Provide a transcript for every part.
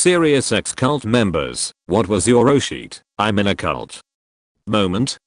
Serious ex-cult members, what was your oh shit, I'm in a cult moment?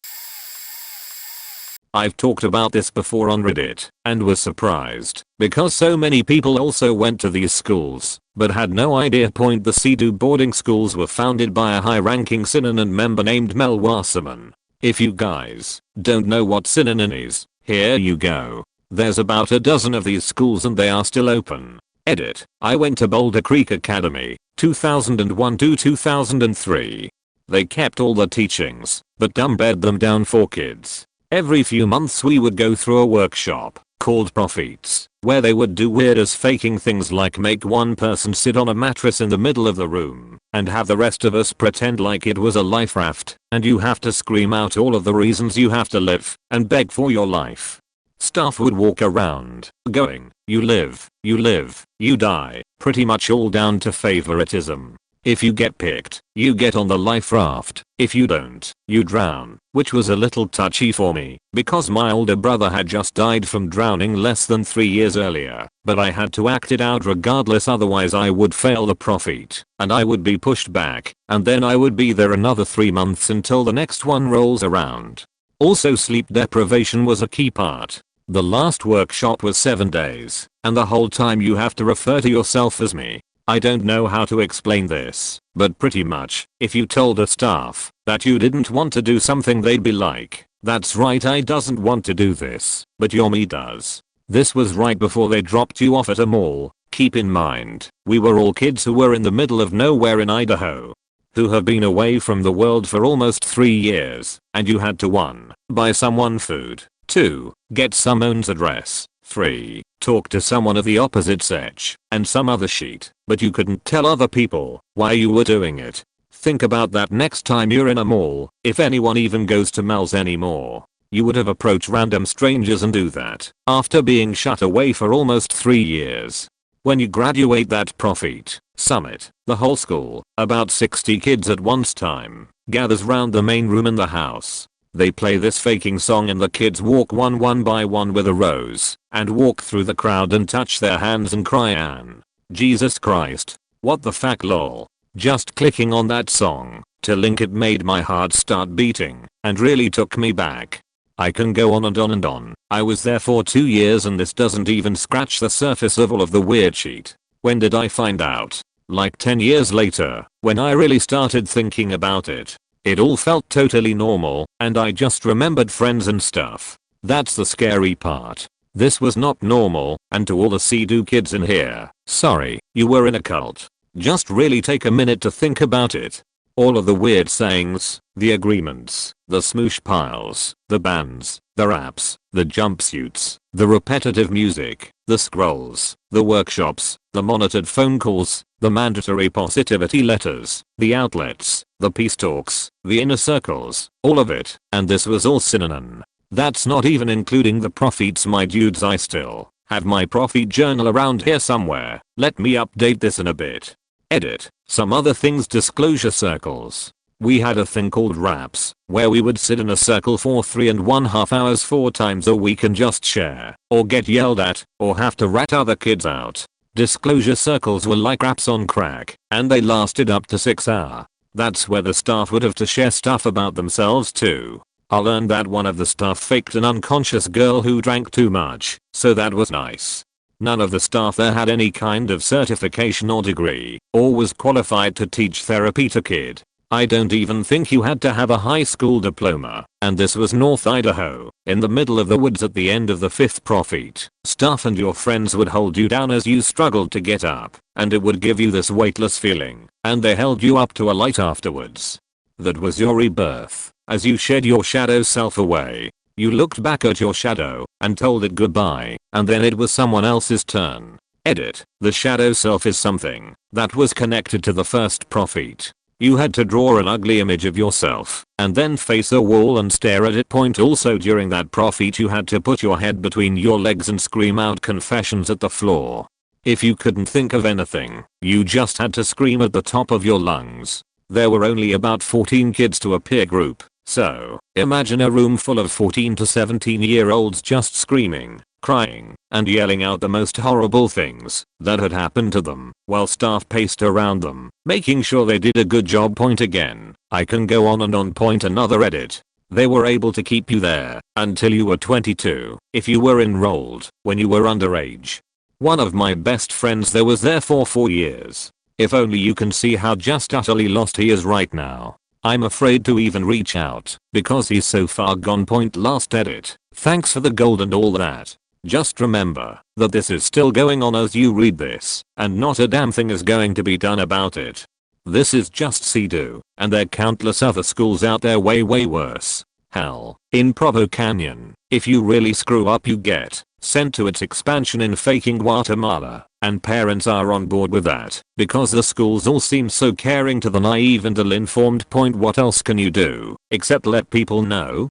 I've talked about this before on Reddit and was surprised because so many people also went to these schools but had no idea. The Sea-Doo boarding schools were founded by a high-ranking Synanon member named Mel Wasserman. If you guys don't know what Synanon is, here you go. There's about a dozen of these schools and they are still open. Edit. I went to Boulder Creek Academy, 2001 to 2003. They kept all the teachings, but dumbed them down for kids. Every few months we would go through a workshop called Prophets, where they would do weird as faking things like make one person sit on a mattress in the middle of the room and have the rest of us pretend like it was a life raft and you have to scream out all of the reasons you have to live and beg for your life. Staff would walk around going, you live, you die, pretty much all down to favoritism. If you get picked, you get on the life raft. If you don't, you drown, which was a little touchy for me because my older brother had just died from drowning less than 3 years earlier, but I had to act it out regardless, otherwise I would fail the prophet and I would be pushed back and then I would be there another 3 months until the next one rolls around. Also, sleep deprivation was a key part. The last workshop was 7 days and the whole time you have to refer to yourself as me. I don't know how to explain this, but pretty much, if you told a staff that you didn't want to do something, they'd be like, that's right, I doesn't want to do this, but your me does. This was right before they dropped you off at a mall. Keep in mind, we were all kids who were in the middle of nowhere in Idaho, who have been away from the world for almost 3 years, and you had to 1. Buy someone food, 2. Get someone's address, 3. Talk to someone of the opposite sex, and some other shit, but you couldn't tell other people why you were doing it. Think about that next time you're in a mall, if anyone even goes to malls anymore. You would have approached random strangers and do that after being shut away for almost 3 years. When you graduate that prophet summit, the whole school, about 60 kids at one time, gathers round the main room in the house. They play this faking song and the kids walk one by one with a rose and walk through the crowd and touch their hands and cry, Ann, Jesus Christ, what the fuck lol. Just clicking on that song to link it made my heart start beating and really took me back. I can go on and on and on. I was there for 2 years and this doesn't even scratch the surface of all of the weird shit. When did I find out? Like 10 years later, when I really started thinking about it. It all felt totally normal, and I just remembered friends and stuff. That's the scary part. This was not normal, and to all the Sea-Doo kids in here, sorry, you were in a cult. Just really take a minute to think about it. All of the weird sayings, the agreements, the smoosh piles, the bands, the raps, the jumpsuits, the repetitive music, the scrolls, the workshops, the monitored phone calls, the mandatory positivity letters, the outlets, the peace talks, the inner circles, all of it, and this was all Synanon. That's not even including the prophets, my dudes. I still have my prophet journal around here somewhere. Let me update this in a bit. Edit. Some other things: disclosure circles. We had a thing called raps, where we would sit in a circle for 3.5 hours 4 times a week and just share, or get yelled at, or have to rat other kids out. Disclosure circles were like raps on crack, and they lasted up to 6 hours. That's where the staff would have to share stuff about themselves too. I learned that one of the staff faked an unconscious girl who drank too much, so that was nice. None of the staff there had any kind of certification or degree, or was qualified to teach therapy to kid. I don't even think you had to have a high school diploma, and this was North Idaho, in the middle of the woods at the end of the 5th prophet. Staff and your friends would hold you down as you struggled to get up, and it would give you this weightless feeling, and they held you up to a light afterwards. That was your rebirth. As you shed your shadow self away, you looked back at your shadow and told it goodbye, and then it was someone else's turn. Edit. The shadow self is something that was connected to the first prophet. You had to draw an ugly image of yourself and then face a wall and stare at it. Also during that prophet you had to put your head between your legs and scream out confessions at the floor. If you couldn't think of anything, you just had to scream at the top of your lungs. There were only about 14 kids to a peer group, so imagine a room full of 14 to 17-year-olds just screaming crying, and yelling out the most horrible things that had happened to them, while staff paced around them, making sure they did a good job. Point again. I can go on and on. Point another. Edit. They were able to keep you there until you were 22 if you were enrolled when you were underage. One of my best friends there was there for 4 years. If only you can see how just utterly lost he is right now. I'm afraid to even reach out because he's so far gone. Point last. Edit. Thanks for the gold and all that. Just remember that this is still going on as you read this, and not a damn thing is going to be done about it. This is just CDU, and there are countless other schools out there way worse. Hell, in Provo Canyon, if you really screw up you get sent to its expansion in faking Guatemala, and parents are on board with that because the schools all seem so caring to the naive and ill-informed. Point what else can you do except let people know?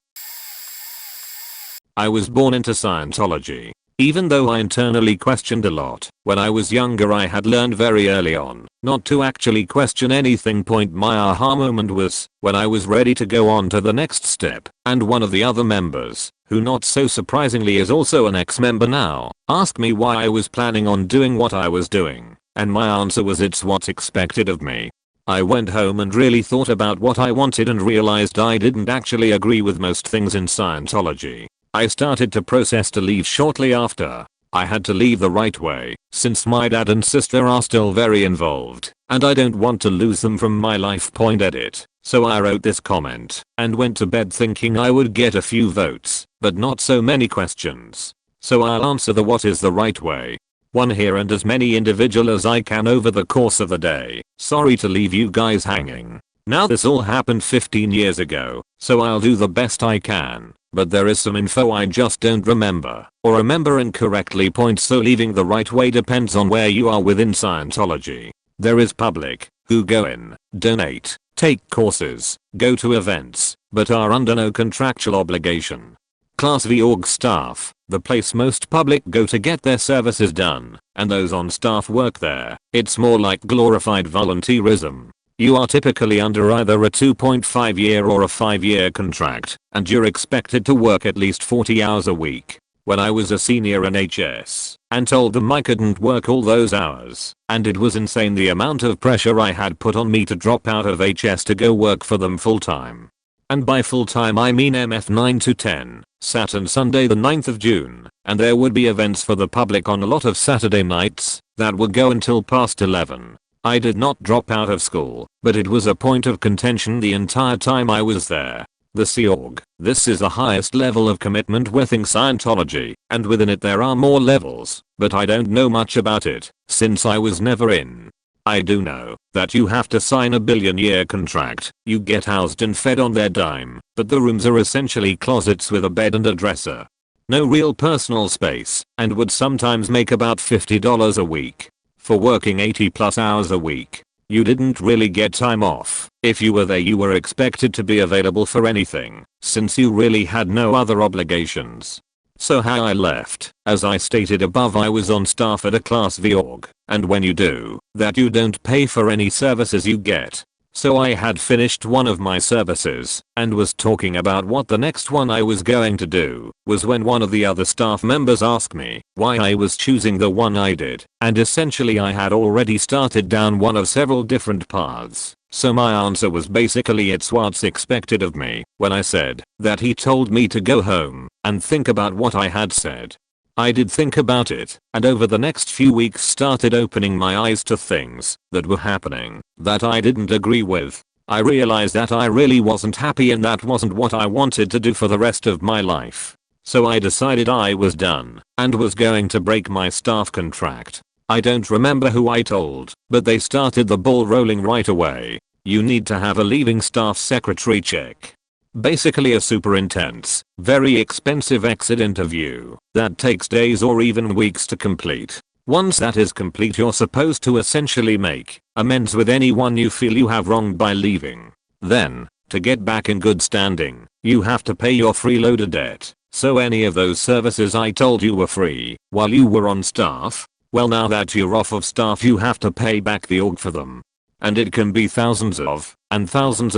I was born into Scientology. Even though I internally questioned a lot, when I was younger I had learned very early on not to actually question anything. Point my aha moment was when I was ready to go on to the next step, and one of the other members, who not so surprisingly is also an ex-member now, asked me why I was planning on doing what I was doing, and my answer was it's what's expected of me. I went home and really thought about what I wanted and realized I didn't actually agree with most things in Scientology. I started to process to leave shortly after. I had to leave the right way, since my dad and sister are still very involved, and I don't want to lose them from my life. Point edit. So I wrote this comment, and went to bed thinking I would get a few votes, but not so many questions. So I'll answer the what is the right way. One here and as many individual as I can over the course of the day. Sorry to leave you guys hanging. Now this all happened 15 years ago, so I'll do the best I can. But there is some info I just don't remember, or remember incorrectly. Point so leaving the right way depends on where you are within Scientology. There is public, who go in, donate, take courses, go to events, but are under no contractual obligation. Class V org staff, the place most public go to get their services done, and those on staff work there. It's more like glorified volunteerism. You are typically under either a 2.5 year or a 5-year contract, and you're expected to work at least 40 hours a week. When I was a senior in HS, and told them I couldn't work all those hours, and it was insane the amount of pressure I had put on me to drop out of HS to go work for them full time. And by full time I mean MF 9 to 10, Sat and Sunday the 9th of June, and there would be events for the public on a lot of Saturday nights that would go until past 11. I did not drop out of school, but it was a point of contention the entire time I was there. The Sea Org. This is the highest level of commitment within Scientology, and within it there are more levels, but I don't know much about it, since I was never in. I do know that you have to sign a billion-year contract, you get housed and fed on their dime, but the rooms are essentially closets with a bed and a dresser. No real personal space, and would sometimes make about $50 a week. For working 80+ hours a week. You didn't really get time off. If you were there you were expected to be available for anything, since you really had no other obligations. So how I left, as I stated above, I was on staff at a Class V org, and when you do that you don't pay for any services you get. So I had finished one of my services, and was talking about what the next one I was going to do, was when one of the other staff members asked me why I was choosing the one I did, and essentially I had already started down one of several different paths. So my answer was basically it's what's expected of me. When I said that, he told me to go home and think about what I had said. I did think about it, and over the next few weeks started opening my eyes to things that were happening that I didn't agree with. I realized that I really wasn't happy and that wasn't what I wanted to do for the rest of my life. So I decided I was done and was going to break my staff contract. I don't remember who I told, but they started the ball rolling right away. You need to have a leaving staff secretary check. Basically a super intense, very expensive exit interview that takes days or even weeks to complete. Once that is complete you're supposed to essentially make amends with anyone you feel you have wronged by leaving. Then, to get back in good standing, you have to pay your freeloader debt. So any of those services I told you were free while you were on staff, well now that you're off of staff you have to pay back the org for them. And it can be thousands of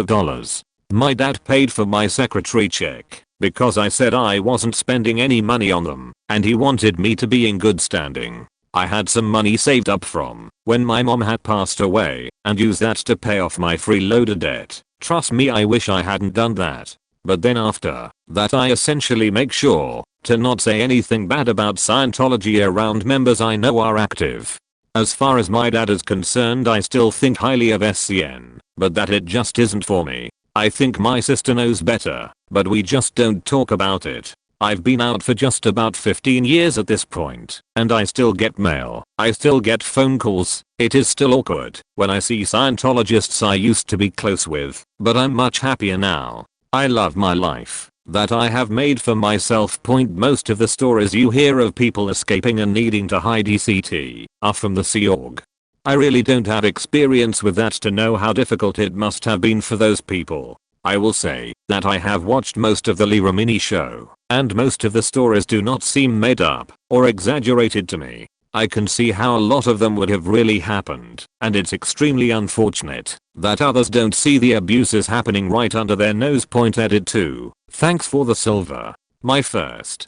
dollars. My dad paid for my secretary check, because I said I wasn't spending any money on them, and he wanted me to be in good standing. I had some money saved up from when my mom had passed away and used that to pay off my freeloader debt. Trust me, I wish I hadn't done that. But then after that I essentially make sure to not say anything bad about Scientology around members I know are active. As far as my dad is concerned, I still think highly of SCN, but that it just isn't for me. I think my sister knows better, but we just don't talk about it. I've been out for just about 15 years at this point, and I still get mail, I still get phone calls. It is still awkward when I see Scientologists I used to be close with, but I'm much happier now. I love my life that I have made for myself. Most of the stories you hear of people escaping and needing to hide ECT are from the Sea Org. I really don't have experience with that to know how difficult it must have been for those people. I will say that I have watched most of the Lee Remini show, and most of the stories do not seem made up or exaggerated to me. I can see how a lot of them would have really happened, and it's extremely unfortunate that others don't see the abuses happening right under their nose. Edit 2. Thanks for the silver. My first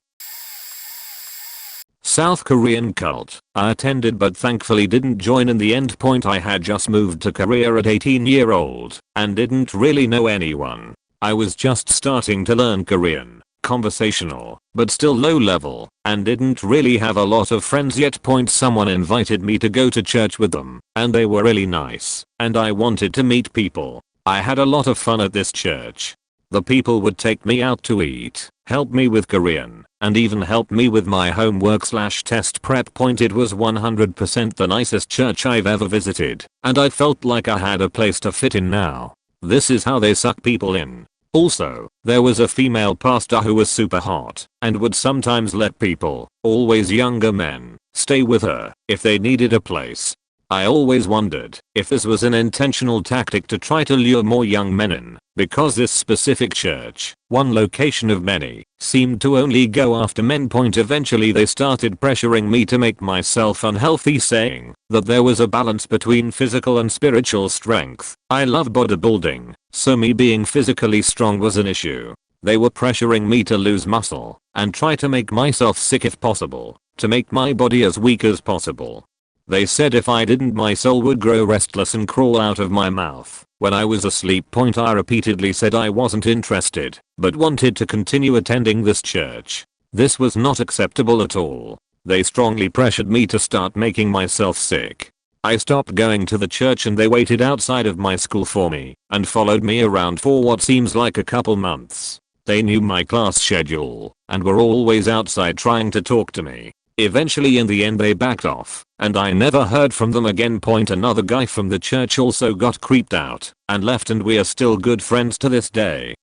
South Korean cult I attended but thankfully didn't join in the end. I had just moved to Korea at 18-year-old and didn't really know anyone. I was just starting to learn Korean, conversational, but still low level, and didn't really have a lot of friends yet. Someone invited me to go to church with them, and they were really nice, and I wanted to meet people. I had a lot of fun at this church. The people would take me out to eat, help me with Korean, and even help me with my homework/test prep. It was 100% the nicest church I've ever visited, and I felt like I had a place to fit in now. This is how they suck people in. Also, there was a female pastor who was super hot and would sometimes let people, always younger men, stay with her if they needed a place. I always wondered if this was an intentional tactic to try to lure more young men in, because this specific church, one location of many, seemed to only go after men. Eventually they started pressuring me to make myself unhealthy, saying that there was a balance between physical and spiritual strength. I love bodybuilding, so me being physically strong was an issue. They were pressuring me to lose muscle and try to make myself sick if possible, to make my body as weak as possible. They said if I didn't, my soul would grow restless and crawl out of my mouth when I was asleep. I repeatedly said I wasn't interested, but wanted to continue attending this church. This was not acceptable at all. They strongly pressured me to start making myself sick. I stopped going to the church and they waited outside of my school for me and followed me around for what seems like a couple months. They knew my class schedule and were always outside trying to talk to me. Eventually in the end they backed off, and I never heard from them again. Another guy from the church also got creeped out and left, and we are still good friends to this day.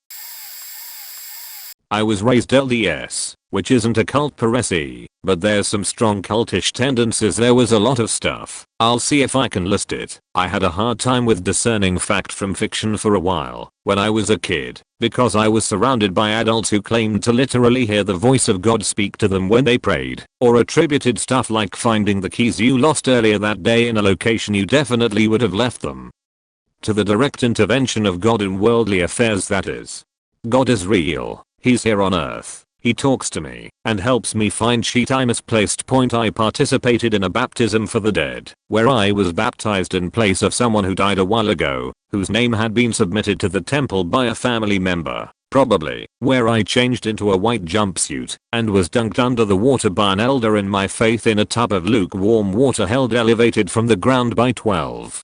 I was raised LDS, which isn't a cult per se, but there's some strong cultish tendencies. There was a lot of stuff. I'll see if I can list it. I had a hard time with discerning fact from fiction for a while when I was a kid, because I was surrounded by adults who claimed to literally hear the voice of God speak to them when they prayed, or attributed stuff like finding the keys you lost earlier that day in a location you definitely would have left them to the direct intervention of God in worldly affairs. That is, God is real. He's here on earth. He talks to me and helps me find shit I misplaced. I participated in a baptism for the dead, where I was baptized in place of someone who died a while ago, whose name had been submitted to the temple by a family member, probably, where I changed into a white jumpsuit and was dunked under the water by an elder in my faith in a tub of lukewarm water held elevated from the ground by 12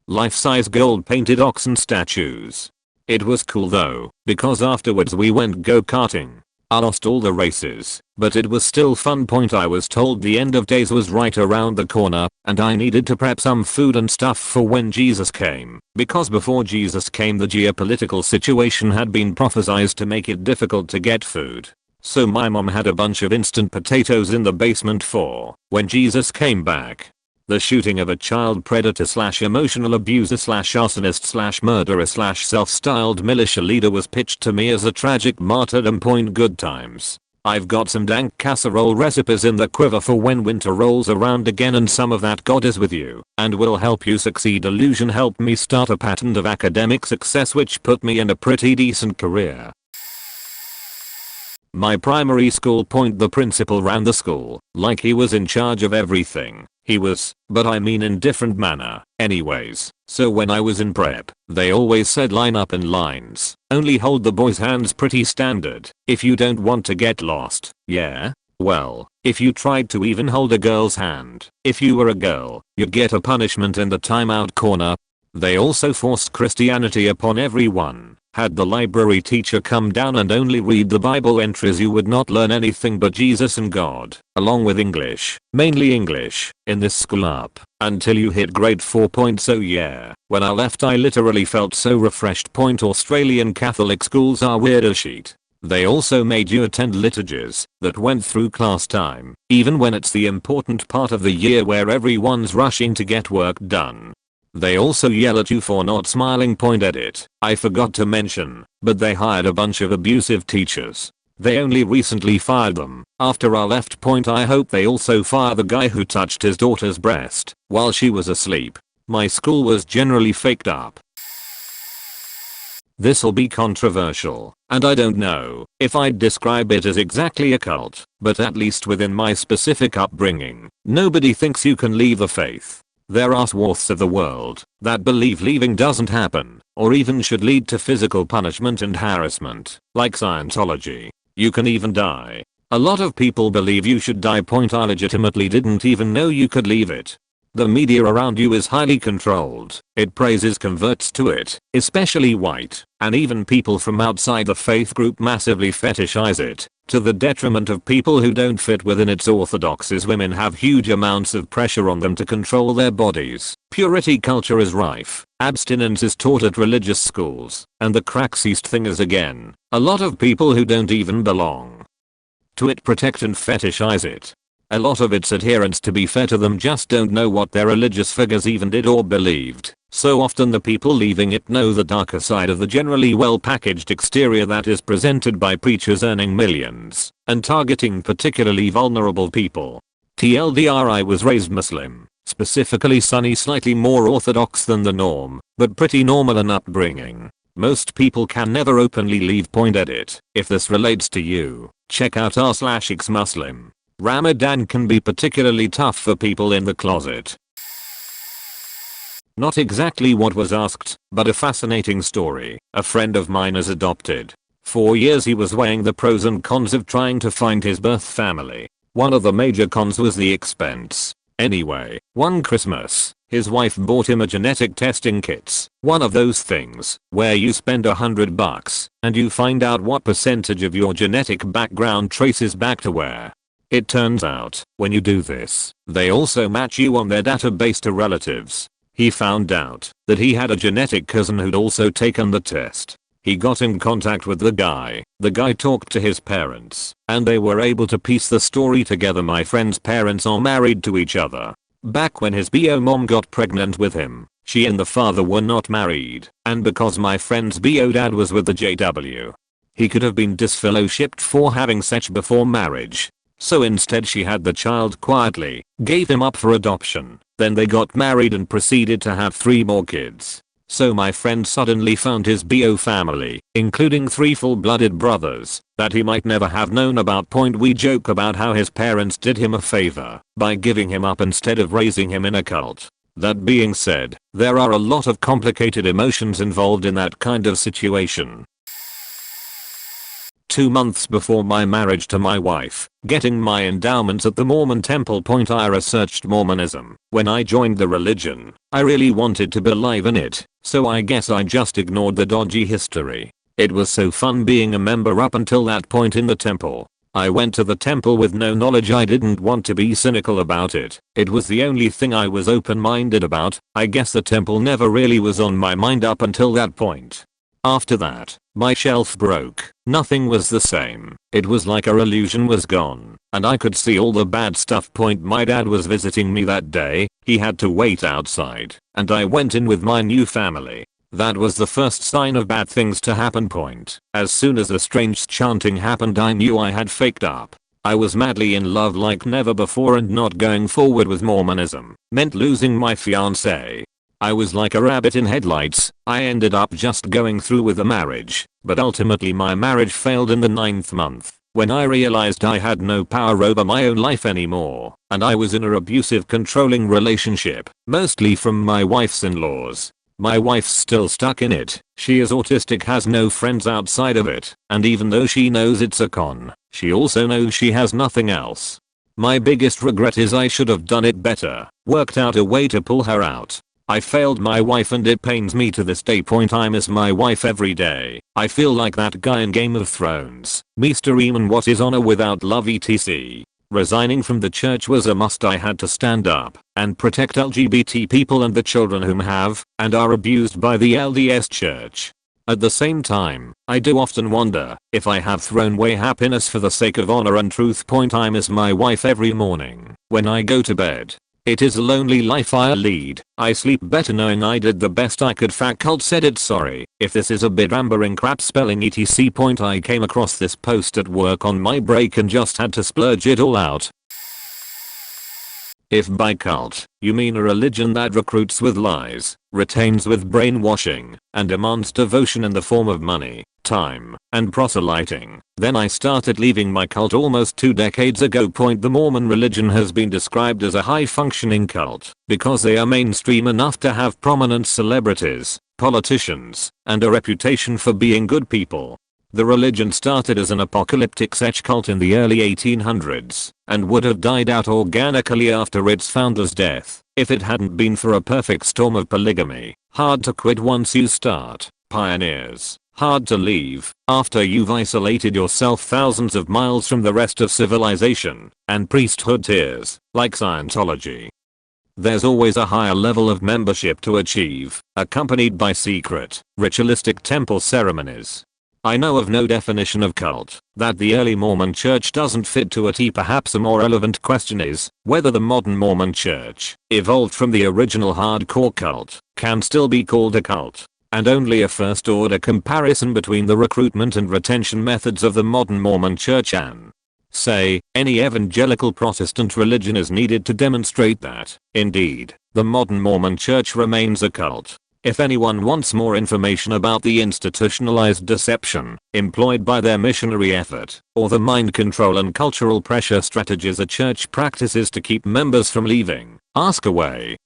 life-size gold-painted oxen statues. It was cool though, because afterwards we went go-karting. I lost all the races, but it was still fun. I was told the end of days was right around the corner, and I needed to prep some food and stuff for when Jesus came, because before Jesus came the geopolitical situation had been prophesied to make it difficult to get food. So my mom had a bunch of instant potatoes in the basement for when Jesus came back. The shooting of a child predator/emotional abuser/arsonist/murderer/self-styled militia leader was pitched to me as a tragic martyrdom. Good times. I've got some dank casserole recipes in the quiver for when winter rolls around again, and some of that God is with you and will help you succeed illusion helped me start a pattern of academic success which put me in a pretty decent career. My primary school point, the principal ran the school, like he was in charge of everything. He was, but I mean in different manner. Anyways, so when I was in prep, they always said line up in lines, only hold the boys' hands, pretty standard, if you don't want to get lost. Yeah? Well, if you tried to even hold a girl's hand, if you were a girl, you'd get a punishment in the timeout corner. They also forced Christianity upon everyone. Had the library teacher come down and only read the Bible entries, you would not learn anything but Jesus and God, along with English, mainly English, in this school up until you hit grade 4. So yeah, when I left I literally felt so refreshed. Australian Catholic schools are weird as shit. They also made you attend liturgies that went through class time, even when it's the important part of the year where everyone's rushing to get work done. They also yell at you for not smiling. Edit. I forgot to mention, but they hired a bunch of abusive teachers. They only recently fired them after I left. I hope they also fire the guy who touched his daughter's breast while she was asleep. My school was generally faked up. This'll be controversial, and I don't know if I'd describe it as exactly a cult, but at least within my specific upbringing, nobody thinks you can leave the faith. There are swaths of the world that believe leaving doesn't happen, or even should lead to physical punishment and harassment, like Scientology. You can even die. A lot of people believe you should die. I legitimately didn't even know you could leave it. The media around you is highly controlled. It praises converts to it, especially white, and even people from outside the faith group massively fetishize it, to the detriment of people who don't fit within its orthodoxies. Women have huge amounts of pressure on them to control their bodies. Purity culture is rife. Abstinence is taught at religious schools, and the craxiest thing is again, a lot of people who don't even belong to it protect and fetishize it. A lot of its adherents, to be fair to them, just don't know what their religious figures even did or believed. So often the people leaving it know the darker side of the generally well-packaged exterior that is presented by preachers earning millions and targeting particularly vulnerable people. TLDR, I was raised Muslim, specifically Sunni, slightly more orthodox than the norm, but pretty normal in upbringing. Most people can never openly leave. Edit. If this relates to you, check out r/x-Muslim. Ramadan can be particularly tough for people in the closet. Not exactly what was asked, but a fascinating story. A friend of mine is adopted. For years he was weighing the pros and cons of trying to find his birth family. One of the major cons was the expense. Anyway, one Christmas, his wife bought him a genetic testing kits. One of those things where you spend $100 and you find out what percentage of your genetic background traces back to where. It turns out, when you do this, they also match you on their database to relatives. He found out that he had a genetic cousin who'd also taken the test. He got in contact with the guy talked to his parents, and they were able to piece the story together. My friend's parents are married to each other. Back when his bio mom got pregnant with him, she and the father were not married, and because my friend's bio dad was with the JW, he could have been disfellowshipped for having sex before marriage. So instead she had the child quietly, gave him up for adoption, then they got married and proceeded to have 3 more kids. So my friend suddenly found his bio family, including 3 full-blooded brothers, that he might never have known about. We joke about how his parents did him a favor by giving him up instead of raising him in a cult. That being said, there are a lot of complicated emotions involved in that kind of situation. 2 months before my marriage to my wife, getting my endowments at the Mormon temple. I researched Mormonism. When I joined the religion, I really wanted to believe in it, so I guess I just ignored the dodgy history. It was so fun being a member up until that point in the temple. I went to the temple with no knowledge. I didn't want to be cynical about it. It was the only thing I was open-minded about. I guess the temple never really was on my mind up until that point. After that, my shelf broke. Nothing was the same. It was like our illusion was gone, and I could see all the bad stuff. My dad was visiting me that day. He had to wait outside, and I went in with my new family. That was the first sign of bad things to happen. As soon as the strange chanting happened, I knew I had faked up. I was madly in love like never before, and not going forward with Mormonism meant losing my fiancée. I was like a rabbit in headlights. I ended up just going through with the marriage, but ultimately my marriage failed in the 9th month. when I realized I had no power over my own life anymore, and I was in an abusive, controlling relationship, mostly from my wife's in-laws. My wife's still stuck in it. She is autistic, has no friends outside of it, and even though she knows it's a con, she also knows she has nothing else. My biggest regret is I should have done it better, worked out a way to pull her out. I failed my wife and it pains me to this day. I miss my wife every day. I feel like that guy in Game of Thrones, Mr. Eamon, what is honor without love etc. Resigning from the church was a must. I had to stand up and protect LGBT people and the children whom have and are abused by the LDS church. At the same time, I do often wonder if I have thrown away happiness for the sake of honor and truth. I miss my wife every morning when I go to bed. It is a lonely life I lead. I sleep better knowing I did the best I could. Faccult said it. Sorry if this is a bit rambling crap spelling etc. I came across this post at work on my break and just had to splurge it all out. If by cult, you mean a religion that recruits with lies, retains with brainwashing, and demands devotion in the form of money, time, and proselyting, then I started leaving my cult almost 2 decades ago. The Mormon religion has been described as a high-functioning cult because they are mainstream enough to have prominent celebrities, politicians, and a reputation for being good people. The religion started as an apocalyptic sex cult in the early 1800s and would have died out organically after its founder's death if it hadn't been for a perfect storm of polygamy, hard to quit once you start, pioneers, hard to leave after you've isolated yourself thousands of miles from the rest of civilization, and priesthood tiers, like Scientology. There's always a higher level of membership to achieve, accompanied by secret, ritualistic temple ceremonies. I know of no definition of cult that the early Mormon church doesn't fit to a T. Perhaps a more relevant question is whether the modern Mormon church, evolved from the original hardcore cult, can still be called a cult. And only a first order comparison between the recruitment and retention methods of the modern Mormon church and, say, any evangelical Protestant religion is needed to demonstrate that, indeed, the modern Mormon church remains a cult. If anyone wants more information about the institutionalized deception employed by their missionary effort, or the mind control and cultural pressure strategies a church practices to keep members from leaving, ask away.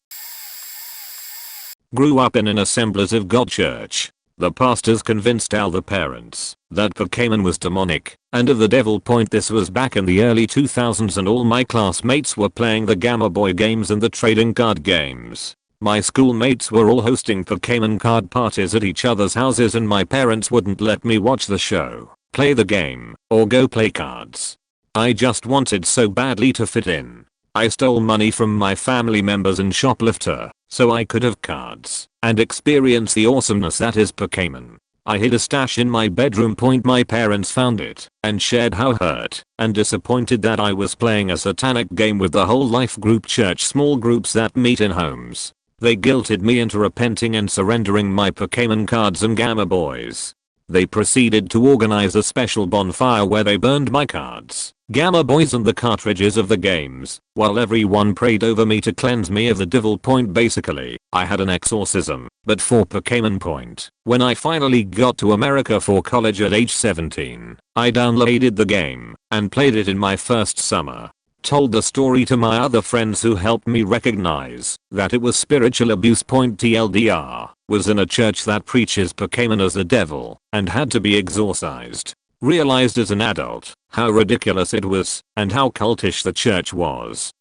Grew up in an Assemblies of God church. The pastors convinced all the parents that Pokemon was demonic and of the devil. This was back in the early 2000s and all my classmates were playing the Gamma Boy games and the trading card games. My schoolmates were all hosting Pokemon card parties at each other's houses and my parents wouldn't let me watch the show, play the game, or go play cards. I just wanted so badly to fit in. I stole money from my family members and shoplifter so I could have cards and experience the awesomeness that is Pokemon. I hid a stash in my bedroom. My parents found it and shared how hurt and disappointed that I was playing a satanic game with the whole life group church small groups that meet in homes. They guilted me into repenting and surrendering my Pokemon cards and Gamma Boys. They proceeded to organize a special bonfire where they burned my cards, Gamma Boys and the cartridges of the games, while everyone prayed over me to cleanse me of the devil. Basically, I had an exorcism, but for Pokemon. When I finally got to America for college at age 17, I downloaded the game and played it in my first summer. Told the story to my other friends who helped me recognize that it was spiritual abuse. TLDR, was in a church that preaches Pokemon as the devil and had to be exorcised. Realized as an adult how ridiculous it was and how cultish the church was.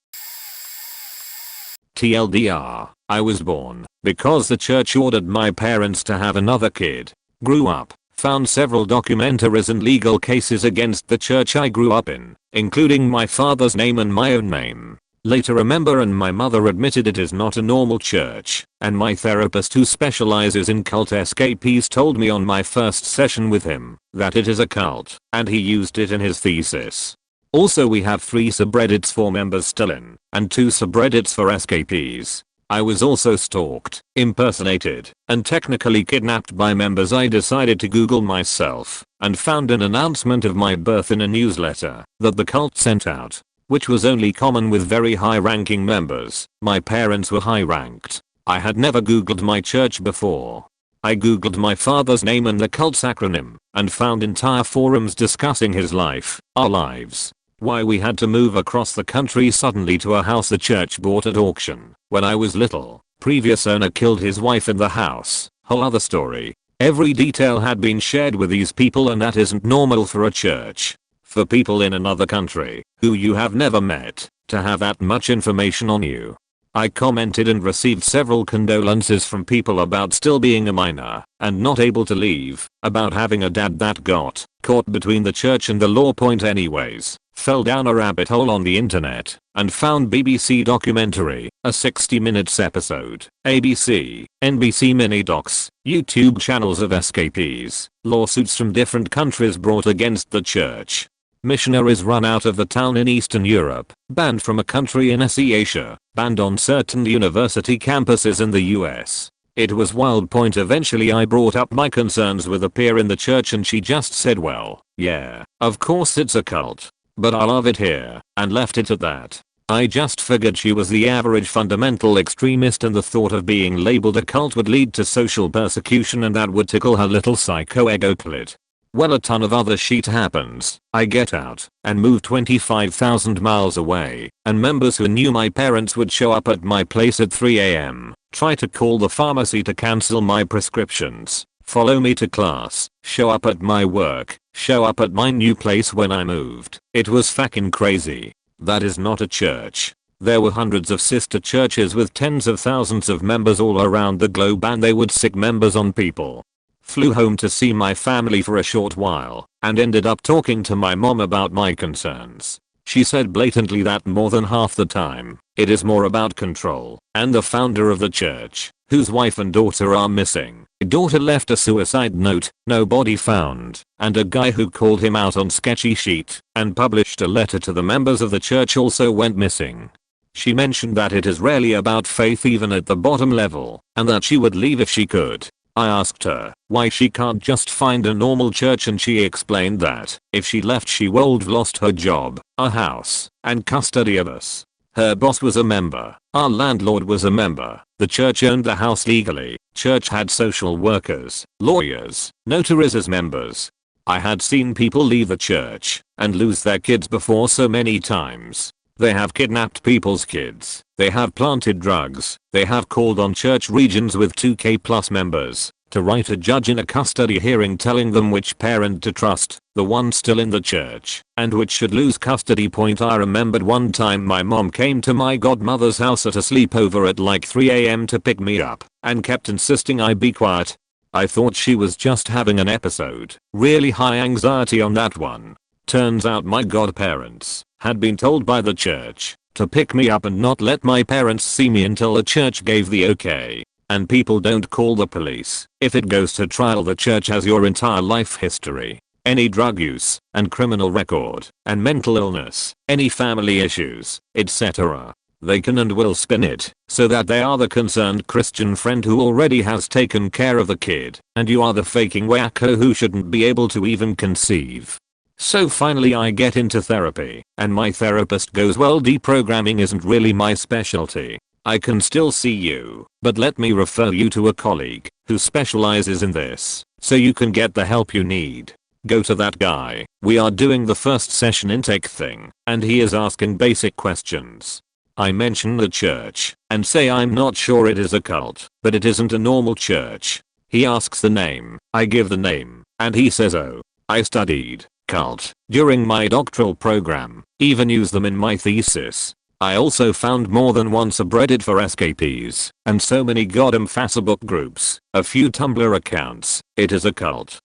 TLDR, I was born because the church ordered my parents to have another kid. Grew up, found several documentaries and legal cases against the church I grew up in, including my father's name and my own name. Later a member and my mother admitted it is not a normal church, and my therapist who specializes in cult escapees told me on my first session with him that it is a cult, and he used it in his thesis. Also we have 3 subreddits for members still in, and 2 subreddits for escapees. I was also stalked, impersonated, and technically kidnapped by members. I decided to Google myself and found an announcement of my birth in a newsletter that the cult sent out, which was only common with very high-ranking members. My parents were high-ranked. I had never Googled my church before. I googled my father's name and the cult's acronym, and found entire forums discussing his life, our lives. Why we had to move across the country suddenly to a house the church bought at auction when I was little. Previous owner killed his wife in the house. Whole other story. Every detail had been shared with these people, and that isn't normal for a church. For people in another country, who you have never met, to have that much information on you. I commented and received several condolences from people about still being a minor and not able to leave, about having a dad that got caught between the church and the law. Point anyways, fell down a rabbit hole on the internet and found BBC documentary, a 60 minutes episode, ABC, NBC mini docs, YouTube channels of escapees, lawsuits from different countries brought against the church. Missionaries run out of the town in Eastern Europe, banned from a country in Asia, banned on certain university campuses in the US. It was wild. Point eventually I brought up my concerns with a peer in the church and she just said, well, yeah, of course it's a cult, but I love it here, and left it at that. I just figured she was the average fundamental extremist and the thought of being labeled a cult would lead to social persecution and that would tickle her little psycho ego clit. Well, a ton of other shit happens. I get out and move 25,000 miles away, and members who knew my parents would show up at my place at 3 a.m, try to call the pharmacy to cancel my prescriptions, follow me to class, show up at my work, show up at my new place when I moved. It was fucking crazy. That is not a church. There were hundreds of sister churches with tens of thousands of members all around the globe, and they would sick members on people. Flew home to see my family for a short while and ended up talking to my mom about my concerns. She said blatantly that more than half the time, it is more about control, and the founder of the church, whose wife and daughter are missing. Daughter left a suicide note, no body found, and a guy who called him out on sketchy sheet and published a letter to the members of the church also went missing. She mentioned that it is rarely about faith even at the bottom level, and that she would leave if she could. I asked her why she can't just find a normal church, and she explained that if she left she would have lost her job, our house, and custody of us. Her boss was a member, our landlord was a member, the church owned the house legally, church had social workers, lawyers, notaries as members. I had seen people leave the church and lose their kids before so many times. They have kidnapped people's kids, they have planted drugs, they have called on church regions with 2k plus members to write a judge in a custody hearing telling them which parent to trust, the one still in the church, and which should lose custody. Point I remembered one time my mom came to my godmother's house at a sleepover at like 3 a.m. to pick me up and kept insisting I be quiet. I thought she was just having an episode, really high anxiety on that one. Turns out my godparents had been told by the church to pick me up and not let my parents see me until the church gave the okay. And people don't call the police. If it goes to trial, the church has your entire life history, any drug use and criminal record and mental illness, any family issues, etc. They can and will spin it so that they are the concerned Christian friend who already has taken care of the kid, and you are the faking wacko who shouldn't be able to even conceive. So finally I get into therapy, and my therapist goes, well, deprogramming isn't really my specialty. I can still see you, but let me refer you to a colleague who specializes in this, so you can get the help you need. Go to that guy. We are doing the first session intake thing, and he is asking basic questions. I mention the church and say I'm not sure it is a cult, but it isn't a normal church. He asks the name, I give the name, and he says, oh, I studied cult during my doctoral program, even used them in my thesis. I also found more than one subreddit for escapees, and so many goddamn Facebook groups, a few Tumblr accounts. It is a cult.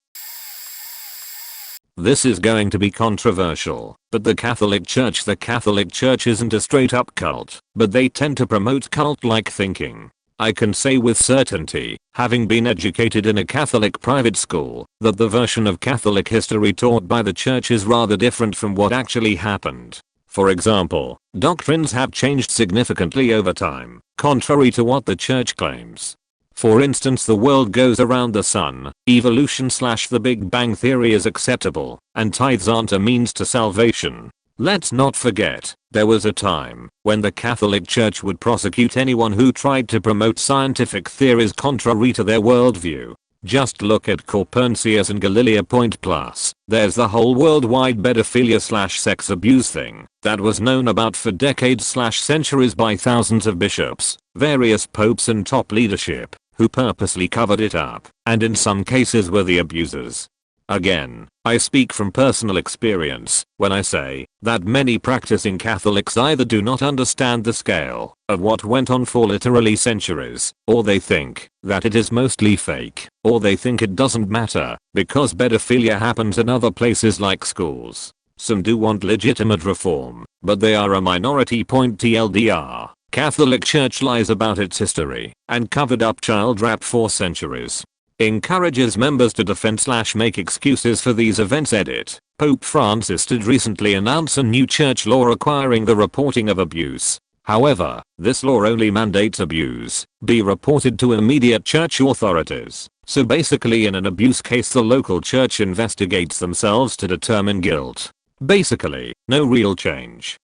This is going to be controversial, but the Catholic Church isn't a straight up cult, but they tend to promote cult-like thinking. I can say with certainty, having been educated in a Catholic private school, that the version of Catholic history taught by the church is rather different from what actually happened. For example, doctrines have changed significantly over time, contrary to what the church claims. For instance, the world goes around the sun, evolution / the Big Bang theory is acceptable, and tithes aren't a means to salvation. Let's not forget, there was a time when the Catholic Church would prosecute anyone who tried to promote scientific theories contrary to their worldview. Just look at Corpernsius and Galilea Point plus. There's the whole worldwide pedophilia/sex abuse thing that was known about for decades/centuries by thousands of bishops, various popes and top leadership, who purposely covered it up, and in some cases were the abusers. Again, I speak from personal experience when I say that many practicing Catholics either do not understand the scale of what went on for literally centuries, or they think that it is mostly fake, or they think it doesn't matter because pedophilia happens in other places like schools. Some do want legitimate reform, but they are a minority. TLDR, Catholic Church lies about its history and covered up child rap for centuries. Encourages members to defend/make excuses for these events. Edit. Pope Francis did recently announce a new church law requiring the reporting of abuse. However, this law only mandates abuse be reported to immediate church authorities. So basically in an abuse case the local church investigates themselves to determine guilt. Basically, no real change.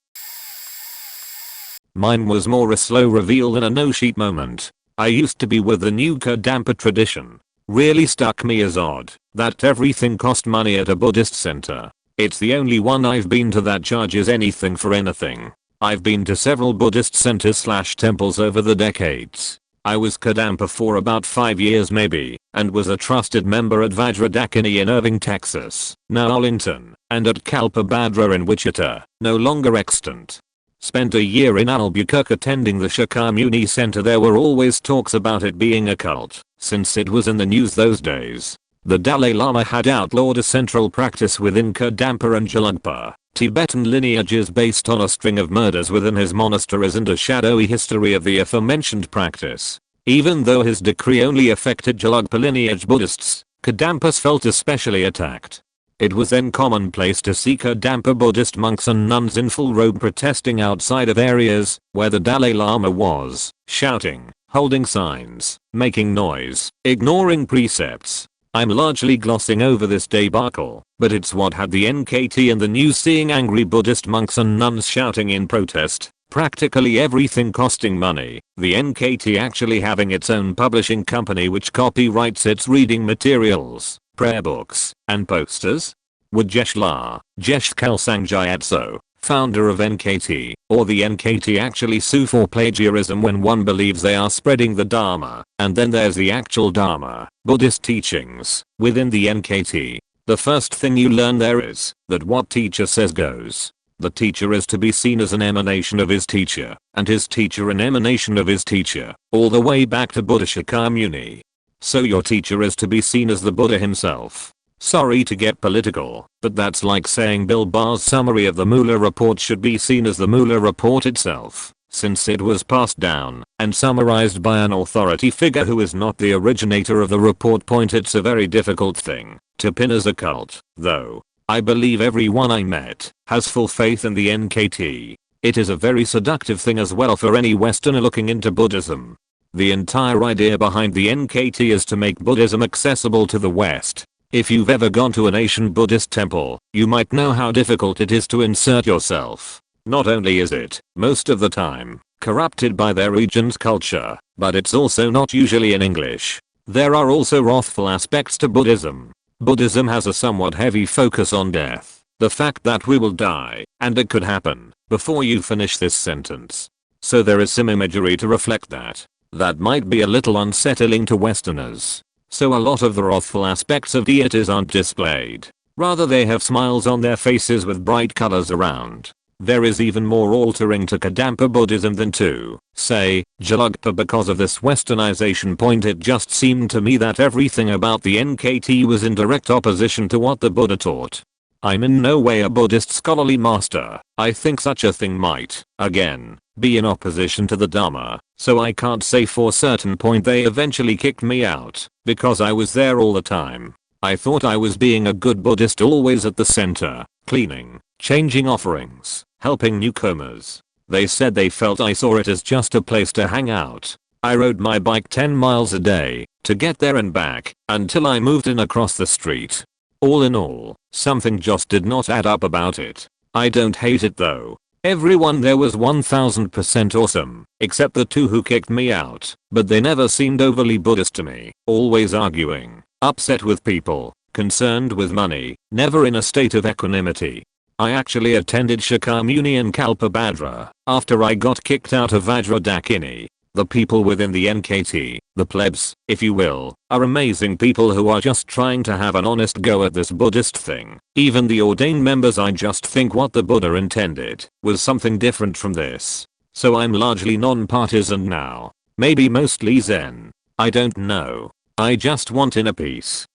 Mine was more a slow reveal than a no-sheet moment. I used to be with the new Kadampa tradition. Really struck me as odd that everything cost money at a Buddhist center. It's the only one I've been to that charges anything for anything. I've been to several Buddhist centers/temples over the decades. I was Kadampa for about 5 years maybe, and was a trusted member at Vajradakini in Irving, Texas, now Arlington, and at Kalpa Badra in Wichita, no longer extant. Spent a year in Albuquerque attending the Shakyamuni Center. There were always talks about it being a cult, since it was in the news those days. The Dalai Lama had outlawed a central practice within Kadampa and Gelugpa, Tibetan lineages based on a string of murders within his monasteries and a shadowy history of the aforementioned practice. Even though his decree only affected Gelugpa lineage Buddhists, Kadampas felt especially attacked. It was then commonplace to see Kadampa Buddhist monks and nuns in full robe protesting outside of areas where the Dalai Lama was, shouting, holding signs, making noise, ignoring precepts. I'm largely glossing over this debacle, but it's what had the NKT and the news seeing angry Buddhist monks and nuns shouting in protest, practically everything costing money, the NKT actually having its own publishing company which copyrights its reading materials, prayer books, and posters? Would Jesh Kelsang Gyatso, founder of NKT, or the NKT actually sue for plagiarism when one believes they are spreading the Dharma, and then there's the actual Dharma, Buddhist teachings, within the NKT? The first thing you learn there is that what teacher says goes. The teacher is to be seen as an emanation of his teacher, and his teacher an emanation of his teacher, all the way back to Buddha Shakyamuni. So your teacher is to be seen as the Buddha himself. Sorry to get political, but that's like saying Bill Barr's summary of the Mueller report should be seen as the Mueller report itself, since it was passed down and summarized by an authority figure who is not the originator of the report. It's a very difficult thing to pin as a cult, though. I believe everyone I met has full faith in the NKT. It is a very seductive thing as well for any Westerner looking into Buddhism. The entire idea behind the NKT is to make Buddhism accessible to the West. If you've ever gone to an Asian Buddhist temple, you might know how difficult it is to insert yourself. Not only is it, most of the time, corrupted by their region's culture, but it's also not usually in English. There are also wrathful aspects to Buddhism. Buddhism has a somewhat heavy focus on death, the fact that we will die, and it could happen, before you finish this sentence. So there is some imagery to reflect that. That might be a little unsettling to Westerners. So a lot of the wrathful aspects of deities aren't displayed. Rather they have smiles on their faces with bright colors around. There is even more altering to Kadampa Buddhism than to, say, Gelugpa because of this westernization. It just seemed to me that everything about the NKT was in direct opposition to what the Buddha taught. I'm in no way a Buddhist scholarly master. I think such a thing might, again, be in opposition to the Dharma, so I can't say for certain. They eventually kicked me out, because I was there all the time. I thought I was being a good Buddhist, always at the center, cleaning, changing offerings, helping newcomers. They said they felt I saw it as just a place to hang out. I rode my bike 10 miles a day, to get there and back, until I moved in across the street. All in all, something just did not add up about it. I don't hate it though. Everyone there was 1000% awesome, except the two who kicked me out, but they never seemed overly Buddhist to me, always arguing, upset with people, concerned with money, never in a state of equanimity. I actually attended Shakyamuni and Kalpabhadra after I got kicked out of Vajradakini. The people within the NKT, the plebs, if you will, are amazing people who are just trying to have an honest go at this Buddhist thing. Even the ordained members, I just think what the Buddha intended was something different from this. So I'm largely non-partisan now. Maybe mostly Zen. I don't know. I just want inner peace.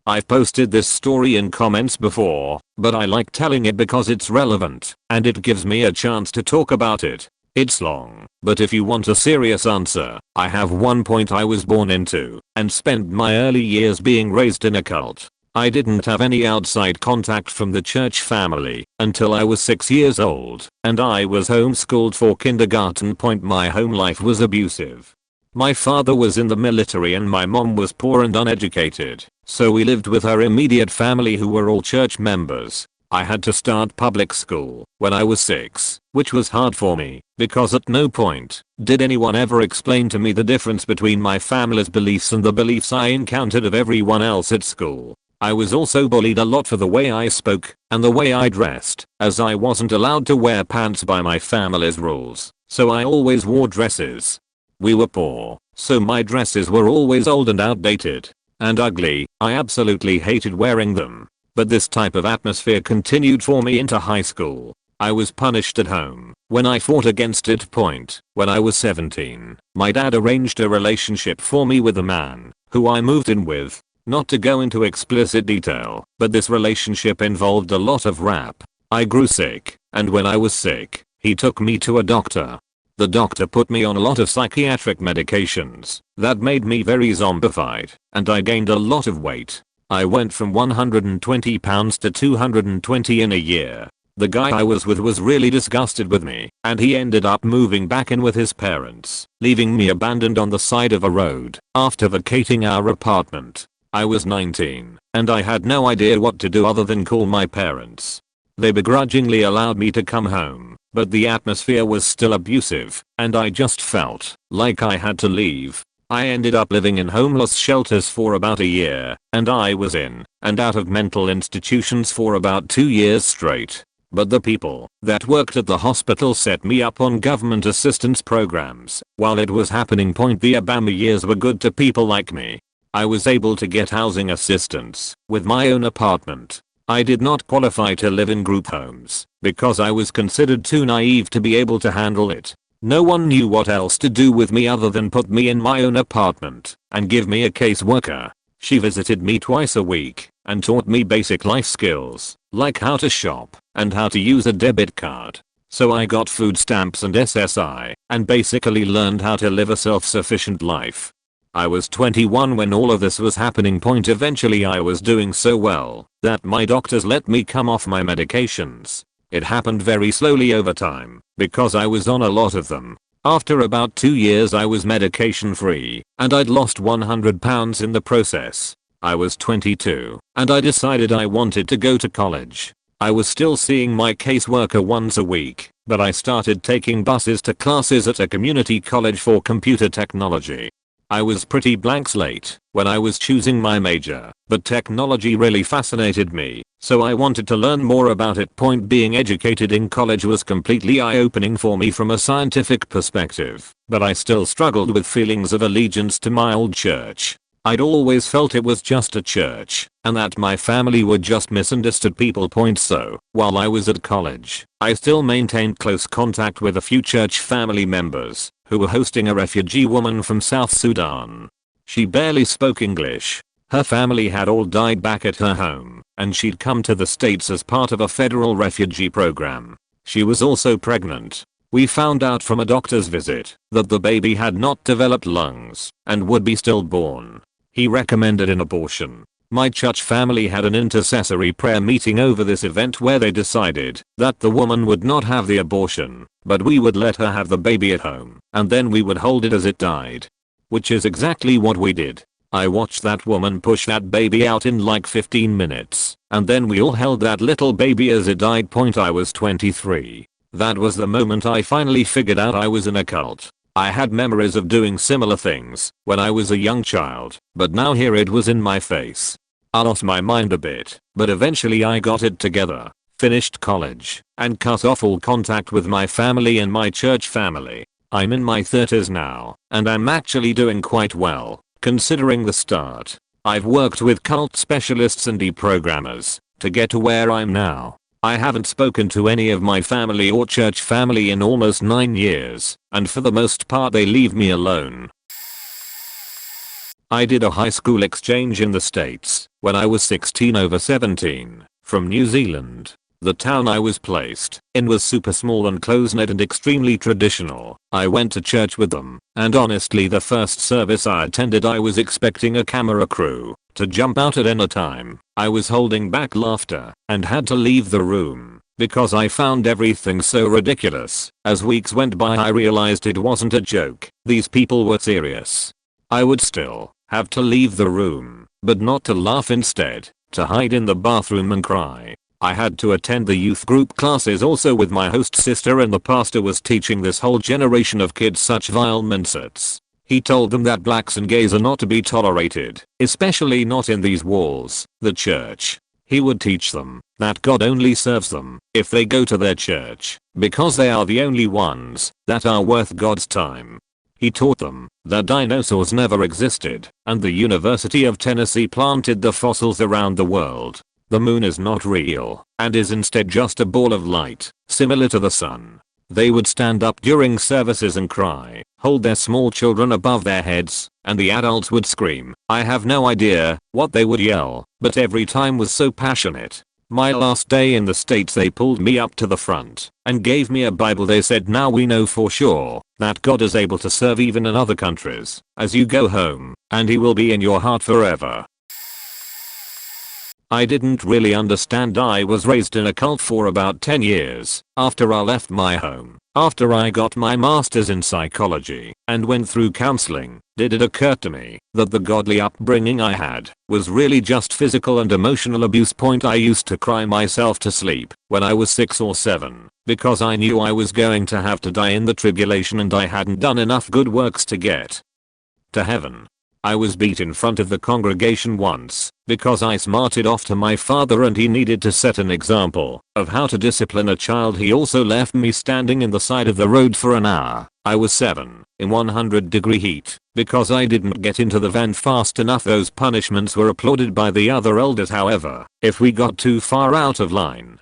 I've posted this story in comments before, but I like telling it because it's relevant, and it gives me a chance to talk about it. It's long, but if you want a serious answer, I have one point I was born into, and spent my early years being raised in a cult. I didn't have any outside contact from the church family until I was 6 years old, and I was homeschooled for kindergarten. My home life was abusive. My father was in the military and my mom was poor and uneducated, so we lived with her immediate family who were all church members. I had to start public school when I was 6, which was hard for me, because at no point did anyone ever explain to me the difference between my family's beliefs and the beliefs I encountered of everyone else at school. I was also bullied a lot for the way I spoke and the way I dressed, as I wasn't allowed to wear pants by my family's rules, so I always wore dresses. We were poor, so my dresses were always old and outdated and ugly. I absolutely hated wearing them. But this type of atmosphere continued for me into high school. I was punished at home when I fought against it. When I was 17, my dad arranged a relationship for me with a man who I moved in with. Not to go into explicit detail, but this relationship involved a lot of rap. I grew sick, and when I was sick, he took me to a doctor. The doctor put me on a lot of psychiatric medications that made me very zombified, and I gained a lot of weight. I went from 120 pounds to 220 in a year. The guy I was with was really disgusted with me, and he ended up moving back in with his parents, leaving me abandoned on the side of a road after vacating our apartment. I was 19, and I had no idea what to do other than call my parents. They begrudgingly allowed me to come home, but the atmosphere was still abusive, and I just felt like I had to leave. I ended up living in homeless shelters for about a year, and I was in and out of mental institutions for about 2 years straight. But the people that worked at the hospital set me up on government assistance programs while it was happening. The Obama years were good to people like me. I was able to get housing assistance with my own apartment. I did not qualify to live in group homes because I was considered too naive to be able to handle it. No one knew what else to do with me other than put me in my own apartment and give me a caseworker. She visited me twice a week and taught me basic life skills like how to shop and how to use a debit card. So I got food stamps and SSI and basically learned how to live a self-sufficient life. I was 21 when all of this was happening. Eventually I was doing so well that my doctors let me come off my medications. It happened very slowly over time because I was on a lot of them. After about 2 years I was medication free and I'd lost 100 pounds in the process. I was 22 and I decided I wanted to go to college. I was still seeing my caseworker once a week, but I started taking buses to classes at a community college for computer technology. I was pretty blank slate when I was choosing my major, but technology really fascinated me, so I wanted to learn more about it. Being educated in college was completely eye-opening for me from a scientific perspective, but I still struggled with feelings of allegiance to my old church. I'd always felt it was just a church, and that my family were just misunderstood people. So, while I was at college, I still maintained close contact with a few church family members who were hosting a refugee woman from South Sudan. She barely spoke English. Her family had all died back at her home, and she'd come to the States as part of a federal refugee program. She was also pregnant. We found out from a doctor's visit that the baby had not developed lungs and would be stillborn. He recommended an abortion. My church family had an intercessory prayer meeting over this event where they decided that the woman would not have the abortion, but we would let her have the baby at home, and then we would hold it as it died. Which is exactly what we did. I watched that woman push that baby out in like 15 minutes, and then we all held that little baby as it died. I was 23. That was the moment I finally figured out I was in a cult. I had memories of doing similar things when I was a young child, but now here it was in my face. I lost my mind a bit, but eventually I got it together, finished college, and cut off all contact with my family and my church family. I'm in my 30s now, and I'm actually doing quite well, considering the start. I've worked with cult specialists and deprogrammers to get to where I'm now. I haven't spoken to any of my family or church family in almost 9 years, and for the most part they leave me alone. I did a high school exchange in the States when I was 16 over 17 from New Zealand. The town I was placed in was super small and close-knit and extremely traditional. I went to church with them, and honestly the first service I attended I was expecting a camera crew to jump out at any time. I was holding back laughter and had to leave the room because I found everything so ridiculous. As weeks went by I realized it wasn't a joke. These people were serious. I would still have to leave the room, but not to laugh, instead to hide in the bathroom and cry. I had to attend the youth group classes also with my host sister, and the pastor was teaching this whole generation of kids such vile mindsets. He told them that blacks and gays are not to be tolerated, especially not in these walls, the church. He would teach them that God only serves them if they go to their church, because they are the only ones that are worth God's time. He taught them that dinosaurs never existed, and the University of Tennessee planted the fossils around the world. The moon is not real, and is instead just a ball of light, similar to the sun. They would stand up during services and cry, hold their small children above their heads, and the adults would scream. I have no idea what they would yell, but every time was so passionate. My last day in the States they pulled me up to the front and gave me a Bible. They said, now we know for sure that God is able to serve even in other countries as you go home, and he will be in your heart forever. I didn't really understand. I was raised in a cult for about 10 years after I left my home. After I got my master's in psychology and went through counseling, did it occur to me that the godly upbringing I had was really just physical and emotional abuse. I used to cry myself to sleep when I was 6 or 7 because I knew I was going to have to die in the tribulation and I hadn't done enough good works to get to heaven. I was beat in front of the congregation once because I smarted off to my father and he needed to set an example of how to discipline a child. He also left me standing in the side of the road for an hour. I was 7 in 100-degree heat because I didn't get into the van fast enough. Those punishments were applauded by the other elders. However, if we got too far out of line,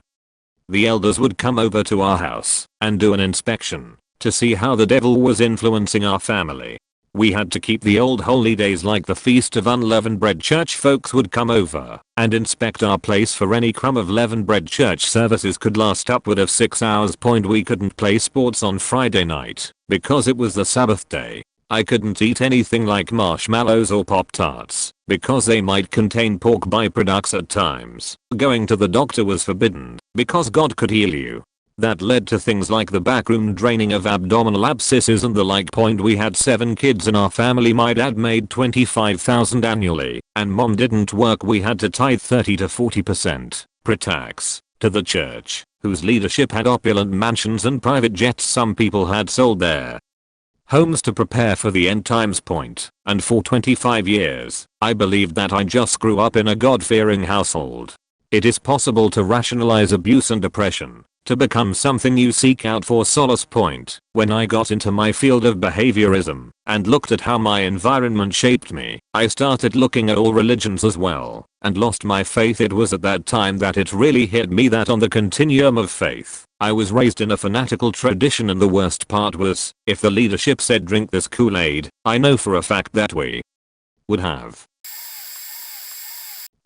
the elders would come over to our house and do an inspection to see how the devil was influencing our family. We had to keep the old holy days like the Feast of Unleavened Bread. Church folks would come over and inspect our place for any crumb of leavened bread. Church services could last upward of 6 hours. We couldn't play sports on Friday night because it was the Sabbath day. I couldn't eat anything like marshmallows or Pop-Tarts because they might contain pork byproducts at times. Going to the doctor was forbidden because God could heal you. That led to things like the backroom draining of abdominal abscesses and the like. We had 7 kids in our family. My dad made $25,000 annually, and mom didn't work. We had to tithe 30 to 40% pre-tax to the church, whose leadership had opulent mansions and private jets. Some people had sold their homes to prepare for the end times. And for 25 years, I believed that I just grew up in a God-fearing household. It is possible to rationalize abuse and depression to become something you seek out for solace. When I got into my field of behaviorism and looked at how my environment shaped me, I started looking at all religions as well and lost my faith. It was at that time that it really hit me that on the continuum of faith, I was raised in a fanatical tradition, and the worst part was, if the leadership said drink this Kool-Aid, I know for a fact that we would have.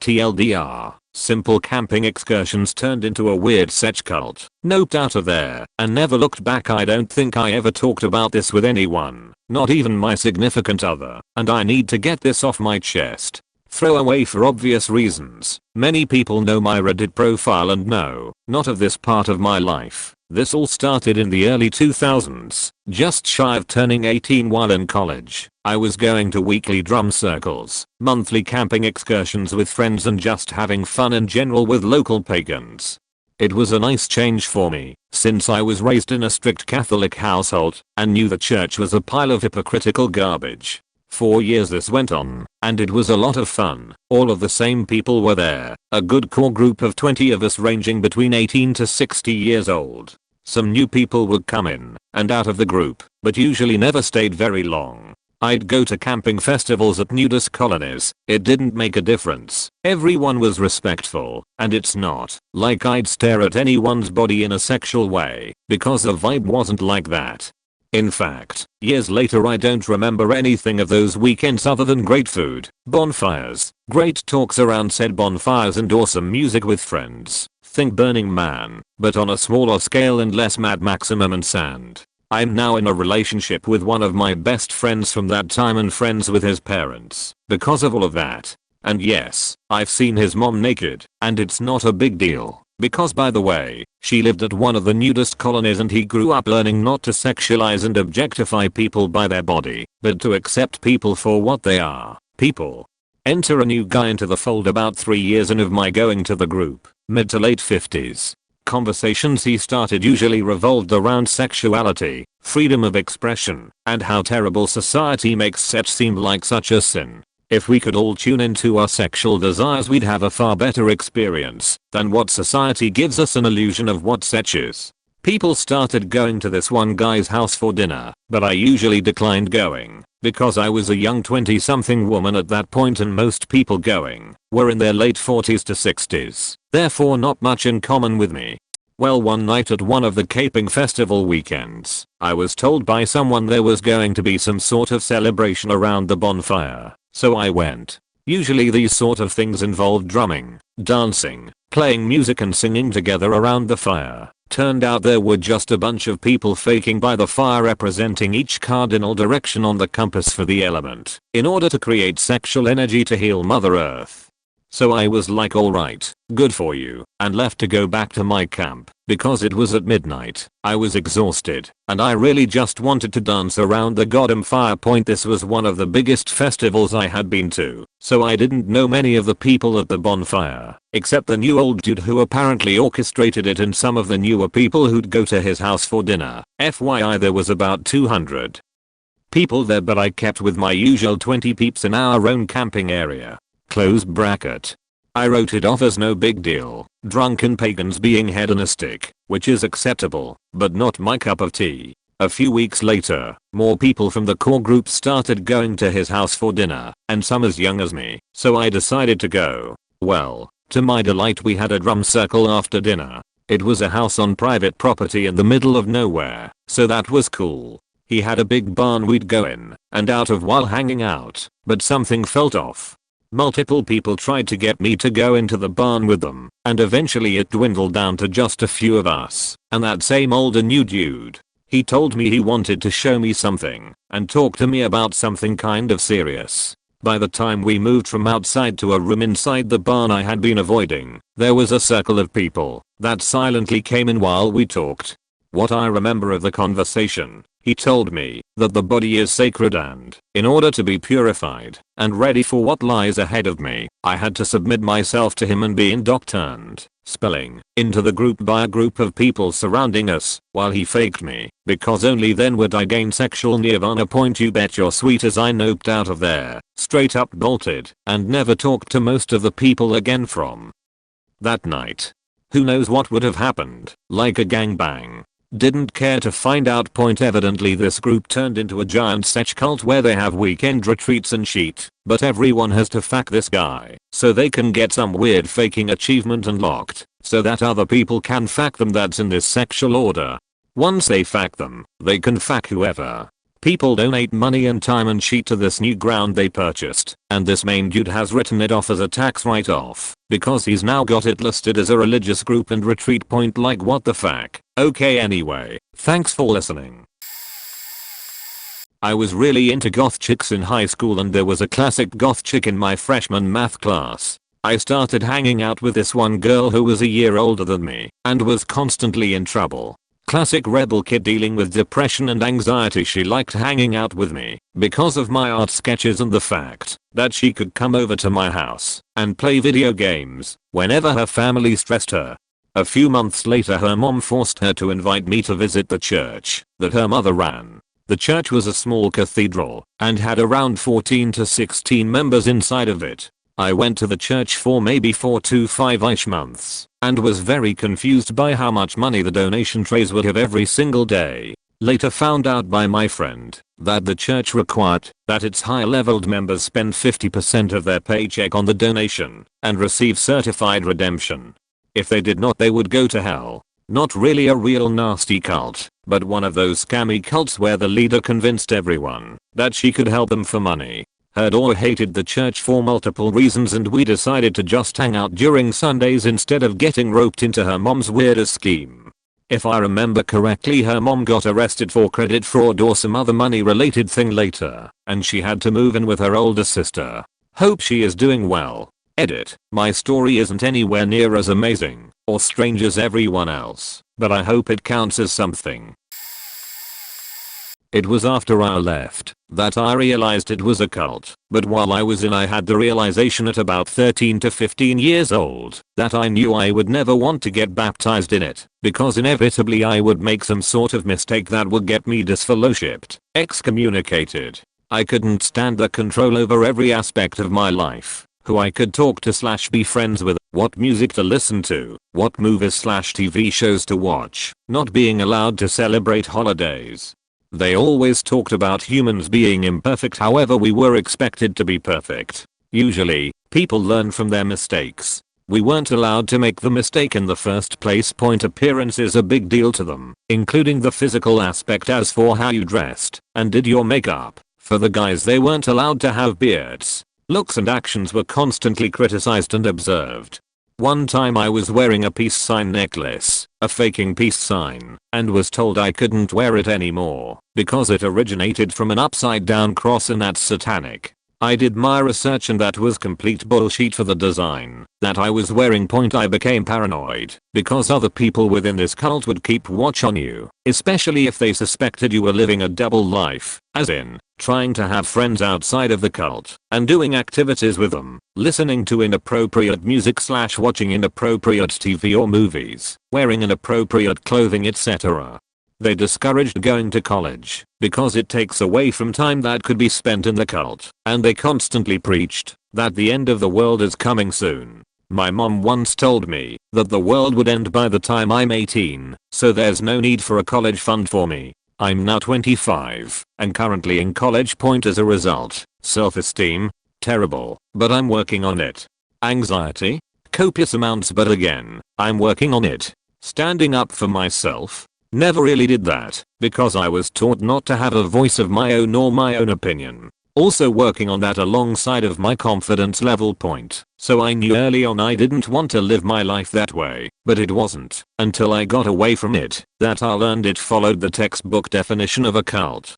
TLDR, simple camping excursions turned into a weird sex cult. Noped out of there and never looked back. I don't think I ever talked about this with anyone, not even my significant other, and I need to get this off my chest. Throwaway for obvious reasons. Many people know my Reddit profile and know not of this part of my life. This all started in the early 2000s, just shy of turning 18 while in college. I was going to weekly drum circles, monthly camping excursions with friends, and just having fun in general with local pagans. It was a nice change for me, since I was raised in a strict Catholic household and knew the church was a pile of hypocritical garbage. 4 years this went on, and it was a lot of fun. All of the same people were there, a good core group of 20 of us ranging between 18 to 60 years old. Some new people would come in and out of the group, but usually never stayed very long. I'd go to camping festivals at nudist colonies. It didn't make a difference. Everyone was respectful, and it's not like I'd stare at anyone's body in a sexual way, because the vibe wasn't like that. In fact, years later I don't remember anything of those weekends other than great food, bonfires, great talks around said bonfires and awesome music with friends. Think Burning Man, but on a smaller scale and less Mad Maximum and sand. I'm now in a relationship with one of my best friends from that time and friends with his parents because of all of that. And yes, I've seen his mom naked, and it's not a big deal. Because by the way, she lived at one of the nudist colonies and he grew up learning not to sexualize and objectify people by their body, but to accept people for what they are, people. Enter a new guy into the fold about 3 years in of my going to the group, mid to late 50s. Conversations he started usually revolved around sexuality, freedom of expression, and how terrible society makes sex seem like such a sin. If we could all tune into our sexual desires, we'd have a far better experience than what society gives us an illusion of what sex is. People started going to this one guy's house for dinner, but I usually declined going because I was a young 20-something woman at that point and most people going were in their late 40s to 60s, therefore not much in common with me. Well, one night at one of the camping festival weekends, I was told by someone there was going to be some sort of celebration around the bonfire. So I went. Usually these sort of things involve drumming, dancing, playing music and singing together around the fire. Turned out there were just a bunch of people faking by the fire representing each cardinal direction on the compass for the element, in order to create sexual energy to heal Mother Earth. So I was like, alright, good for you, and left to go back to my camp, because it was at midnight. I was exhausted, and I really just wanted to dance around the goddamn fire point. This was one of the biggest festivals I had been to, so I didn't know many of the people at the bonfire, except the new old dude who apparently orchestrated it and some of the newer people who'd go to his house for dinner. FYI, there was about 200 people there, but I kept with my usual 20 peeps in our own camping area. Close bracket. I wrote it off as no big deal. Drunken pagans being hedonistic, which is acceptable, but not my cup of tea. A few weeks later, more people from the core group started going to his house for dinner, and some as young as me, so I decided to go. Well, to my delight, we had a drum circle after dinner. It was a house on private property in the middle of nowhere, so that was cool. He had a big barn we'd go in and out of while hanging out, but something felt off. Multiple people tried to get me to go into the barn with them, and eventually it dwindled down to just a few of us, and that same older new dude. He told me he wanted to show me something, and talk to me about something kind of serious. By the time we moved from outside to a room inside the barn I had been avoiding, there was a circle of people that silently came in while we talked. What I remember of the conversation, he told me that the body is sacred and, in order to be purified and ready for what lies ahead of me, I had to submit myself to him and be indoctrined, spelling, into the group by a group of people surrounding us, while he faked me, because only then would I gain sexual nirvana. You bet your sweet as I noped out of there, straight up bolted, and never talked to most of the people again from that night. Who knows what would have happened, like a gangbang. Didn't care to find out. Evidently this group turned into a giant sex cult where they have weekend retreats and shit, but everyone has to fuck this guy, so they can get some weird faking achievement unlocked, so that other people can fuck them. That's in this sexual order. Once they fuck them, they can fuck whoever. People donate money and time and shit to this new ground they purchased, and this main dude has written it off as a tax write-off, because he's now got it listed as a religious group and retreat point. Like, what the fuck? Okay, anyway, thanks for listening. I was really into goth chicks in high school, and there was a classic goth chick in my freshman math class. I started hanging out with this one girl who was a year older than me and was constantly in trouble. Classic rebel kid dealing with depression and anxiety. She liked hanging out with me because of my art sketches and the fact that she could come over to my house and play video games whenever her family stressed her. A few months later her mom forced her to invite me to visit the church that her mother ran. The church was a small cathedral and had around 14 to 16 members inside of it. I went to the church for maybe 4 to 5ish months and was very confused by how much money the donation trays would have every single day. Later found out by my friend that the church required that its high-leveled members spend 50% of their paycheck on the donation and receive certified redemption. If they did not, they would go to hell. Not really a real nasty cult, but one of those scammy cults where the leader convinced everyone that she could help them for money. Heard or hated the church for multiple reasons, and we decided to just hang out during Sundays instead of getting roped into her mom's weirdest scheme. If I remember correctly, her mom got arrested for credit fraud or some other money related thing later, and she had to move in with her older sister. Hope she is doing well. Edit. My story isn't anywhere near as amazing or strange as everyone else, but I hope it counts as something. It was after I left that I realized it was a cult, but while I was in, I had the realization at about 13 to 15 years old that I knew I would never want to get baptized in it because inevitably I would make some sort of mistake that would get me disfellowshipped, excommunicated. I couldn't stand the control over every aspect of my life. Who I could talk to / be friends with, what music to listen to, what movies / TV shows to watch, not being allowed to celebrate holidays. They always talked about humans being imperfect, however we were expected to be perfect. Usually, people learn from their mistakes. We weren't allowed to make the mistake in the first place. Appearance is a big deal to them, including the physical aspect as for how you dressed and did your makeup. For the guys, they weren't allowed to have beards. Looks and actions were constantly criticized and observed. One time I was wearing a peace sign necklace, a faking peace sign, and was told I couldn't wear it anymore because it originated from an upside down cross and that's satanic. I did my research and that was complete bullshit for the design that I was wearing. I became paranoid because other people within this cult would keep watch on you, especially if they suspected you were living a double life, as in trying to have friends outside of the cult and doing activities with them, listening to inappropriate music / watching inappropriate TV or movies, wearing inappropriate clothing, etc. They discouraged going to college because it takes away from time that could be spent in the cult, and they constantly preached that the end of the world is coming soon. My mom once told me that the world would end by the time I'm 18, so there's no need for a college fund for me. I'm now 25 and currently in college. As a result, self-esteem, terrible, but I'm working on it. Anxiety, copious amounts, but again, I'm working on it. Standing up for myself, never really did that because I was taught not to have a voice of my own or my own opinion. Also working on that alongside of my confidence level. So I knew early on I didn't want to live my life that way, but it wasn't until I got away from it that I learned it followed the textbook definition of a cult.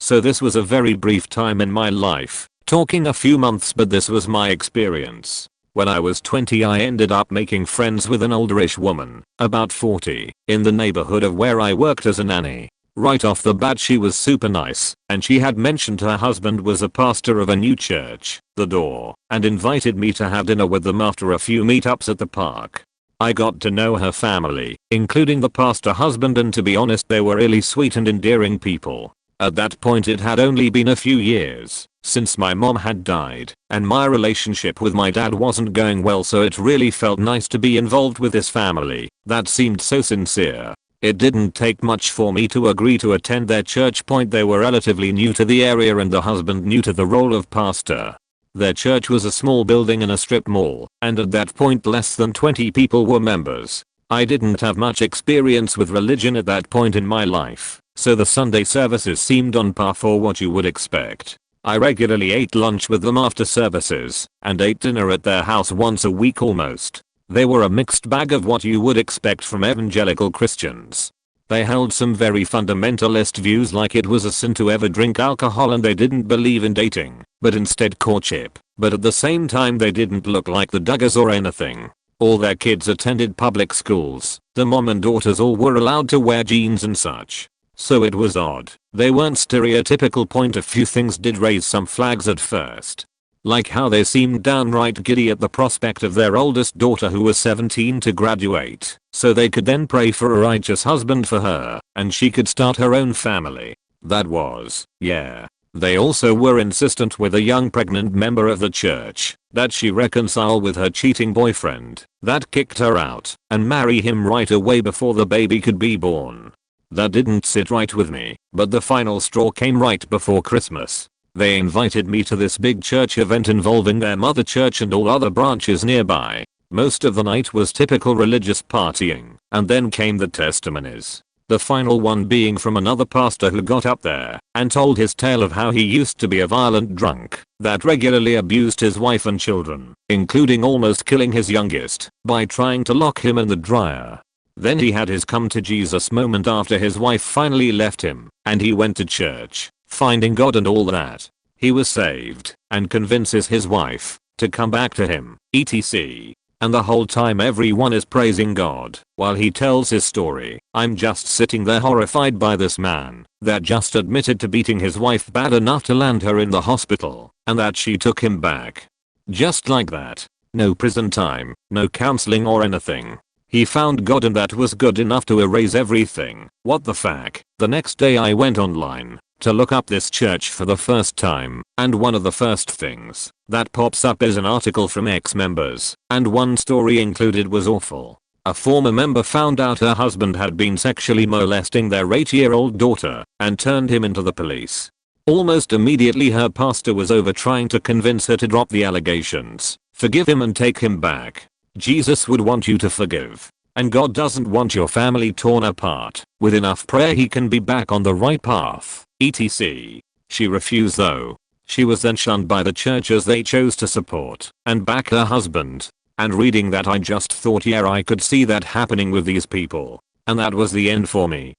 So this was a very brief time in my life, talking a few months, but this was my experience. When I was 20 I ended up making friends with an olderish woman, about 40, in the neighborhood of where I worked as a nanny. Right off the bat she was super nice, and she had mentioned her husband was a pastor of a new church, The Door, and invited me to have dinner with them after a few meetups at the park. I got to know her family, including the pastor husband, and to be honest they were really sweet and endearing people. At that point it had only been a few years since my mom had died, and my relationship with my dad wasn't going well, so it really felt nice to be involved with this family that seemed so sincere. It didn't take much for me to agree to attend their church. They were relatively new to the area and the husband new to the role of pastor. Their church was a small building in a strip mall, and at that point less than 20 people were members. I didn't have much experience with religion at that point in my life, so the Sunday services seemed on par for what you would expect. I regularly ate lunch with them after services, and ate dinner at their house once a week almost. They were a mixed bag of what you would expect from evangelical Christians. They held some very fundamentalist views, like it was a sin to ever drink alcohol, and they didn't believe in dating, but instead courtship. But at the same time they didn't look like the Duggars or anything. All their kids attended public schools. The mom and daughters all were allowed to wear jeans and such. So it was odd. They weren't stereotypical. A few things did raise some flags at first. Like how they seemed downright giddy at the prospect of their oldest daughter who was 17 to graduate, so they could then pray for a righteous husband for her, and she could start her own family. That was, yeah. They also were insistent with a young pregnant member of the church that she reconcile with her cheating boyfriend that kicked her out and marry him right away before the baby could be born. That didn't sit right with me, but the final straw came right before Christmas. They invited me to this big church event involving their mother church and all other branches nearby. Most of the night was typical religious partying, and then came the testimonies. The final one being from another pastor who got up there and told his tale of how he used to be a violent drunk that regularly abused his wife and children, including almost killing his youngest by trying to lock him in the dryer. Then he had his come to Jesus moment after his wife finally left him, and he went to church, finding God and all that. He was saved and convinces his wife to come back to him, etc. And the whole time everyone is praising God while he tells his story. I'm just sitting there horrified by this man that just admitted to beating his wife bad enough to land her in the hospital, and that she took him back. Just like that. No prison time, no counseling or anything. He found God and that was good enough to erase everything. What the fuck? The next day I went online to look up this church for the first time, and one of the first things that pops up is an article from ex-members, and one story included was awful. A former member found out her husband had been sexually molesting their 8-year-old daughter and turned him into the police. Almost immediately her pastor was over trying to convince her to drop the allegations, forgive him and take him back. Jesus would want you to forgive. And God doesn't want your family torn apart. With enough prayer he can be back on the right path, etc. She refused though. She was then shunned by the churches they chose to support and back her husband. And reading that I just thought, yeah, I could see that happening with these people. And that was the end for me.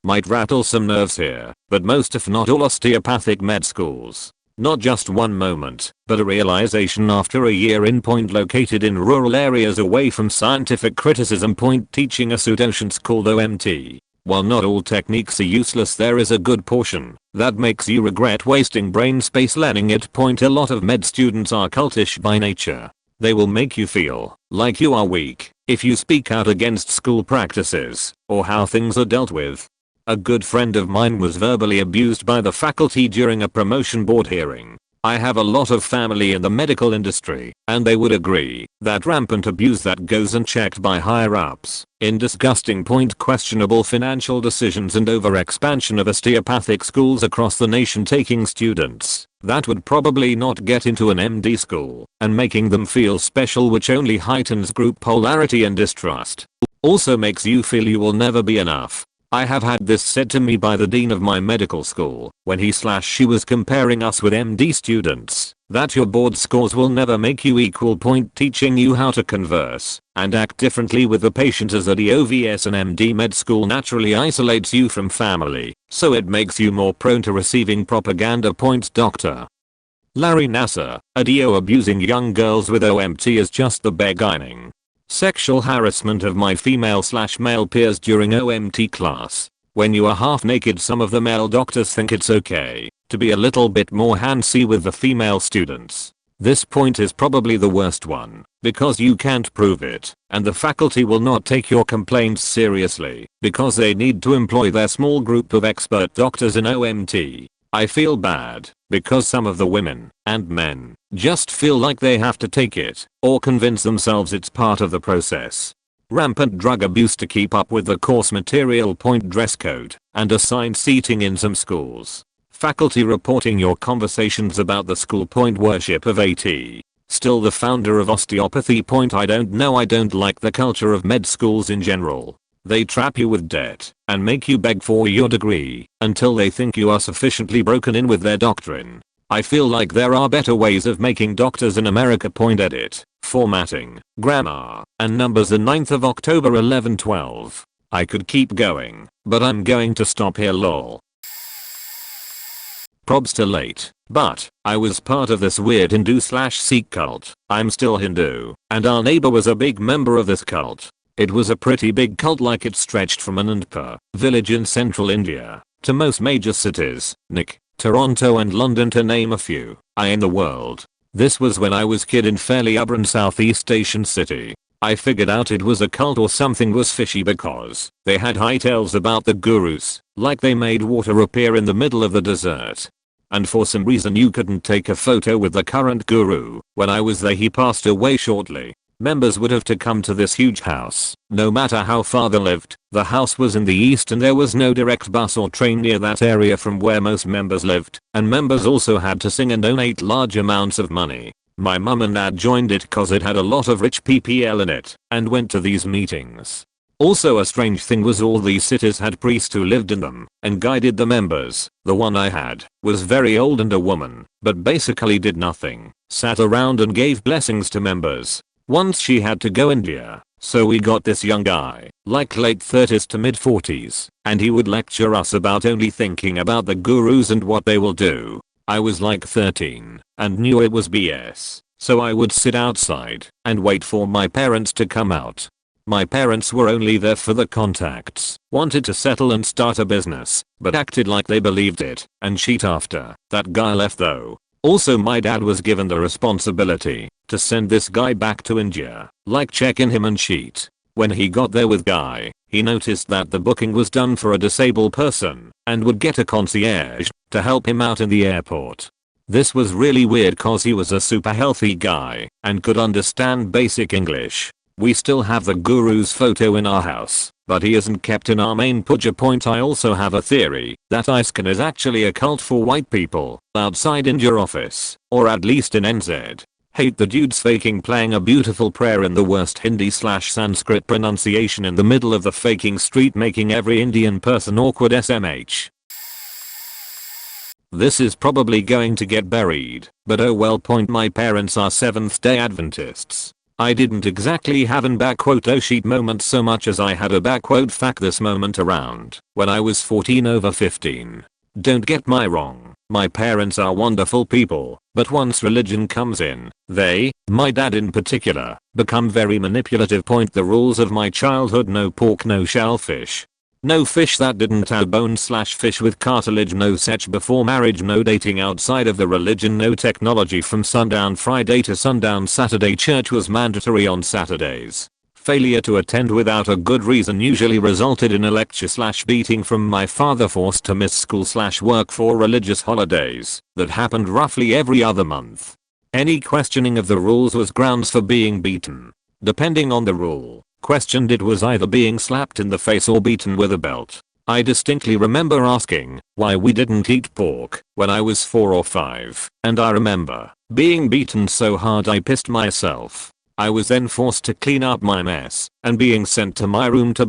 Might rattle some nerves here, but most if not all osteopathic med schools. Not just one moment, but a realization after a year in point located in rural areas away from scientific criticism. Point teaching a pseudoscience called OMT. While not all techniques are useless, there is a good portion that makes you regret wasting brain space learning it. Point a lot of med students are cultish by nature. They will make you feel like you are weak if you speak out against school practices or how things are dealt with. A good friend of mine was verbally abused by the faculty during a promotion board hearing. I have a lot of family in the medical industry, and they would agree that rampant abuse that goes unchecked by higher ups in disgusting point questionable financial decisions and overexpansion of osteopathic schools across the nation, taking students that would probably not get into an MD school and making them feel special, which only heightens group polarity and distrust. Also makes you feel you will never be enough. I have had this said to me by the dean of my medical school when she was comparing us with MD students, that your board scores will never make you equal. Point teaching you how to converse and act differently with the patient as a DOVS and MD med school naturally isolates you from family, so it makes you more prone to receiving propaganda. Point Dr. Larry Nassar, a DO abusing young girls with OMT is just the beginning. Sexual harassment of my female/male peers during OMT class. When you are half naked, some of the male doctors think it's okay to be a little bit more handsy with the female students. This point is probably the worst one because you can't prove it, and the faculty will not take your complaints seriously because they need to employ their small group of expert doctors in OMT. I feel bad because some of the women and men just feel like they have to take it or convince themselves it's part of the process. Rampant drug abuse to keep up with the course material. Point dress code and assigned seating in some schools. Faculty reporting your conversations about the school. Point worship of AT. Still the founder of osteopathy. Point I don't know, I don't like the culture of med schools in general. They trap you with debt and make you beg for your degree until they think you are sufficiently broken in with their doctrine. I feel like there are better ways of making doctors in America. Point edit, formatting, grammar, and numbers. The 9th of October 1112. I could keep going, but I'm going to stop here lol. Probs to late, but I was part of this weird Hindu/Sikh cult. I'm still Hindu, and our neighbor was a big member of this cult. It was a pretty big cult, like it stretched from Anandpur village in central India to most major cities. Nick, Toronto and London to name a few. In the world. This was when I was kid in fairly urban Southeast Asian city. I figured out it was a cult or something was fishy because they had high tales about the gurus, like they made water appear in the middle of the desert. And for some reason you couldn't take a photo with the current guru. When I was there he passed away shortly. Members would have to come to this huge house. No matter how far they lived, the house was in the east and there was no direct bus or train near that area from where most members lived, and members also had to sing and donate large amounts of money. My mum and dad joined it cause it had a lot of rich PPL in it, and went to these meetings. Also a strange thing was all these cities had priests who lived in them, and guided the members. The one I had was very old and a woman, but basically did nothing, sat around and gave blessings to members. Once she had to go India, so we got this young guy, like late 30s to mid 40s, and he would lecture us about only thinking about the gurus and what they will do. I was like 13 and knew it was BS, so I would sit outside and wait for my parents to come out. My parents were only there for the contacts, wanted to settle and start a business, but acted like they believed it and cheat after that guy left though. Also my dad was given the responsibility to send this guy back to India, like check in him and cheat. When he got there with guy, he noticed that the booking was done for a disabled person and would get a concierge to help him out in the airport. This was really weird cause he was a super healthy guy and could understand basic English. We still have the guru's photo in our house, but he isn't kept in our main puja point. I also have a theory that ISKCON is actually a cult for white people outside India office, or at least in NZ. Hate the dudes faking playing a beautiful prayer in the worst Hindi/Sanskrit pronunciation in the middle of the faking street, making every Indian person awkward SMH. This is probably going to get buried, but oh well. My parents are Seventh-day Adventists. I didn't exactly have an "oh shit" moment so much as I had a "fuck this" moment around when I was 14 over 15. Don't get me wrong, my parents are wonderful people, but once religion comes in, they, my dad in particular, become very manipulative. The rules of my childhood: no pork, no shellfish. No fish that didn't have bone/fish with cartilage, no sex before marriage, no dating outside of the religion, no technology from sundown Friday to sundown Saturday. Church was mandatory on Saturdays. Failure to attend without a good reason usually resulted in a lecture/beating from my father, forced to miss school/work for religious holidays that happened roughly every other month. Any questioning of the rules was grounds for being beaten. Depending on the rule questioned, it was either being slapped in the face or beaten with a belt. I distinctly remember asking why we didn't eat pork when I was 4 or 5, and I remember being beaten so hard I pissed myself. I was then forced to clean up my mess and being sent to my room to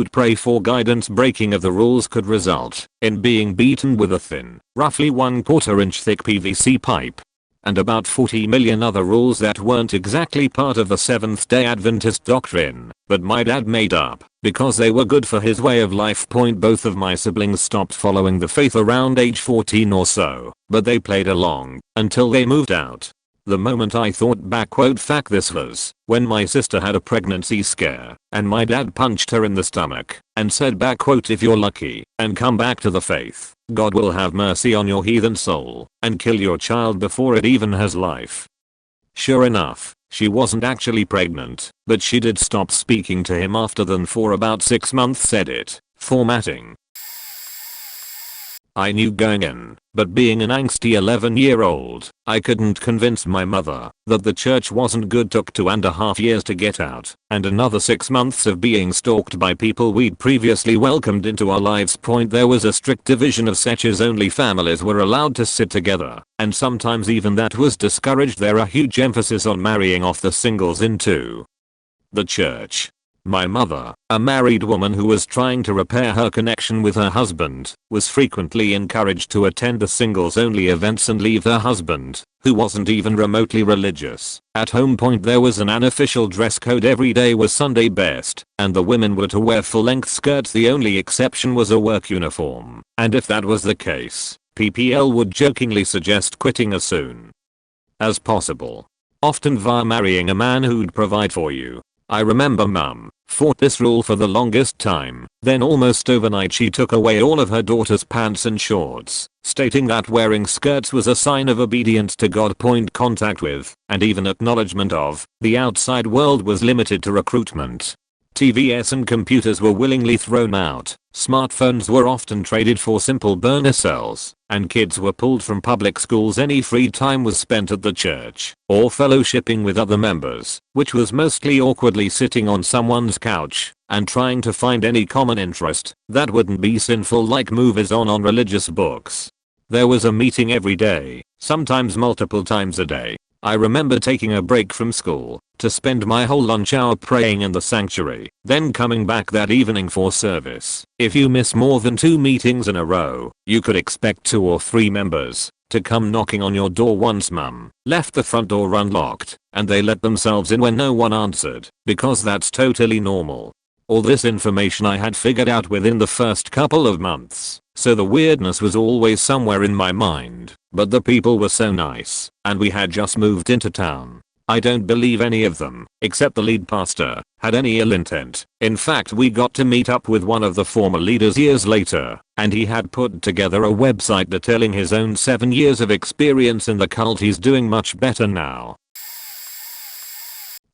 "pray for guidance." Breaking of the rules could result in being beaten with a thin, roughly 1/4 inch thick PVC pipe. And about 40 million other rules that weren't exactly part of the Seventh-day Adventist doctrine, but my dad made up because they were good for his way of life. Both of my siblings stopped following the faith around age 14 or so, but they played along until they moved out. The moment I thought "fuck this" was when my sister had a pregnancy scare and my dad punched her in the stomach and said "if you're lucky and come back to the faith, God will have mercy on your heathen soul and kill your child before it even has life." Sure enough, she wasn't actually pregnant, but she did stop speaking to him after then for about 6 months. Edit. Formatting. I knew going in, but being an angsty 11-year-old, I couldn't convince my mother that the church wasn't good. Took 2.5 years to get out, and another 6 months of being stalked by people we'd previously welcomed into our lives. There was a strict division of sexes. Only families were allowed to sit together, and sometimes even that was discouraged. There a huge emphasis on marrying off the singles into the church. My mother, a married woman who was trying to repair her connection with her husband, was frequently encouraged to attend the singles-only events and leave her husband, who wasn't even remotely religious, at home. There was an unofficial dress code. Every day was Sunday best, and the women were to wear full-length skirts. The only exception was a work uniform, and if that was the case, PPL would jokingly suggest quitting as soon as possible, often via marrying a man who'd provide for you. I remember mum fought this rule for the longest time, then almost overnight she took away all of her daughter's pants and shorts, stating that wearing skirts was a sign of obedience to God. Point contact with, and even acknowledgement of, the outside world was limited to recruitment. TVs and computers were willingly thrown out, smartphones were often traded for simple burner cells, and kids were pulled from public schools. Any free time was spent at the church, or fellowshipping with other members, which was mostly awkwardly sitting on someone's couch, and trying to find any common interest that wouldn't be sinful, like movies on religious books. There was a meeting every day, sometimes multiple times a day. I remember taking a break from school to spend my whole lunch hour praying in the sanctuary, then coming back that evening for service. If you miss more than 2 meetings in a row, you could expect 2 or 3 members to come knocking on your door. Once mum left the front door unlocked, and they let themselves in when no one answered, because that's totally normal. All this information I had figured out within the first couple of months, so the weirdness was always somewhere in my mind, but the people were so nice, and we had just moved into town. I don't believe any of them, except the lead pastor, had any ill intent. In fact, we got to meet up with one of the former leaders years later, and he had put together a website detailing his own 7 years of experience in the cult. He's doing much better now.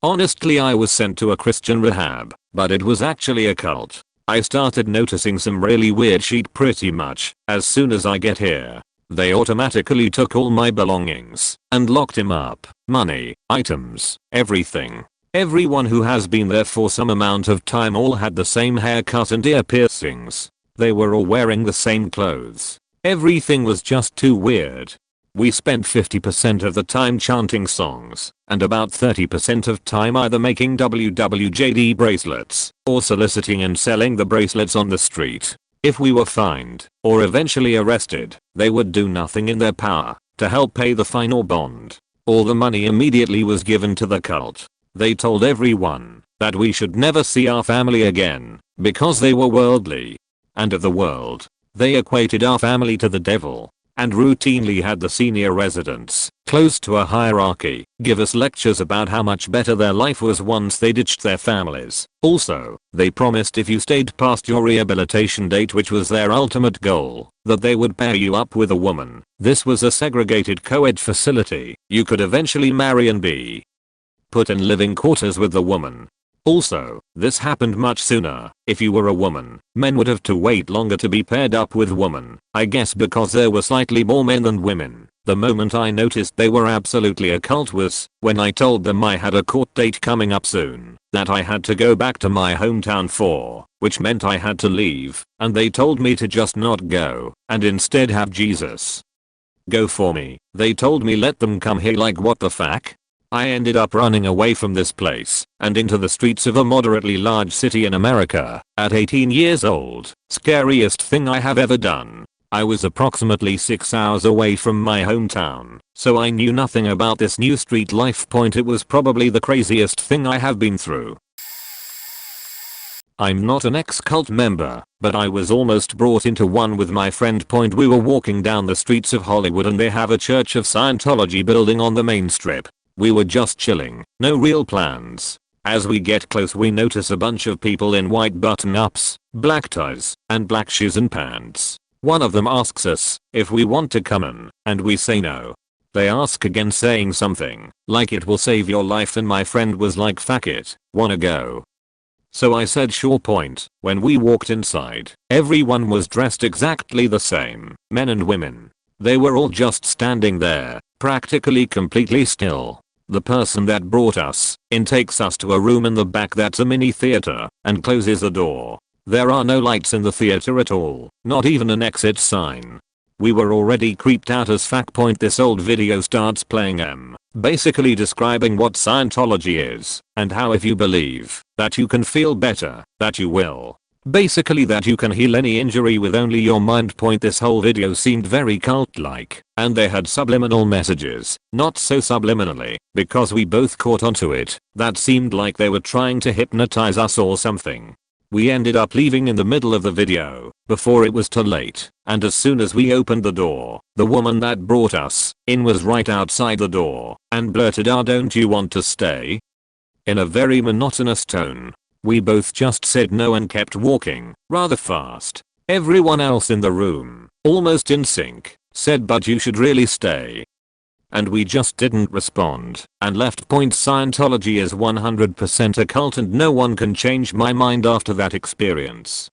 Honestly, I was sent to a Christian rehab, but it was actually a cult. I started noticing some really weird shit pretty much as soon as I get here. They automatically took all my belongings and locked him up. Money, items, everything. Everyone who has been there for some amount of time all had the same haircut and ear piercings. They were all wearing the same clothes. Everything was just too weird. We spent 50% of the time chanting songs, and about 30% of time either making WWJD bracelets, or soliciting and selling the bracelets on the street. If we were fined, or eventually arrested, they would do nothing in their power to help pay the fine or bond. All the money immediately was given to the cult. They told everyone that we should never see our family again, because they were worldly and of the world. They equated our family to the devil, and routinely had the senior residents, close to a hierarchy, give us lectures about how much better their life was once they ditched their families. Also, they promised if you stayed past your rehabilitation date, which was their ultimate goal, that they would pair you up with a woman. This was a segregated co-ed facility. You could eventually marry and be put in living quarters with the woman. Also, this happened much sooner. If you were a woman, men would have to wait longer to be paired up with women. I guess because there were slightly more men than women. The moment I noticed they were absolutely a cult was when I told them I had a court date coming up soon that I had to go back to my hometown for, which meant I had to leave, and they told me to just not go and instead have Jesus go for me. They told me let them come here. Like, what the fuck? I ended up running away from this place and into the streets of a moderately large city in America at 18 years old. Scariest thing I have ever done. I was approximately 6 hours away from my hometown, so I knew nothing about this new street life. It was probably the craziest thing I have been through. I'm not an ex-cult member, but I was almost brought into one with my friend. We were walking down the streets of Hollywood and they have a Church of Scientology building on the main strip. We were just chilling, no real plans. As we get close, we notice a bunch of people in white button-ups, black ties, and black shoes and pants. One of them asks us if we want to come in, and we say no. They ask again, saying something like it will save your life, and my friend was like, fuck it, wanna go? So I said sure. When we walked inside, everyone was dressed exactly the same, men and women. They were all just standing there, practically completely still. The person that brought us in takes us to a room in the back that's a mini theater and closes the door. There are no lights in the theater at all, not even an exit sign. We were already creeped out as fuck. This old video starts playing basically describing what Scientology is and how if you believe that you can feel better, that you will. Basically that you can heal any injury with only your mind. This whole video seemed very cult-like, and they had subliminal messages. Not so subliminally, because we both caught onto it. That seemed like they were trying to hypnotize us or something. We ended up leaving in the middle of the video, before it was too late, and as soon as we opened the door, the woman that brought us in was right outside the door, and blurted out, "Don't you want to stay?" in a very monotonous tone. We both just said no and kept walking, rather fast. Everyone else in the room, almost in sync, said but you should really stay. And we just didn't respond and left. Scientology is 100% a cult and no one can change my mind after that experience.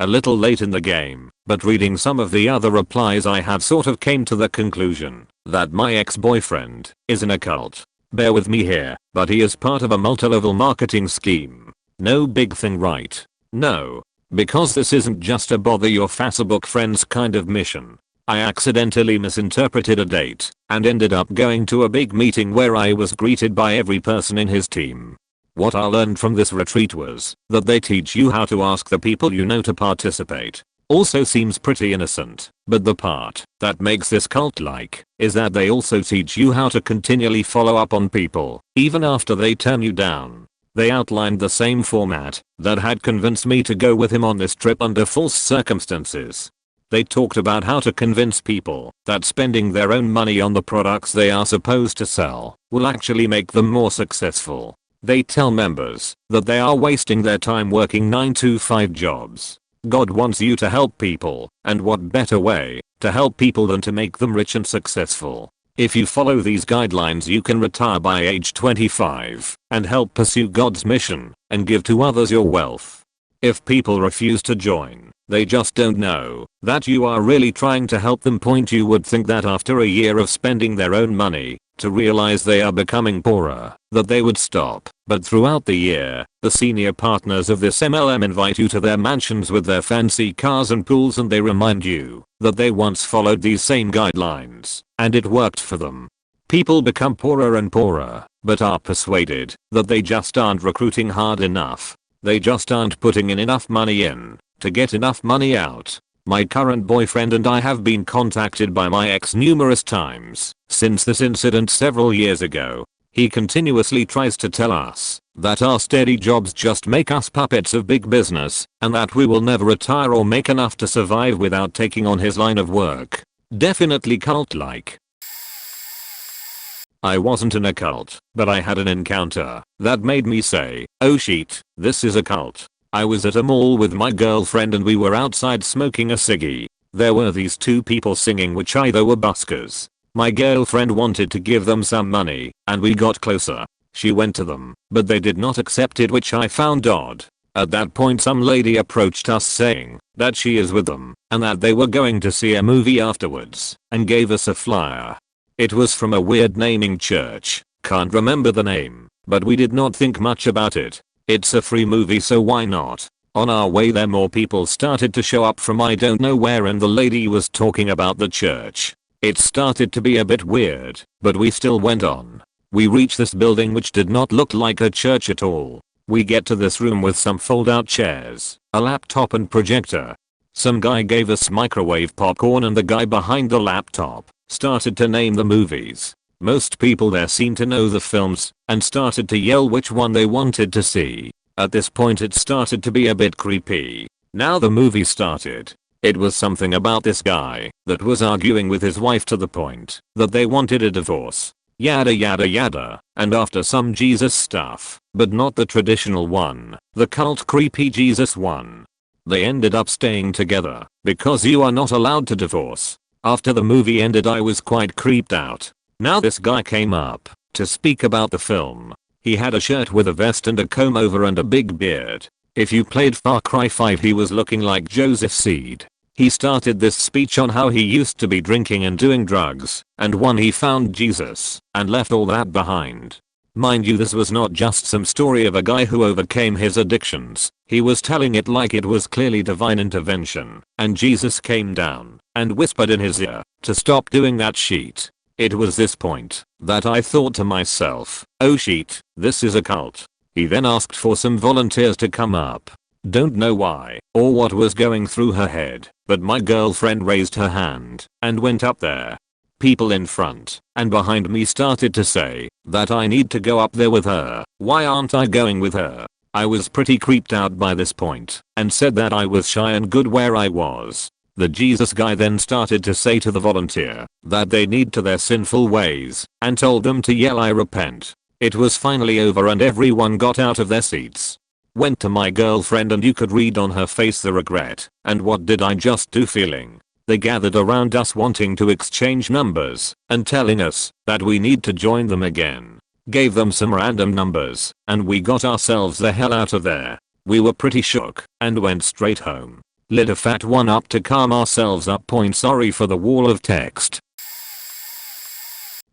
A little late in the game, but reading some of the other replies I had sort of came to the conclusion that my ex-boyfriend is in a cult. Bear with me here, but he is part of a multi-level marketing scheme. No big thing, right? No. Because this isn't just a bother your Facebook friends kind of mission. I accidentally misinterpreted a date and ended up going to a big meeting where I was greeted by every person in his team. What I learned from this retreat was that they teach you how to ask the people you know to participate. Also seems pretty innocent, but the part that makes this cult-like is that they also teach you how to continually follow up on people, even after they turn you down. They outlined the same format that had convinced me to go with him on this trip under false circumstances. They talked about how to convince people that spending their own money on the products they are supposed to sell will actually make them more successful. They tell members that they are wasting their time working 9-to-5 jobs. God wants you to help people, and what better way to help people than to make them rich and successful. If you follow these guidelines you can retire by age 25 and help pursue God's mission and give to others your wealth. If people refuse to join, they just don't know that you are really trying to help them. You would think that after a year of spending their own money to realize they are becoming poorer, that they would stop. But throughout the year, the senior partners of this MLM invite you to their mansions with their fancy cars and pools, and they remind you that they once followed these same guidelines and it worked for them. People become poorer and poorer, but are persuaded that they just aren't recruiting hard enough. They just aren't putting in enough money in to get enough money out. My current boyfriend and I have been contacted by my ex numerous times since this incident several years ago. He continuously tries to tell us that our steady jobs just make us puppets of big business and that we will never retire or make enough to survive without taking on his line of work. Definitely cult-like. I wasn't in a cult, but I had an encounter that made me say, oh shit, this is a cult. I was at a mall with my girlfriend and we were outside smoking a ciggy. There were these two people singing which either were buskers. My girlfriend wanted to give them some money and we got closer. She went to them, but they did not accept it, which I found odd. At that point some lady approached us saying that she is with them and that they were going to see a movie afterwards and gave us a flyer. It was from a weird naming church, can't remember the name, but we did not think much about it. It's a free movie, so why not? On our way there more people started to show up from I don't know where and the lady was talking about the church. It started to be a bit weird, but we still went on. We reached this building which did not look like a church at all. We get to this room with some fold out chairs, a laptop and projector. Some guy gave us microwave popcorn and the guy behind the laptop started to name the movies. Most people there seemed to know the films and started to yell which one they wanted to see. At this point it started to be a bit creepy. Now the movie started. It was something about this guy that was arguing with his wife to the point that they wanted a divorce. Yada yada yada, and after some Jesus stuff, but not the traditional one, the cult creepy Jesus one. They ended up staying together because you are not allowed to divorce. After the movie ended I was quite creeped out. Now this guy came up to speak about the film. He had a shirt with a vest and a comb over and a big beard. If you played Far Cry 5 he was looking like Joseph Seed. He started this speech on how he used to be drinking and doing drugs, and when he found Jesus and left all that behind. Mind you, this was not just some story of a guy who overcame his addictions. He was telling it like it was clearly divine intervention, and Jesus came down and whispered in his ear to stop doing that shit. It was this point that I thought to myself, oh shit, this is a cult. He then asked for some volunteers to come up. Don't know why or what was going through her head, but my girlfriend raised her hand and went up there. People in front and behind me started to say that I need to go up there with her. Why aren't I going with her? I was pretty creeped out by this point and said that I was shy and good where I was. The Jesus guy then started to say to the volunteer that they need to their sinful ways and told them to yell I repent. It was finally over and everyone got out of their seats. Went to my girlfriend and you could read on her face the regret and what did I just do feeling. They gathered around us wanting to exchange numbers and telling us that we need to join them again. Gave them some random numbers and we got ourselves the hell out of there. We were pretty shook and went straight home. Lit a fat one up to calm ourselves up. Sorry for the wall of text.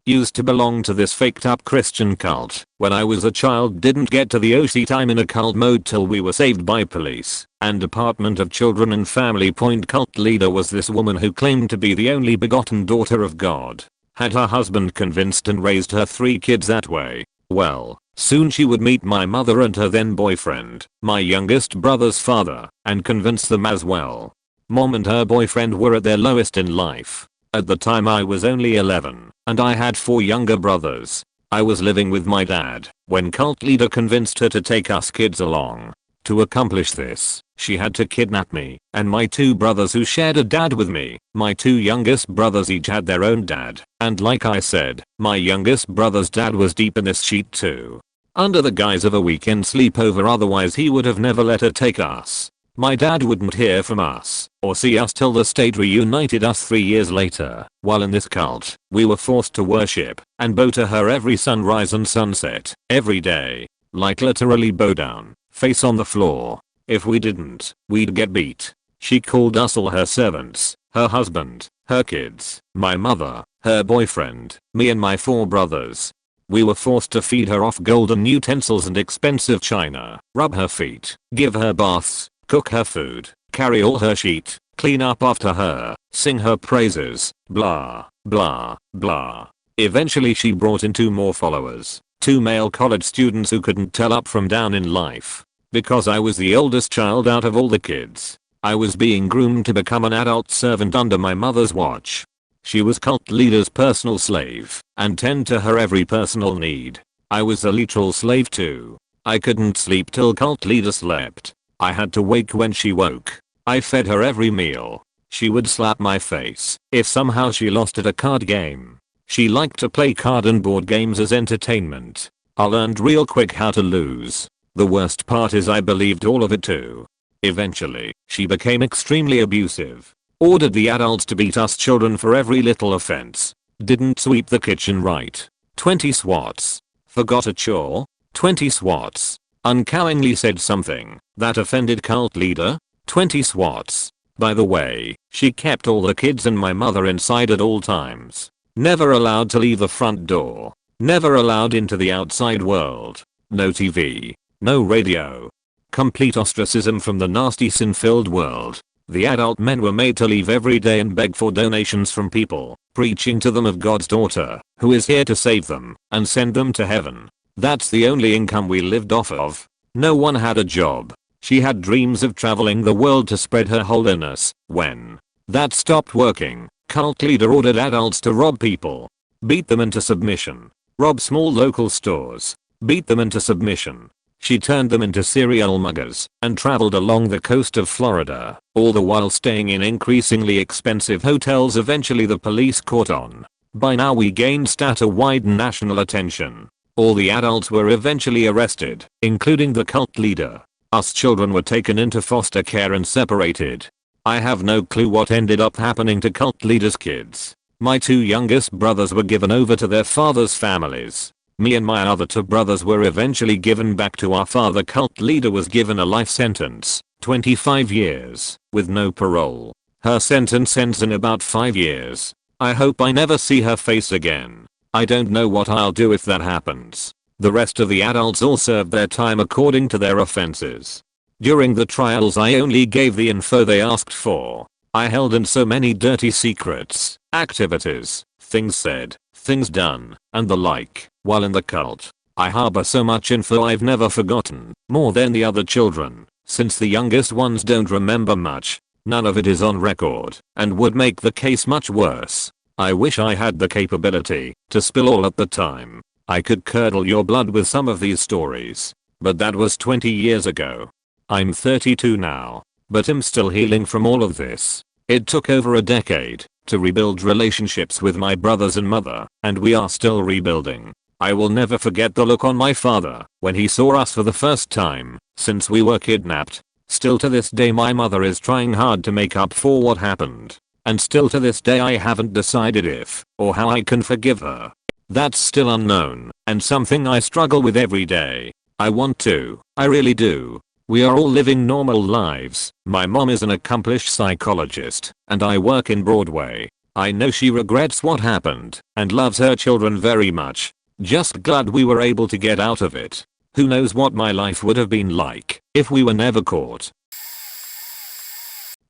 Used to belong to this faked up Christian cult. When I was a child didn't get to the OC time in a cult mode till we were saved by police and Department of Children and Family. Cult leader was this woman who claimed to be the only begotten daughter of God. Had her husband convinced and raised her 3 kids that way. Well, soon she would meet my mother and her then boyfriend, my youngest brother's father, and convince them as well. Mom and her boyfriend were at their lowest in life. At the time I was only 11, and I had 4 younger brothers. I was living with my dad when cult leader convinced her to take us kids along. To accomplish this, she had to kidnap me and my 2 brothers who shared a dad with me. My 2 youngest brothers each had their own dad, and like I said, my youngest brother's dad was deep in this shit too. Under the guise of a weekend sleepover, otherwise he would have never let her take us. My dad wouldn't hear from us or see us till the state reunited us 3 years later. While in this cult, we were forced to worship and bow to her every sunrise and sunset, every day. Like literally bow down, face on the floor. If we didn't, we'd get beat. She called us all her servants, her husband, her kids, my mother, her boyfriend, me and my 4 brothers. We were forced to feed her off golden utensils and expensive china, rub her feet, give her baths, cook her food, carry all her shit, clean up after her, sing her praises, blah, blah, blah. Eventually she brought in 2 more followers, 2 male college students who couldn't tell up from down in life. Because I was the oldest child out of all the kids, I was being groomed to become an adult servant under my mother's watch. She was cult leader's personal slave and tend to her every personal need. I was a literal slave too. I couldn't sleep till cult leader slept. I had to wake when she woke. I fed her every meal. She would slap my face if somehow she lost at a card game. She liked to play card and board games as entertainment. I learned real quick how to lose. The worst part is I believed all of it too. Eventually, she became extremely abusive. Ordered the adults to beat us children for every little offense. Didn't sweep the kitchen right. 20 swats. Forgot a chore. 20 swats. Uncowingly said something that offended cult leader. 20 swats. By the way, she kept all the kids and my mother inside at all times. Never allowed to leave the front door. Never allowed into the outside world. No TV. No radio. Complete ostracism from the nasty sin-filled world. The adult men were made to leave every day and beg for donations from people, preaching to them of God's daughter, who is here to save them and send them to heaven. That's the only income we lived off of. No one had a job. She had dreams of traveling the world to spread her holiness. When that stopped working, cult leader ordered adults to rob people. Beat them into submission. Rob small local stores. Beat them into submission. She turned them into serial muggers and traveled along the coast of Florida, all the while staying in increasingly expensive hotels. Eventually the police caught on. By now we gained statewide national attention. All the adults were eventually arrested, including the cult leader. Us children were taken into foster care and separated. I have no clue what ended up happening to cult leader's kids. My 2 youngest brothers were given over to their father's families. Me and my other 2 brothers were eventually given back to our father. Cult leader was given a life sentence, 25 years, with no parole. Her sentence ends in about 5 years. I hope I never see her face again. I don't know what I'll do if that happens. The rest of the adults all served their time according to their offenses. During the trials I only gave the info they asked for. I held in so many dirty secrets, activities, things said, things done, and the like. While in the cult, I harbor so much info I've never forgotten, more than the other children, since the youngest ones don't remember much. None of it is on record, and would make the case much worse. I wish I had the capability to spill all at the time. I could curdle your blood with some of these stories, but that was 20 years ago. I'm 32 now, but I'm still healing from all of this. It took over a decade to rebuild relationships with my brothers and mother, and we are still rebuilding. I will never forget the look on my father when he saw us for the first time since we were kidnapped. Still to this day my mother is trying hard to make up for what happened. And still to this day I haven't decided if or how I can forgive her. That's still unknown and something I struggle with every day. I want to, I really do. We are all living normal lives. My mom is an accomplished psychologist and I work in Broadway. I know she regrets what happened and loves her children very much. Just glad we were able to get out of it. Who knows what my life would have been like if we were never caught.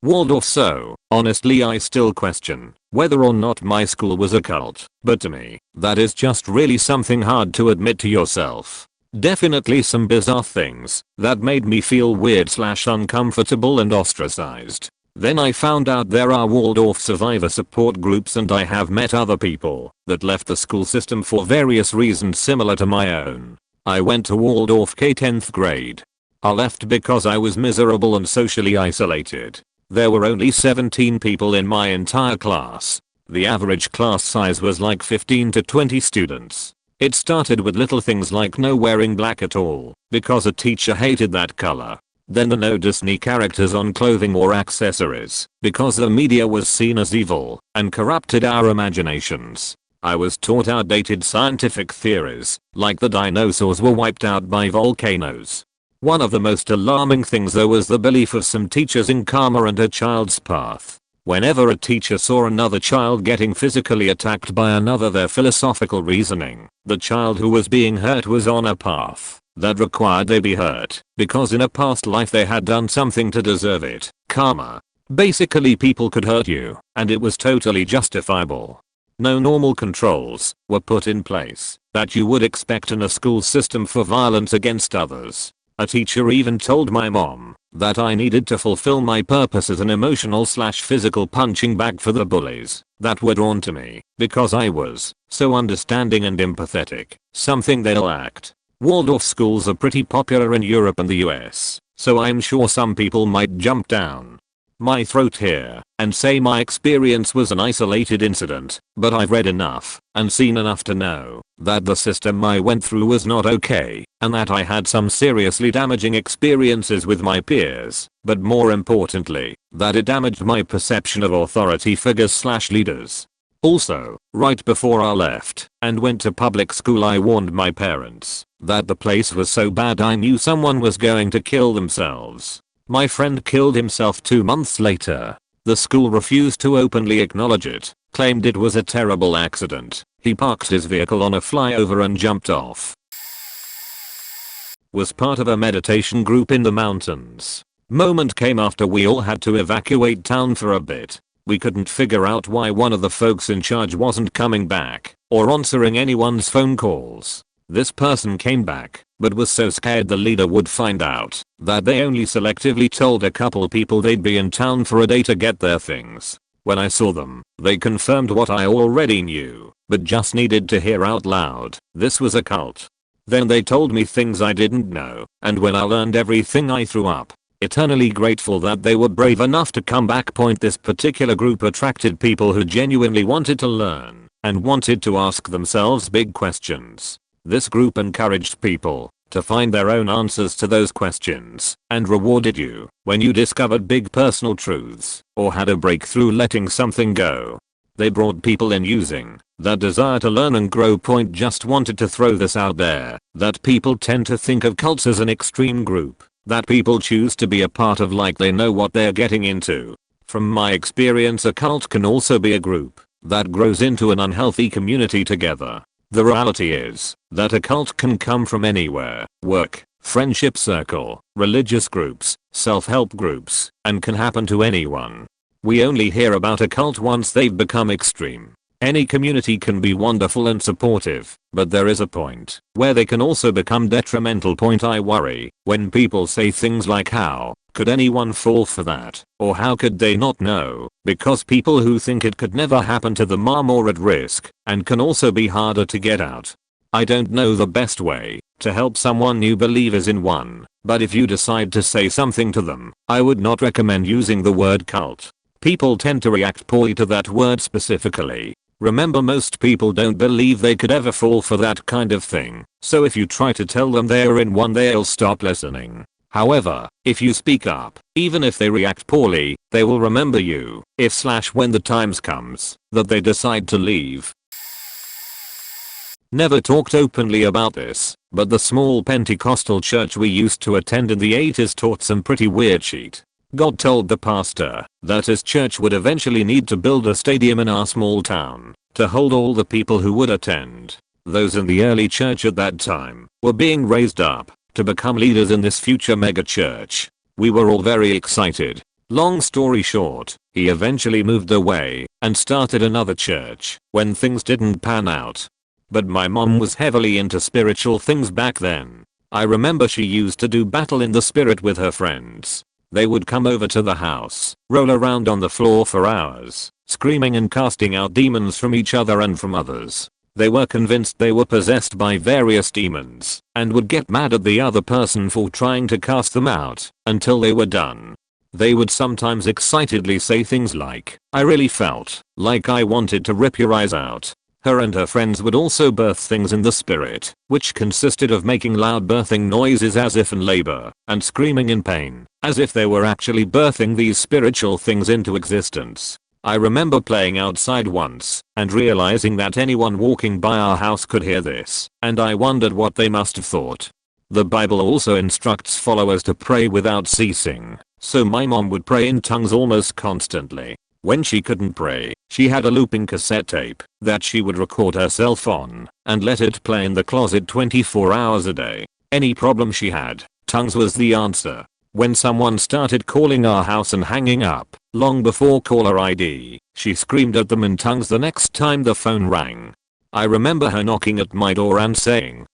Waldorf. So, honestly I still question whether or not my school was a cult, but to me, that is just really something hard to admit to yourself. Definitely some bizarre things that made me feel weird / uncomfortable and ostracized. Then I found out there are Waldorf survivor support groups and I have met other people that left the school system for various reasons similar to my own. I went to Waldorf K 10th grade. I left because I was miserable and socially isolated. There were only 17 people in my entire class. The average class size was like 15 to 20 students. It started with little things like no wearing black at all because a teacher hated that color. Then the no Disney characters on clothing or accessories because the media was seen as evil and corrupted our imaginations. I was taught outdated scientific theories like the dinosaurs were wiped out by volcanoes. One of the most alarming things though was the belief of some teachers in karma and a child's path. Whenever a teacher saw another child getting physically attacked by another, their philosophical reasoning, the child who was being hurt was on a path that required they be hurt because in a past life they had done something to deserve it. Karma. Basically people could hurt you and it was totally justifiable. No normal controls were put in place that you would expect in a school system for violence against others. A teacher even told my mom that I needed to fulfill my purpose as an emotional / physical punching bag for the bullies that were drawn to me because I was so understanding and empathetic, something they lacked. Waldorf schools are pretty popular in Europe and the US, so I'm sure some people might jump down my throat here and say my experience was an isolated incident, but I've read enough and seen enough to know that the system I went through was not okay and that I had some seriously damaging experiences with my peers, but more importantly, that it damaged my perception of authority figures / leaders. Also, right before I left and went to public school I warned my parents that the place was so bad I knew someone was going to kill themselves. My friend killed himself 2 months later. The school refused to openly acknowledge it, claimed it was a terrible accident. He parked his vehicle on a flyover and jumped off. Was part of a meditation group in the mountains. Moment came after we all had to evacuate town for a bit. We couldn't figure out why one of the folks in charge wasn't coming back or answering anyone's phone calls. This person came back, but was so scared the leader would find out that they only selectively told a couple people they'd be in town for a day to get their things. When I saw them, they confirmed what I already knew, but just needed to hear out loud. This was a cult. Then they told me things I didn't know, and when I learned everything I threw up. Eternally grateful that they were brave enough to come back. This particular group attracted people who genuinely wanted to learn and wanted to ask themselves big questions. This group encouraged people to find their own answers to those questions and rewarded you when you discovered big personal truths or had a breakthrough letting something go. They brought people in using that desire to learn and grow. Just wanted to throw this out there that people tend to think of cults as an extreme group that people choose to be a part of like they know what they're getting into. From my experience, a cult can also be a group that grows into an unhealthy community together. The reality is that a cult can come from anywhere: work, friendship circle, religious groups, self-help groups, and can happen to anyone. We only hear about a cult once they've become extreme. Any community can be wonderful and supportive, but there is a point where they can also become detrimental. I worry when people say things like how could anyone fall for that, or how could they not know, because people who think it could never happen to them are more at risk and can also be harder to get out. I don't know the best way to help someone you believe is in one, but if you decide to say something to them, I would not recommend using the word cult. People tend to react poorly to that word specifically. Remember, most people don't believe they could ever fall for that kind of thing, so if you try to tell them they are in one, they'll stop listening. However, if you speak up, even if they react poorly, they will remember you when the times comes that they decide to leave. Never talked openly about this, but the small Pentecostal church we used to attend in the 80s taught some pretty weird shit. God told the pastor that his church would eventually need to build a stadium in our small town to hold all the people who would attend. Those in the early church at that time were being raised up to become leaders in this future mega church. We were all very excited. Long story short, he eventually moved away and started another church when things didn't pan out. But my mom was heavily into spiritual things back then. I remember she used to do battle in the spirit with her friends. They would come over to the house, roll around on the floor for hours, screaming and casting out demons from each other and from others. They were convinced they were possessed by various demons and would get mad at the other person for trying to cast them out until they were done. They would sometimes excitedly say things like, "I really felt like I wanted to rip your eyes out." Her and her friends would also birth things in the spirit, which consisted of making loud birthing noises as if in labor, and screaming in pain, as if they were actually birthing these spiritual things into existence. I remember playing outside once, and realizing that anyone walking by our house could hear this, and I wondered what they must have thought. The Bible also instructs followers to pray without ceasing, so my mom would pray in tongues almost constantly. When she couldn't pray, she had a looping cassette tape that she would record herself on and let it play in the closet 24 hours a day. Any problem she had, tongues was the answer. When someone started calling our house and hanging up, long before caller ID, she screamed at them in tongues the next time the phone rang. I remember her knocking at my door and saying,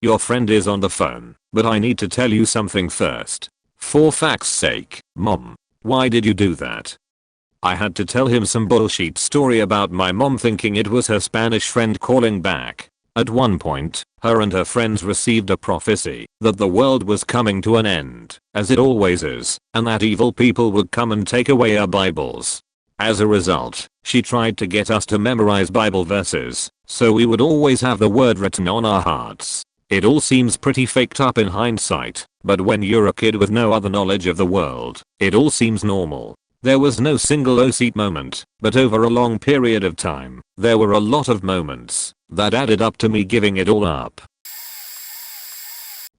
your friend is on the phone, but I need to tell you something first. For fact's sake, Mom, why did you do that? I had to tell him some bullshit story about my mom thinking it was her Spanish friend calling back. At one point, her and her friends received a prophecy that the world was coming to an end, as it always is, and that evil people would come and take away our Bibles. As a result, she tried to get us to memorize Bible verses, so we would always have the word written on our hearts. It all seems pretty faked up in hindsight, but when you're a kid with no other knowledge of the world, it all seems normal. There was no single oh shit moment, but over a long period of time, there were a lot of moments that added up to me giving it all up.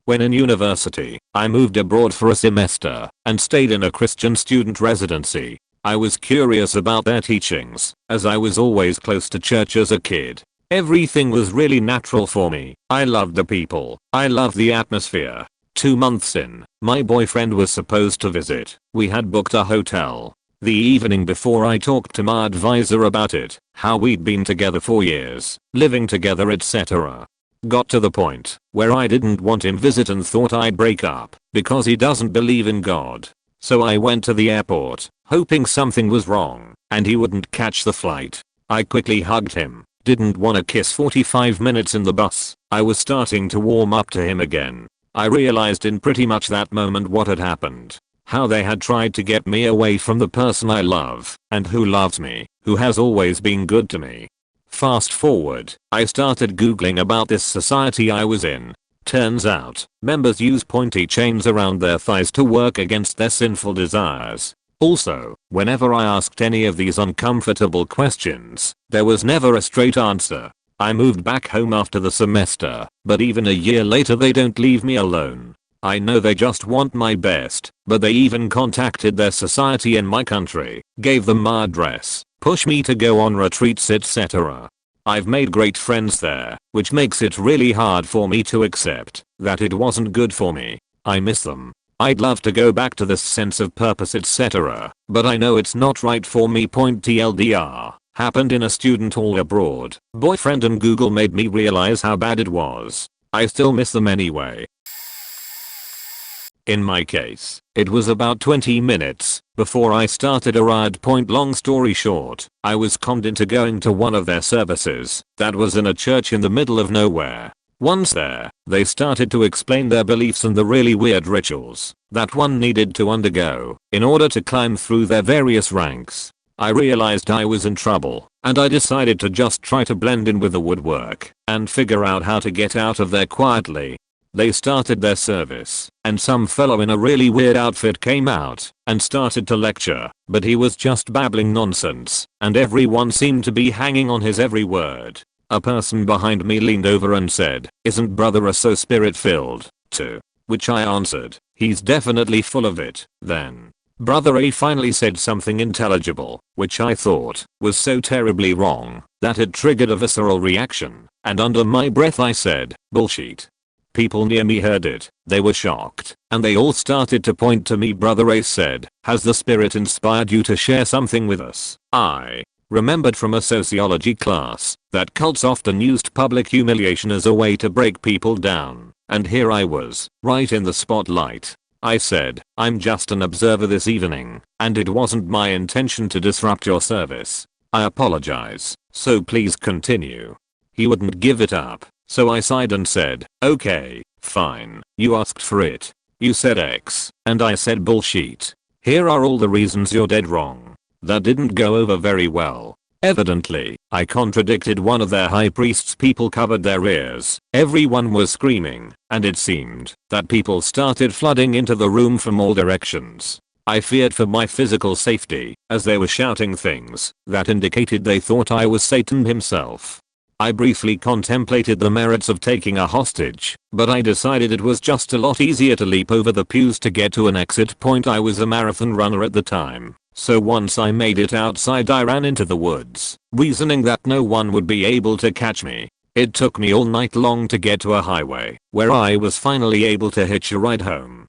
When in university, I moved abroad for a semester and stayed in a Christian student residency. I was curious about their teachings, as I was always close to church as a kid. Everything was really natural for me. I loved the people. I loved the atmosphere. 2 months in, my boyfriend was supposed to visit. We had booked a hotel. The evening before, I talked to my advisor about it, how we'd been together for years, living together, etc. Got to the point where I didn't want him visit and thought I'd break up because he doesn't believe in God. So I went to the airport, hoping something was wrong and he wouldn't catch the flight. I quickly hugged him, didn't want to kiss. 45 minutes in the bus, I was starting to warm up to him again. I realized in pretty much that moment what had happened. How they had tried to get me away from the person I love, and who loves me, who has always been good to me. Fast forward, I started googling about this society I was in. Turns out, members use pointy chains around their thighs to work against their sinful desires. Also, whenever I asked any of these uncomfortable questions, there was never a straight answer. I moved back home after the semester, but even a year later they don't leave me alone. I know they just want my best, but they even contacted their society in my country, gave them my address, pushed me to go on retreats, etc. I've made great friends there, which makes it really hard for me to accept that it wasn't good for me. I miss them. I'd love to go back to this sense of purpose, etc. But I know it's not right for me. TLDR. Happened in a student hall abroad. Boyfriend and Google made me realize how bad it was. I still miss them anyway. In my case, it was about 20 minutes before I started a riot. Long story short, I was conned into going to one of their services that was in a church in the middle of nowhere. Once there, they started to explain their beliefs and the really weird rituals that one needed to undergo in order to climb through their various ranks. I realized I was in trouble, and I decided to just try to blend in with the woodwork and figure out how to get out of there quietly. They started their service, and some fellow in a really weird outfit came out and started to lecture, but he was just babbling nonsense, and everyone seemed to be hanging on his every word. A person behind me leaned over and said, "Isn't Brother A so spirit-filled, too?" Which I answered, "He's definitely full of it." Then Brother A finally said something intelligible, which I thought was so terribly wrong that it triggered a visceral reaction, and under my breath I said, "Bullshit." People near me heard it, they were shocked, and they all started to point to me. Brother A said, "Has the spirit inspired you to share something with us?" I remembered from a sociology class that cults often used public humiliation as a way to break people down, and here I was, right in the spotlight. I said, "I'm just an observer this evening, and it wasn't my intention to disrupt your service. I apologize, so please continue." He wouldn't give it up, so I sighed and said, "Okay, fine, you asked for it. You said X, and I said bullshit. Here are all the reasons you're dead wrong." That didn't go over very well. Evidently, I contradicted one of their high priests. People covered their ears, everyone was screaming, and it seemed that people started flooding into the room from all directions. I feared for my physical safety, as they were shouting things that indicated they thought I was Satan himself. I briefly contemplated the merits of taking a hostage, but I decided it was just a lot easier to leap over the pews to get to an exit point. I was a marathon runner at the time, so once I made it outside I ran into the woods, reasoning that no one would be able to catch me. It took me all night long to get to a highway, where I was finally able to hitch a ride home.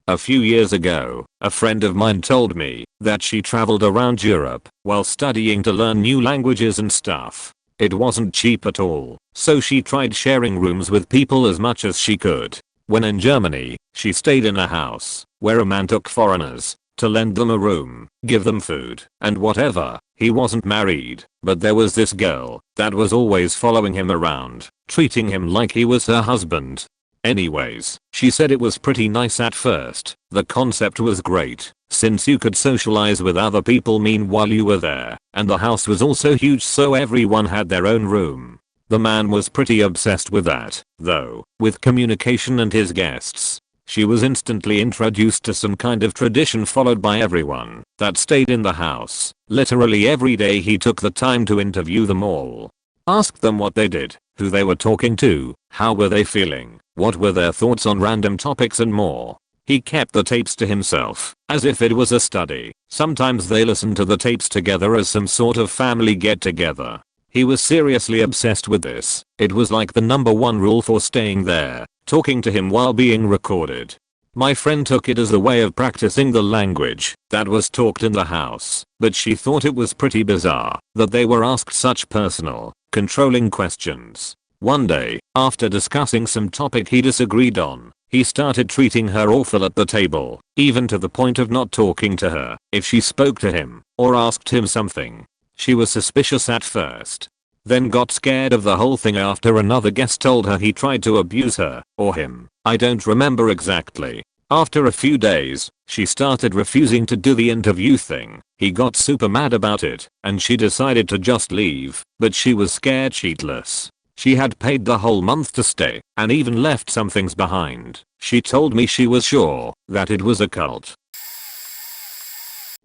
A few years ago, a friend of mine told me that she traveled around Europe while studying to learn new languages and stuff. It wasn't cheap at all, so she tried sharing rooms with people as much as she could. When in Germany, she stayed in a house where a man took foreigners to lend them a room, give them food, and whatever. He wasn't married, but there was this girl that was always following him around, treating him like he was her husband. Anyways, she said it was pretty nice at first. The concept was great, since you could socialize with other people meanwhile you were there, and the house was also huge, so everyone had their own room. The man was pretty obsessed with that, though, with communication and his guests. She was instantly introduced to some kind of tradition followed by everyone that stayed in the house. Literally every day he took the time to interview them all. Asked them what they did, who they were talking to, how were they feeling, what were their thoughts on random topics and more. He kept the tapes to himself, as if it was a study. Sometimes they listened to the tapes together as some sort of family get-together. He was seriously obsessed with this. It was like the #1 rule for staying there, talking to him while being recorded. My friend took it as a way of practicing the language that was talked in the house, but she thought it was pretty bizarre that they were asked such personal, controlling questions. One day, after discussing some topic he disagreed on, he started treating her awful at the table, even to the point of not talking to her if she spoke to him or asked him something. She was suspicious at first, then got scared of the whole thing after another guest told her he tried to abuse her, or him. I don't remember exactly. After a few days, she started refusing to do the interview thing. He got super mad about it, and she decided to just leave, but she was scared shitless. She had paid the whole month to stay, and even left some things behind. She told me she was sure that it was a cult.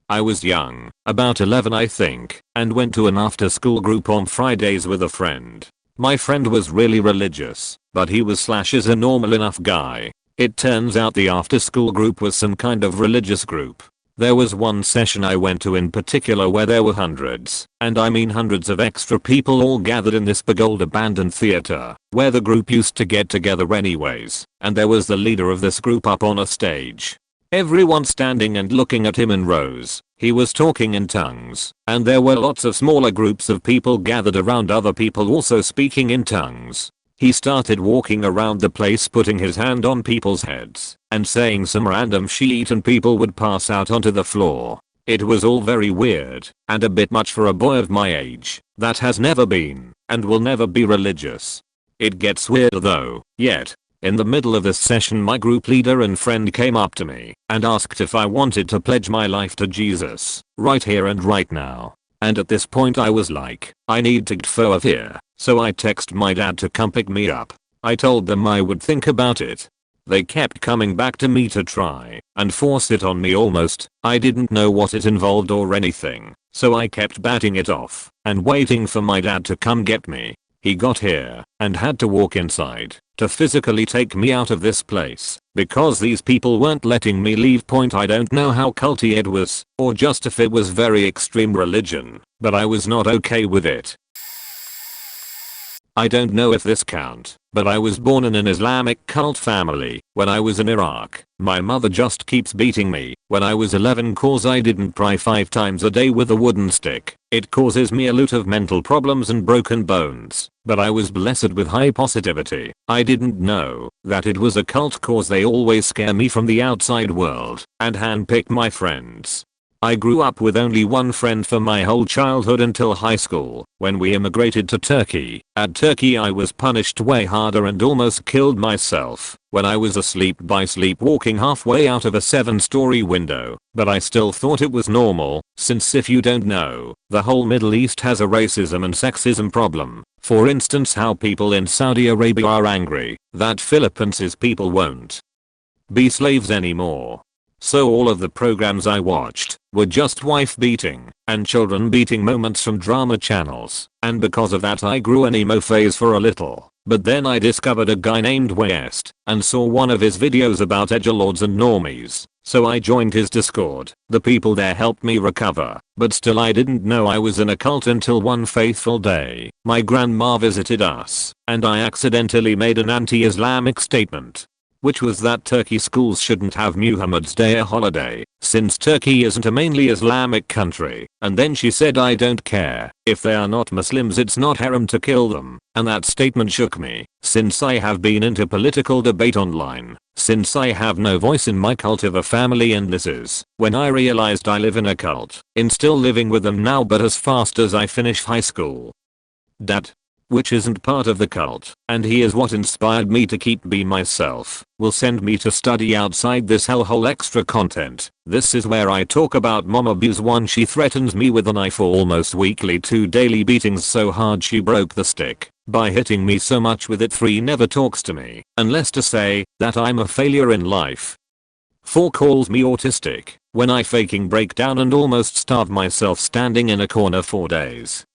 I was young, about 11 I think, and went to an after-school group on Fridays with a friend. My friend was really religious, but he was / a normal enough guy. It turns out the after-school group was some kind of religious group. There was one session I went to in particular where there were hundreds, and I mean hundreds of extra people all gathered in this big old abandoned theater, where the group used to get together anyways, and there was the leader of this group up on a stage. Everyone standing and looking at him in rows. He was talking in tongues, and there were lots of smaller groups of people gathered around other people also speaking in tongues. He started walking around the place putting his hand on people's heads and saying some random shit, and people would pass out onto the floor. It was all very weird and a bit much for a boy of my age that has never been and will never be religious. It gets weirder though, yet. In the middle of this session my group leader and friend came up to me and asked if I wanted to pledge my life to Jesus, right here and right now. And at this point I was like, I need to get out of here, so I text my dad to come pick me up. I told them I would think about it. They kept coming back to me to try and force it on me almost. I didn't know what it involved or anything, so I kept batting it off and waiting for my dad to come get me. He got here and had to walk inside to physically take me out of this place because these people weren't letting me leave. I don't know how culty it was or just if it was very extreme religion, but I was not okay with it. I don't know if this count, but I was born in an Islamic cult family when I was in Iraq. My mother just keeps beating me when I was 11 cause I didn't pray 5 times a day with a wooden stick. It causes me a lot of mental problems and broken bones, but I was blessed with high positivity. I didn't know that it was a cult cause they always scare me from the outside world and handpick my friends. I grew up with only one friend for my whole childhood until high school, when we immigrated to Turkey. At Turkey I was punished way harder and almost killed myself when I was asleep by sleepwalking halfway out of a 7-story window, but I still thought it was normal, since if you don't know, the whole Middle East has a racism and sexism problem. For instance, how people in Saudi Arabia are angry that Philippines' people won't be slaves anymore. So all of the programs I watched were just wife beating and children beating moments from drama channels, and because of that I grew an emo phase for a little. But then I discovered a guy named West and saw one of his videos about edgelords and normies, so I joined his Discord. The people there helped me recover, but still I didn't know I was in a cult until one fateful day. My grandma visited us, and I accidentally made an anti-Islamic statement, which was that Turkey schools shouldn't have Muhammad's Day a holiday, since Turkey isn't a mainly Islamic country. And then she said I don't care, if they are not Muslims it's not haram to kill them, and that statement shook me, since I have been into political debate online, since I have no voice in my cult of a family, and this is when I realized I live in a cult, in still living with them now but as fast as I finish high school. Dad, which isn't part of the cult, and he is what inspired me to keep being myself, will send me to study outside this hellhole extra content. This is where I talk about mom abuse. 1. She threatens me with a knife almost weekly. 2. Daily beatings so hard she broke the stick by hitting me so much with it. 3. Never talks to me unless to say that I'm a failure in life. 4. Calls me autistic when I faking breakdown and almost starve myself standing in a corner for days.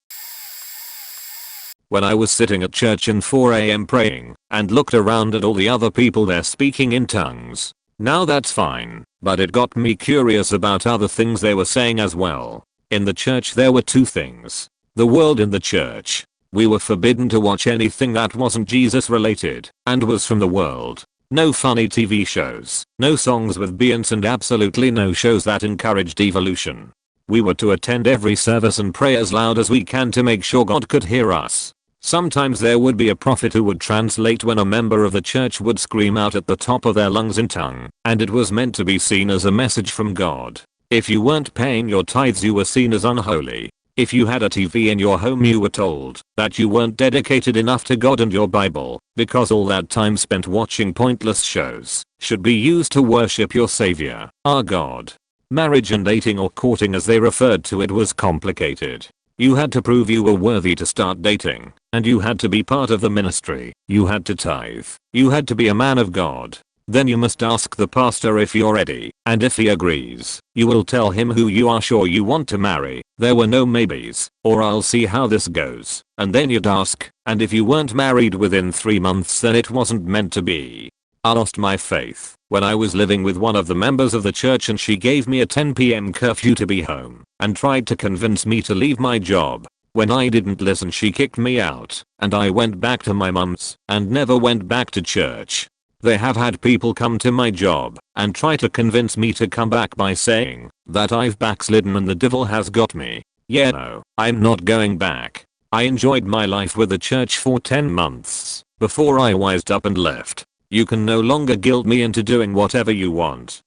When I was sitting at church in 4 AM praying and looked around at all the other people there speaking in tongues. Now that's fine, but it got me curious about other things they were saying as well. In the church there were 2 things. The world and the church. We were forbidden to watch anything that wasn't Jesus related and was from the world. No funny TV shows, no songs with Beyonce, and absolutely no shows that encouraged evolution. We were to attend every service and pray as loud as we can to make sure God could hear us. Sometimes there would be a prophet who would translate when a member of the church would scream out at the top of their lungs in tongue, and it was meant to be seen as a message from God. If you weren't paying your tithes you were seen as unholy. If you had a TV in your home you were told that you weren't dedicated enough to God and your Bible, because all that time spent watching pointless shows should be used to worship your Savior, our God. Marriage and dating, or courting as they referred to it, was complicated. You had to prove you were worthy to start dating, and you had to be part of the ministry. You had to tithe. You had to be a man of God. Then you must ask the pastor if you're ready, and if he agrees, you will tell him who you are sure you want to marry. There were no maybes, or I'll see how this goes. And then you'd ask, and if you weren't married within 3 months then it wasn't meant to be. I lost my faith when I was living with one of the members of the church and she gave me a 10 PM curfew to be home and tried to convince me to leave my job. When I didn't listen she kicked me out and I went back to my mum's and never went back to church. They have had people come to my job and try to convince me to come back by saying that I've backslidden and the devil has got me. Yeah, no, I'm not going back. I enjoyed my life with the church for 10 months before I wised up and left. You can no longer guilt me into doing whatever you want.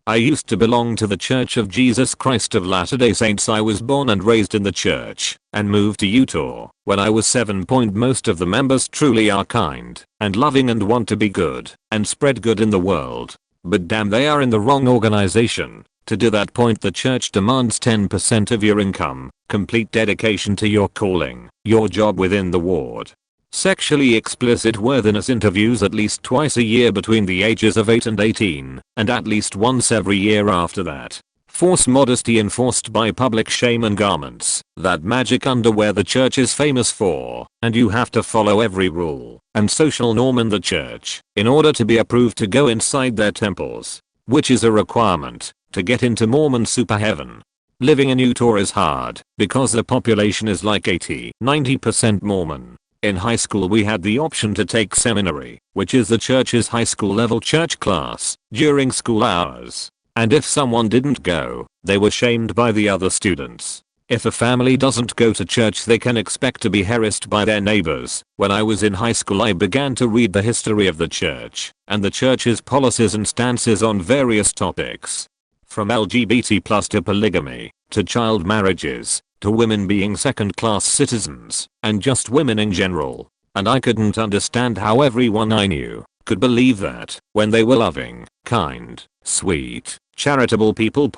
I used to belong to the Church of Jesus Christ of Latter-day Saints. I was born and raised in the church and moved to Utah when I was 7. Most of the members truly are kind and loving and want to be good and spread good in the world. But damn, they are in the wrong organization. To do that point, the church demands 10% of your income, complete dedication to your calling, your job within the ward. Sexually explicit worthiness interviews at least twice a year between the ages of 8 and 18, and at least once every year after that. Force modesty enforced by public shame and garments, that magic underwear the church is famous for, and you have to follow every rule and social norm in the church in order to be approved to go inside their temples, which is a requirement to get into Mormon super heaven. Living in Utah is hard because the population is like 80-90% Mormon. In high school we had the option to take seminary, which is the church's high school level church class, during school hours. And if someone didn't go, they were shamed by the other students. If a family doesn't go to church, they can expect to be harassed by their neighbors. When I was in high school I began to read the history of the church and the church's policies and stances on various topics. From LGBT+ to polygamy, to child marriages, to women being second-class citizens, and just women in general. And I couldn't understand how everyone I knew could believe that when they were loving, kind, sweet, charitable people.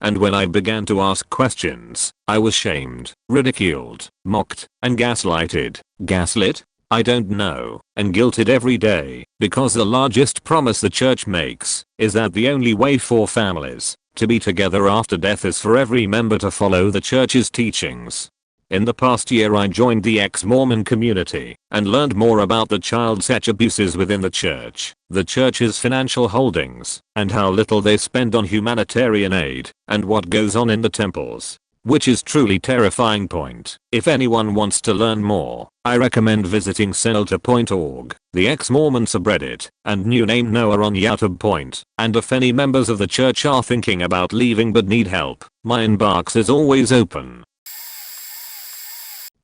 And when I began to ask questions, I was shamed, ridiculed, mocked, and gaslighted. Gaslit? I don't know, and guilted every day, because the largest promise the church makes is that the only way for families to be together after death is for every member to follow the church's teachings. In the past year I joined the ex-Mormon community and learned more about the child sex abuses within the church's financial holdings, and how little they spend on humanitarian aid, and what goes on in the temples, which is truly terrifying. If anyone wants to learn more, I recommend visiting shelter.org, the ex-Mormon subreddit, and new name Noah on YouTube. And if any members of the church are thinking about leaving but need help, my inbox is always open.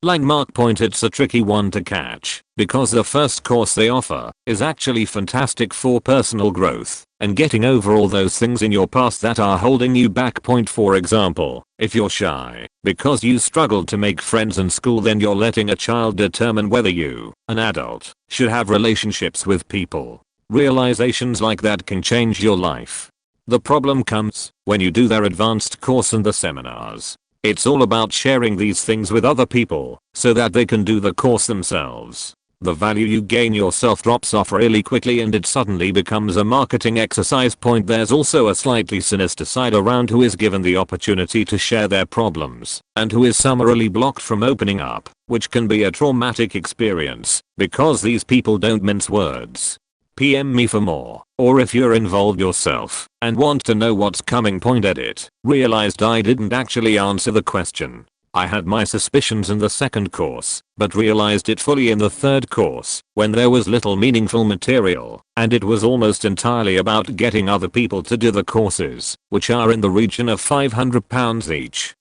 Landmark. It's a tricky one to catch, because the first course they offer is actually fantastic for personal growth and getting over all those things in your past that are holding you back. For example, if you're shy because you struggled to make friends in school, then you're letting a child determine whether you, an adult, should have relationships with people. Realizations like that can change your life. The problem comes when you do their advanced course and the seminars. It's all about sharing these things with other people so that they can do the course themselves. The value you gain yourself drops off really quickly and it suddenly becomes a marketing exercise. There's also a slightly sinister side around who is given the opportunity to share their problems and who is summarily blocked from opening up, which can be a traumatic experience because these people don't mince words. PM me for more, or if you're involved yourself and want to know what's coming. Edit. Realized I didn't actually answer the question. I had my suspicions in the second course, but realized it fully in the third course, when there was little meaningful material, and it was almost entirely about getting other people to do the courses, which are in the region of £500 each.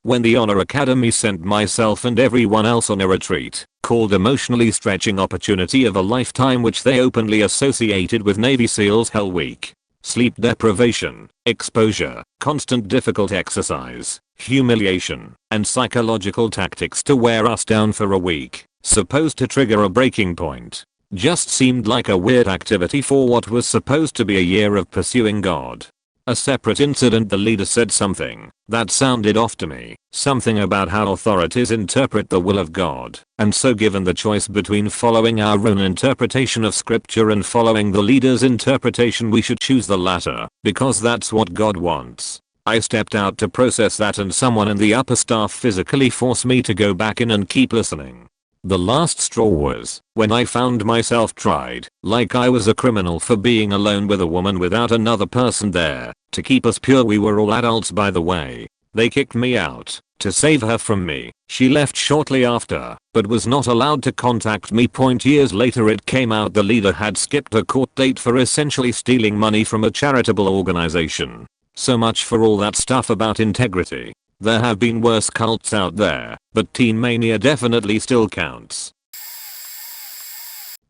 When the Honor Academy sent myself and everyone else on a retreat called Emotionally Stretching Opportunity of a Lifetime, which they openly associated with Navy SEALs Hell Week. Sleep deprivation, exposure, constant difficult exercise, humiliation, and psychological tactics to wear us down for a week, supposed to trigger a breaking point. Just seemed like a weird activity for what was supposed to be a year of pursuing God. A separate incident, the leader said something that sounded off to me, something about how authorities interpret the will of God, and so given the choice between following our own interpretation of scripture and following the leader's interpretation, we should choose the latter, because that's what God wants. I stepped out to process that, and someone in the upper staff physically forced me to go back in and keep listening. The last straw was when I found myself tried like I was a criminal for being alone with a woman without another person there to keep us pure. We were all adults, by the way. They kicked me out to save her from me. She left shortly after, but was not allowed to contact me. Years later it came out the leader had skipped a court date for essentially stealing money from a charitable organization. So much for all that stuff about integrity. There have been worse cults out there, but Teen Mania definitely still counts.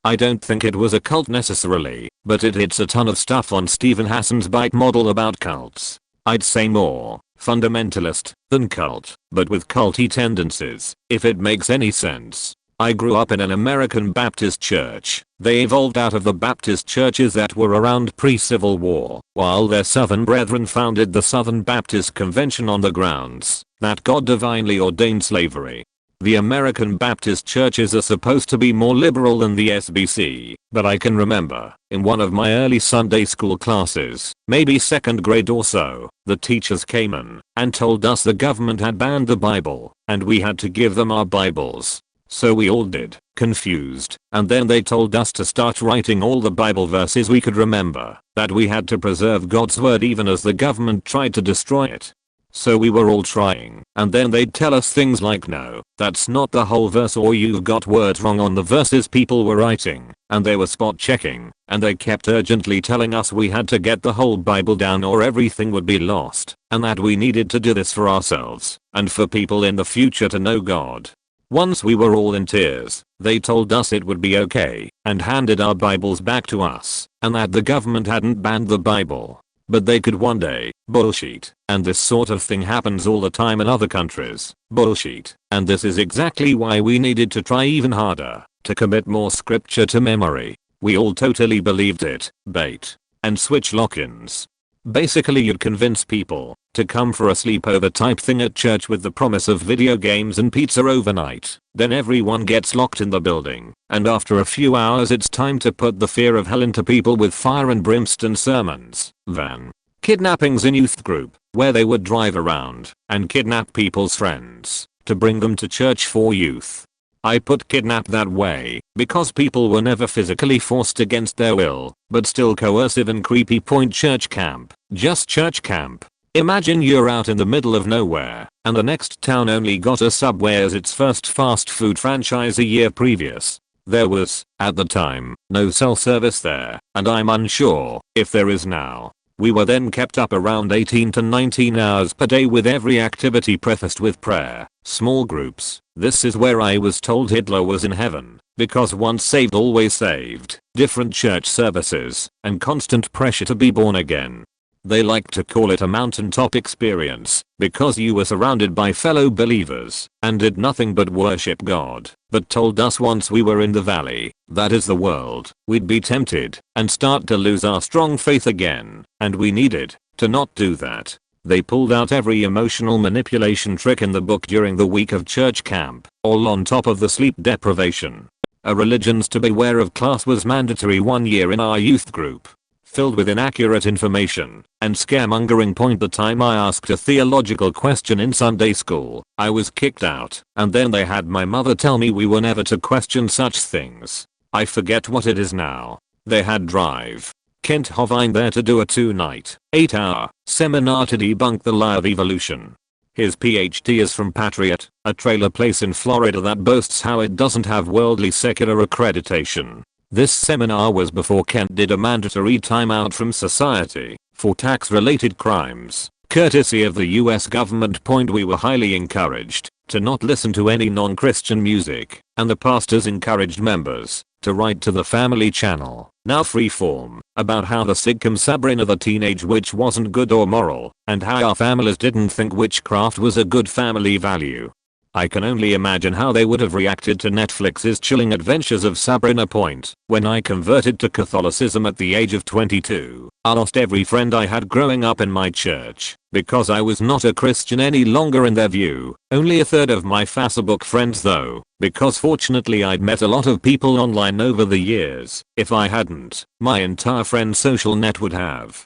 I don't think it was a cult necessarily, but it hits a ton of stuff on Stephen Hassan's bite model about cults. I'd say more fundamentalist than cult, but with culty tendencies, if it makes any sense. I grew up in an American Baptist church. They evolved out of the Baptist churches that were around pre-Civil War, while their Southern brethren founded the Southern Baptist Convention on the grounds that God divinely ordained slavery. The American Baptist churches are supposed to be more liberal than the SBC, but I can remember, in one of my early Sunday school classes, maybe second grade or so, the teachers came in and told us the government had banned the Bible, and we had to give them our Bibles. So we all did, confused, and then they told us to start writing all the Bible verses we could remember, that we had to preserve God's word even as the government tried to destroy it. So we were all trying, and then they'd tell us things like, no, that's not the whole verse, or you've got words wrong on the verses people were writing, and they were spot checking, and they kept urgently telling us we had to get the whole Bible down or everything would be lost, and that we needed to do this for ourselves, and for people in the future to know God. Once we were all in tears, they told us it would be okay, and handed our Bibles back to us, and that the government hadn't banned the Bible, but they could one day. Bullshit. And this sort of thing happens all the time in other countries. Bullshit. And this is exactly why we needed to try even harder to commit more scripture to memory. We all totally believed it. Bait and switch lock-ins. Basically, you'd convince people to come for a sleepover type thing at church with the promise of video games and pizza overnight. Then everyone gets locked in the building, and after a few hours it's time to put the fear of hell into people with fire and brimstone sermons. Van kidnappings in youth group, where they would drive around and kidnap people's friends to bring them to church for youth. I put kidnap that way because people were never physically forced against their will, but still coercive and creepy. Point church camp, just church camp. Imagine you're out in the middle of nowhere, and the next town only got a Subway as its first fast food franchise a year previous. There was, at the time, no cell service there, and I'm unsure if there is now. We were then kept up around 18 to 19 hours per day with every activity prefaced with prayer, small groups. This is where I was told Hitler was in heaven, because once saved always saved, different church services, and constant pressure to be born again. They like to call it a mountaintop experience, because you were surrounded by fellow believers, and did nothing but worship God, but told us once we were in the valley, that is the world, we'd be tempted, and start to lose our strong faith again, and we needed to not do that. They pulled out every emotional manipulation trick in the book during the week of church camp, all on top of the sleep deprivation. A religions to beware of class was mandatory 1 year in our youth group, filled with inaccurate information and scaremongering. Point the time I asked a theological question in Sunday school, I was kicked out, and then they had my mother tell me we were never to question such things. I forget what it is now. They had Drive Kent Hovine there to do a 2-night, 8-hour seminar to debunk the lie of evolution. His PhD is from Patriot, a trailer place in Florida that boasts how it doesn't have worldly secular accreditation. This seminar was before Kent did a mandatory timeout from society for tax-related crimes, courtesy of the US government. Point we were highly encouraged to not listen to any non-Christian music, and the pastors encouraged members to write to the Family Channel, now Freeform, about how the sitcom Sabrina the Teenage Witch wasn't good or moral, and how our families didn't think witchcraft was a good family value. I can only imagine how they would have reacted to Netflix's chilling adventures of Sabrina. Point when I converted to Catholicism at the age of 22, I lost every friend I had growing up in my church, because I was not a Christian any longer in their view. Only a third of my Facebook friends though, because fortunately I'd met a lot of people online over the years. If I hadn't, my entire friend social net would have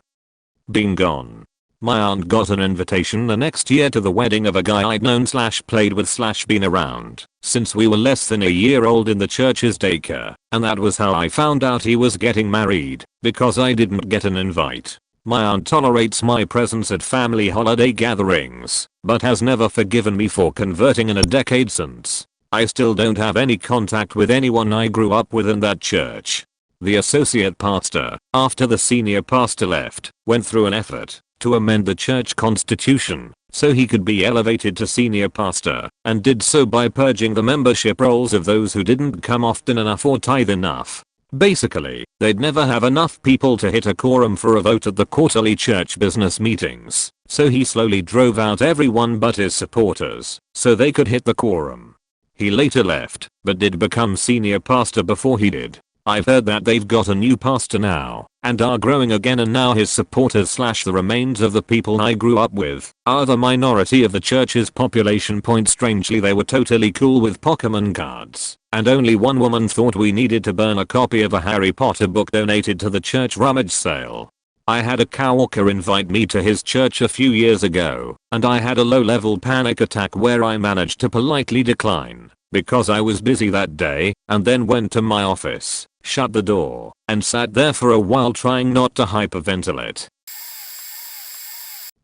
been gone. My aunt got an invitation the next year to the wedding of a guy I'd known / played with / been around since we were less than a year old in the church's daycare, and that was how I found out he was getting married, because I didn't get an invite. My aunt tolerates my presence at family holiday gatherings, but has never forgiven me for converting in a decade since. I still don't have any contact with anyone I grew up with in that church. The associate pastor, after the senior pastor left, went through an effort to amend the church constitution so he could be elevated to senior pastor, and did so by purging the membership rolls of those who didn't come often enough or tithe enough. Basically, they'd never have enough people to hit a quorum for a vote at the quarterly church business meetings, so he slowly drove out everyone but his supporters so they could hit the quorum. He later left, but did become senior pastor before he did. I've heard that they've got a new pastor now, and are growing again, and now his supporters / the remains of the people I grew up with are the minority of the church's population. Strangely, they were totally cool with Pokemon cards, and only one woman thought we needed to burn a copy of a Harry Potter book donated to the church rummage sale. I had a coworker invite me to his church a few years ago, and I had a low-level panic attack where I managed to politely decline because I was busy that day, and then went to my office, shut the door, and sat there for a while trying not to hyperventilate.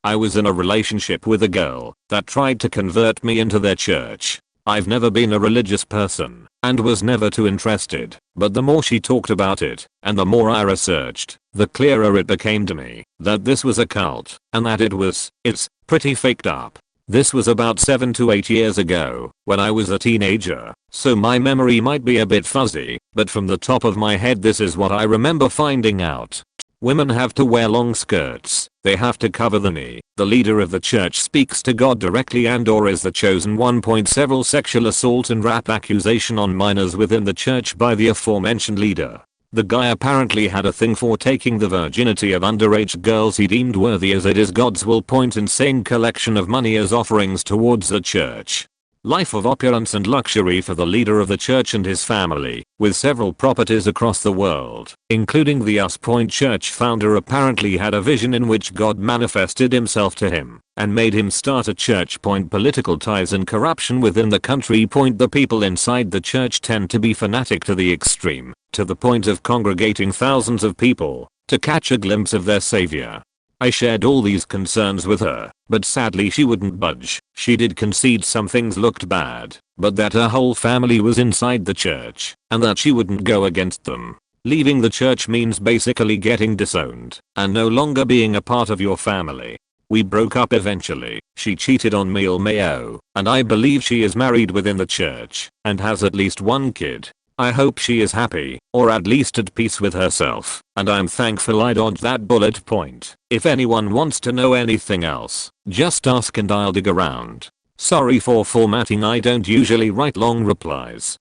I was in a relationship with a girl that tried to convert me into their church. I've never been a religious person and was never too interested, but the more she talked about it and the more I researched, the clearer it became to me that this was a cult and that it's pretty faked up. This was about 7 to 8 years ago when I was a teenager, so my memory might be a bit fuzzy, but from the top of my head this is what I remember finding out. Women have to wear long skirts, they have to cover the knee, the leader of the church speaks to God directly and/or is the chosen one. Several sexual assault and rap accusation on minors within the church by the aforementioned leader. The guy apparently had a thing for taking the virginity of underage girls he deemed worthy as it is God's will. Insane collection of money as offerings towards the church. Life of opulence and luxury for the leader of the church and his family, with several properties across the world, including the Us Point Church founder apparently had a vision in which God manifested himself to him and made him start a church. Political ties and corruption within the country. The people inside the church tend to be fanatic to the extreme, to the point of congregating thousands of people to catch a glimpse of their savior. I shared all these concerns with her, but sadly she wouldn't budge. She did concede some things looked bad, but that her whole family was inside the church, and that she wouldn't go against them. Leaving the church means basically getting disowned, and no longer being a part of your family. We broke up eventually. She cheated on me, and I believe she is married within the church, and has at least one kid. I hope she is happy, or at least at peace with herself, and I'm thankful I dodged that bullet point. If anyone wants to know anything else, just ask and I'll dig around. Sorry for formatting, I don't usually write long replies.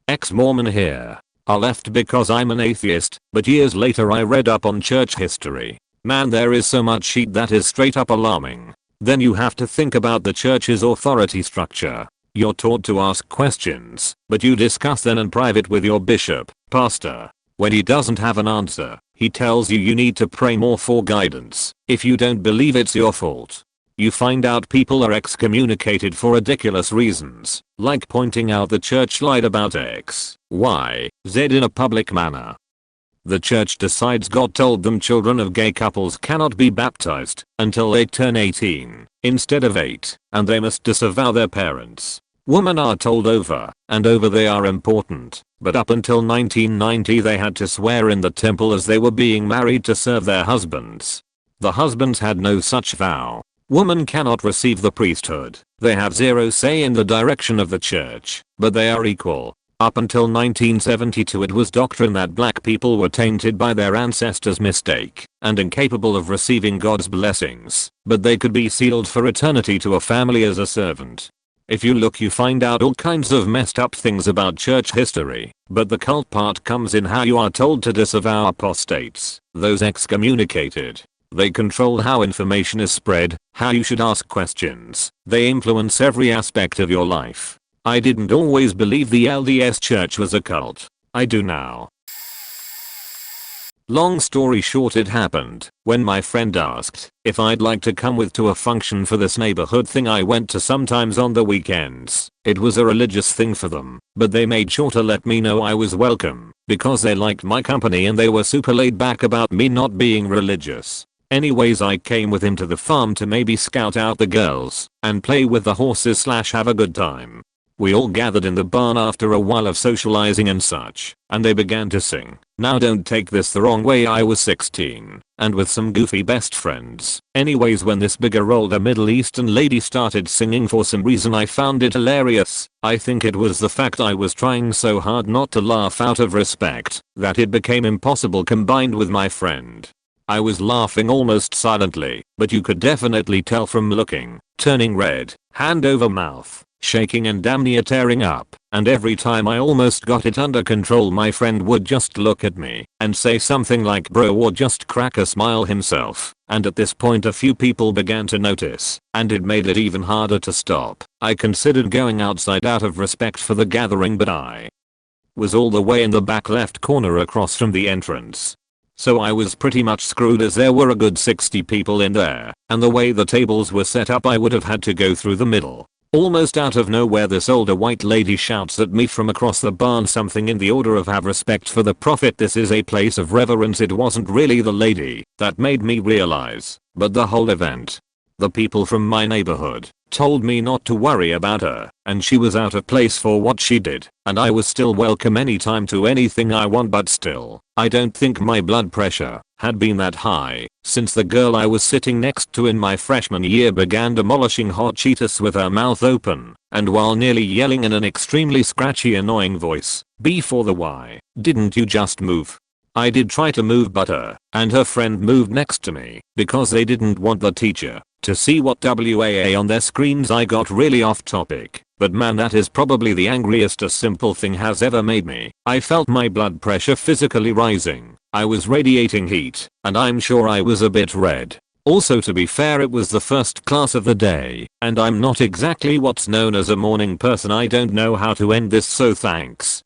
Ex-Mormon here. I left because I'm an atheist, but years later I read up on church history. Man, there is so much shit that is straight up alarming. Then you have to think about the church's authority structure. You're taught to ask questions, but you discuss them in private with your bishop, pastor. When he doesn't have an answer, he tells you you need to pray more for guidance. If you don't believe it's your fault. You find out people are excommunicated for ridiculous reasons, like pointing out the church lied about X, Y, Z in a public manner. The church decides God told them children of gay couples cannot be baptized until they turn 18 instead of 8, and they must disavow their parents. Women are told over and over they are important, but up until 1990 they had to swear in the temple as they were being married to serve their husbands. The husbands had no such vow. Women cannot receive the priesthood. They have zero say in the direction of the church, but they are equal. Up until 1972 it was doctrine that black people were tainted by their ancestors' mistake and incapable of receiving God's blessings, but they could be sealed for eternity to a family as a servant. If you look you find out all kinds of messed up things about church history, but the cult part comes in how you are told to disavow apostates, those excommunicated. They control how information is spread, how you should ask questions. They influence every aspect of your life. I didn't always believe the LDS church was a cult. I do now. Long story short, it happened when my friend asked if I'd like to come with to a function for this neighborhood thing I went to sometimes on the weekends. It was a religious thing for them, but they made sure to let me know I was welcome because they liked my company and they were super laid back about me not being religious. Anyways, I came with him to the farm to maybe scout out the girls and play with the horses / have a good time. We all gathered in the barn after a while of socializing and such, and they began to sing. Now don't take this the wrong way, I was 16, and with some goofy best friends. Anyways, when this bigger older Middle Eastern lady started singing, for some reason I found it hilarious. I think it was the fact I was trying so hard not to laugh out of respect that it became impossible combined with my friend. I was laughing almost silently, but you could definitely tell from looking, turning red, hand over mouth. shaking and damn near tearing up, and every time I almost got it under control my friend would just look at me and say something like bro or just crack a smile himself, and at this point a few people began to notice, and it made it even harder to stop. I considered going outside out of respect for the gathering, but I was all the way in the back left corner across from the entrance. So I was pretty much screwed as there were a good 60 people in there, and the way the tables were set up I would have had to go through the middle. Almost out of nowhere this older white lady shouts at me from across the barn something in the order of have respect for the prophet, this is a place of reverence. It wasn't really the lady that made me realize, but the whole event. The people from my neighborhood told me not to worry about her, and she was out of place for what she did, and I was still welcome anytime to anything I want, but still, I don't think my blood pressure had been that high since the girl I was sitting next to in my freshman year began demolishing hot Cheetos with her mouth open, and while nearly yelling in an extremely scratchy annoying voice, "B for the Y, didn't you just move?" I did try to move, but her and her friend moved next to me because they didn't want the teacher to see what WAA on their screens. I got really off topic, but man, that is probably the angriest a simple thing has ever made me. I felt my blood pressure physically rising. I was radiating heat, and I'm sure I was a bit red. Also, to be fair, it was the first class of the day, and I'm not exactly what's known as a morning person. I don't know how to end this, so thanks.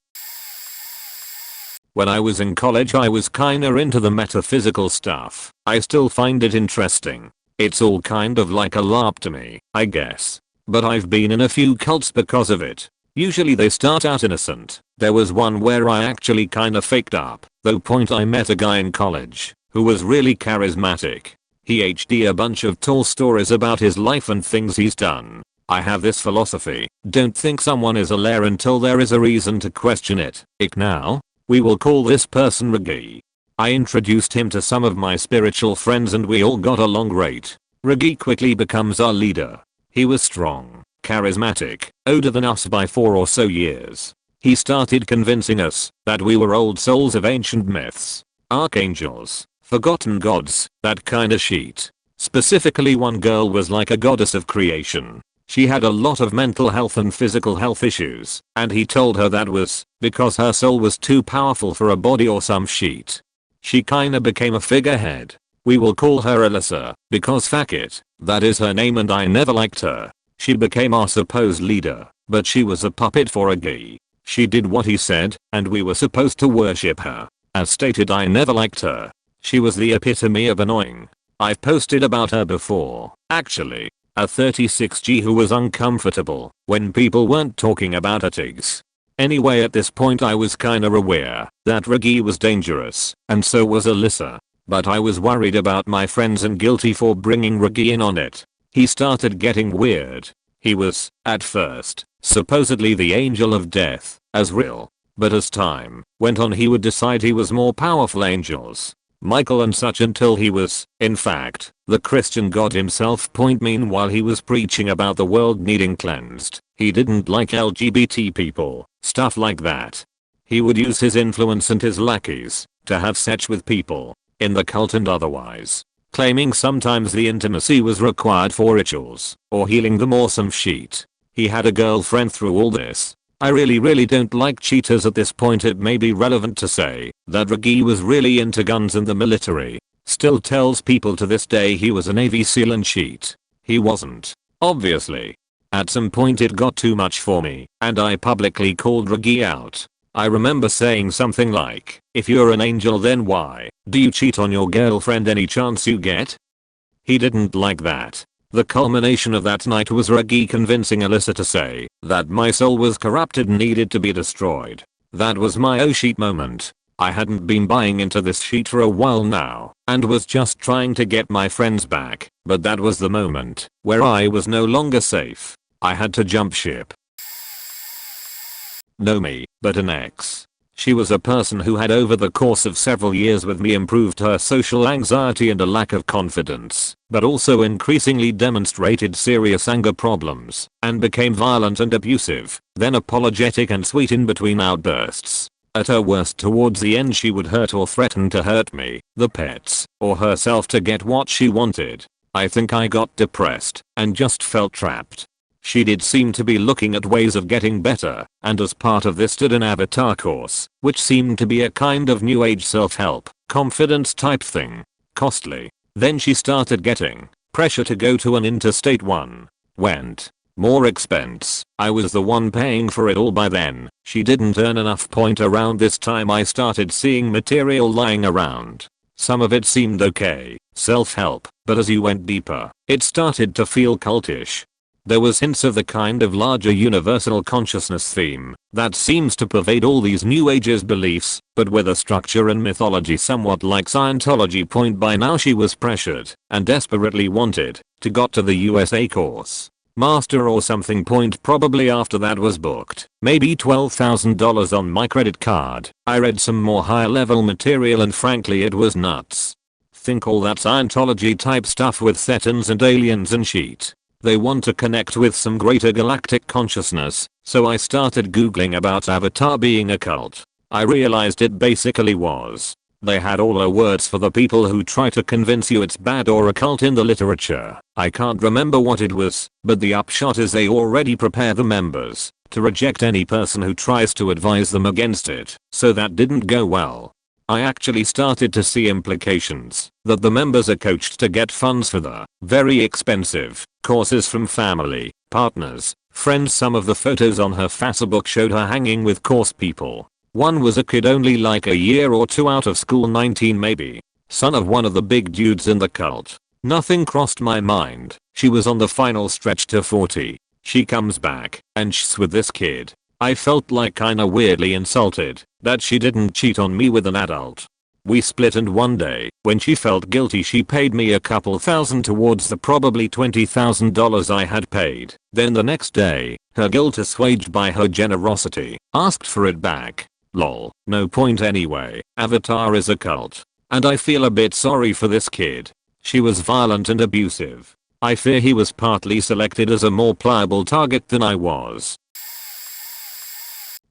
When I was in college I was kinda into the metaphysical stuff. I still find it interesting. It's all kind of like a LARP to me, I guess. But I've been in a few cults because of it. Usually they start out innocent. There was one where I actually kinda faked up, though point I met a guy in college who was really charismatic. He HD a bunch of tall stories about his life and things he's done. I have this philosophy: don't think someone is a liar until there is a reason to question it. Now, we will call this person Raggy. I introduced him to some of my spiritual friends and we all got along great. Raggy quickly becomes our leader. He was strong, charismatic, older than us by 4 or so years. He started convincing us that we were old souls of ancient myths, archangels, forgotten gods, that kinda shit. Specifically, one girl was like a goddess of creation. She had a lot of mental health and physical health issues, and he told her that was because her soul was too powerful for a body or some shit. She kinda became a figurehead. We will call her Alyssa, because fuck it, that is her name, and I never liked her. She became our supposed leader, but she was a puppet for a guy. She did what he said, and we were supposed to worship her. As stated, I never liked her. She was the epitome of annoying. I've posted about her before, actually. A 36G who was uncomfortable when people weren't talking about her tigs. Anyway, at this point I was kinda aware that Raggy was dangerous, and so was Alyssa. But I was worried about my friends and guilty for bringing Raggy in on it. He started getting weird. He was, at first, supposedly the angel of death, as real. But as time went on he would decide he was more powerful angels, Michael and such, until he was, in fact, the Christian God himself. Meanwhile he was preaching about the world needing cleansed. He didn't like LGBT people, stuff like that. He would use his influence and his lackeys to have sex with people, in the cult and otherwise, claiming sometimes the intimacy was required for rituals, or healing them or some shit. He had a girlfriend through all this. I really don't like cheaters at this point. It may be relevant to say that Raggy was really into guns and the military. Still tells people to this day he was a Navy SEAL and shit. He wasn't, obviously. At some point it got too much for me, and I publicly called Raggy out. I remember saying something like, "If you're an angel then why do you cheat on your girlfriend any chance you get?" He didn't like that. The culmination of that night was Raggy convincing Alyssa to say that my soul was corrupted and needed to be destroyed. That was my oh shit moment. I hadn't been buying into this shit for a while now, and was just trying to get my friends back, but that was the moment where I was no longer safe. I had to jump ship. No me, but an ex. She was a person who had over the course of several years with me improved her social anxiety and a lack of confidence, but also increasingly demonstrated serious anger problems, and became violent and abusive, then apologetic and sweet in between outbursts. At her worst towards the end she would hurt or threaten to hurt me, the pets, or herself to get what she wanted. I think I got depressed and just felt trapped. She did seem to be looking at ways of getting better, and as part of this did an avatar course, which seemed to be a kind of new age self-help, confidence type thing. Costly. Then she started getting pressure to go to an interstate one. Went. More expense. I was the one paying for it all by then. She didn't earn enough point. Around this time I started seeing material lying around. Some of it seemed okay, self-help, but as you went deeper, it started to feel cultish. There was hints of the kind of larger universal consciousness theme that seems to pervade all these New Age's beliefs, but with a structure and mythology somewhat like Scientology. Point by now she was pressured and desperately wanted to got to the USA course. Master or something. Point probably after that was booked. Maybe $12,000 on my credit card. I read some more higher level material and frankly it was nuts. Think all that Scientology type stuff with thetans and aliens and shit. They want to connect with some greater galactic consciousness, so I started googling about Avatar being a cult. I realized it basically was. They had all the words for the people who try to convince you it's bad or a cult in the literature. I can't remember what it was, but the upshot is they already prepare the members to reject any person who tries to advise them against it, so that didn't go well. I actually started to see implications that the members are coached to get funds for the very expensive courses from family, partners, friends. Some of the photos on her Facebook showed her hanging with course people. One was a kid only like a year or two out of school, 19 maybe, son of one of the big dudes in the cult. Nothing crossed my mind. She was on the final stretch to 40. She comes back and she's with this kid. I felt like kinda weirdly insulted that she didn't cheat on me with an adult. We split and one day, when she felt guilty, she paid me a couple thousand towards the probably $20,000 I had paid. Then the next day, her guilt assuaged by her generosity, asked for it back. Lol. No point anyway. Avatar is a cult. And I feel a bit sorry for this kid. She was violent and abusive. I fear he was partly selected as a more pliable target than I was.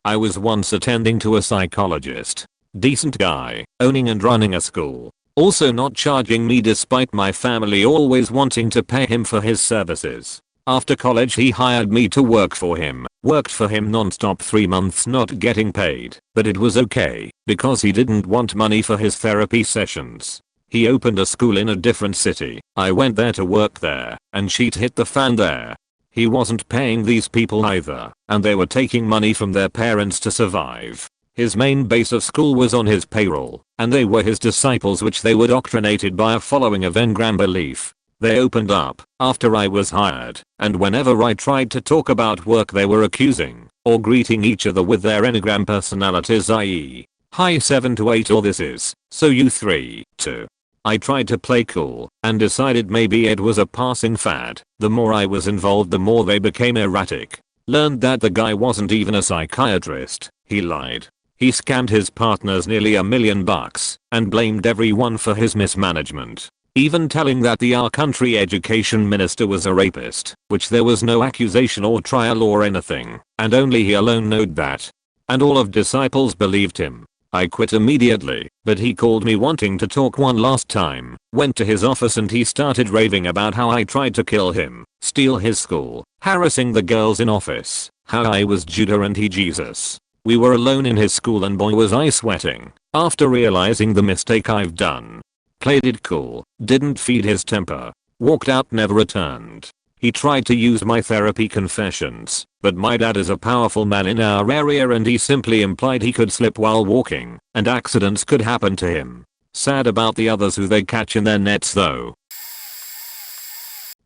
I was once attending to a psychologist. Decent guy, owning and running a school. Also not charging me despite my family always wanting to pay him for his services. After college he hired me to work for him. Worked for him non-stop 3 months not getting paid. But it was okay, because he didn't want money for his therapy sessions. He opened a school in a different city. I went there to work there, and shit hit the fan there. He wasn't paying these people either, and they were taking money from their parents to survive. His main base of school was on his payroll, and they were his disciples, which they were indoctrinated by a following of Engram belief. They opened up after I was hired, and whenever I tried to talk about work they were accusing or greeting each other with their Enneagram personalities, i.e. hi 7 to 8 or this is so you 3 2. I tried to play cool and decided maybe it was a passing fad. The more I was involved the more they became erratic. Learned that the guy wasn't even a psychiatrist. He lied. He scammed his partners nearly $1 million and blamed everyone for his mismanagement. Even telling that our country education minister was a rapist, which there was no accusation or trial or anything, and only he alone knowed that. And all of disciples believed him. I quit immediately, but he called me wanting to talk one last time. Went to his office and he started raving about how I tried to kill him, steal his school, harassing the girls in office, how I was Judah and he Jesus. We were alone in his school and boy was I sweating after realizing the mistake I've done. Played it cool, didn't feed his temper, walked out, never returned. He tried to use my therapy confessions, but my dad is a powerful man in our area and he simply implied he could slip while walking and accidents could happen to him. Sad about the others who they catch in their nets though.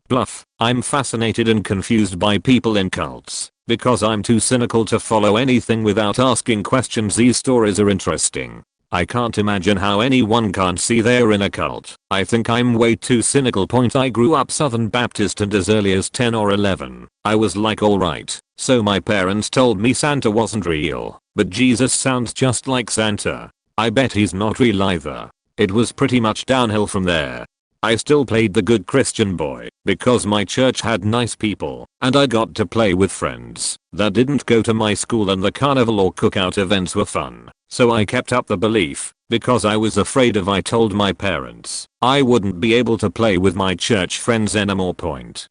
Bluff. I'm fascinated and confused by people in cults because I'm too cynical to follow anything without asking questions. These stories are interesting. I can't imagine how anyone can't see they're in a cult. I think I'm way too cynical. I grew up Southern Baptist and as early as 10 or 11, I was like alright, so my parents told me Santa wasn't real, but Jesus sounds just like Santa. I bet he's not real either. It was pretty much downhill from there. I still played the good Christian boy because my church had nice people and I got to play with friends that didn't go to my school, and the carnival or cookout events were fun. So I kept up the belief because I was afraid if I told my parents, I wouldn't be able to play with my church friends anymore.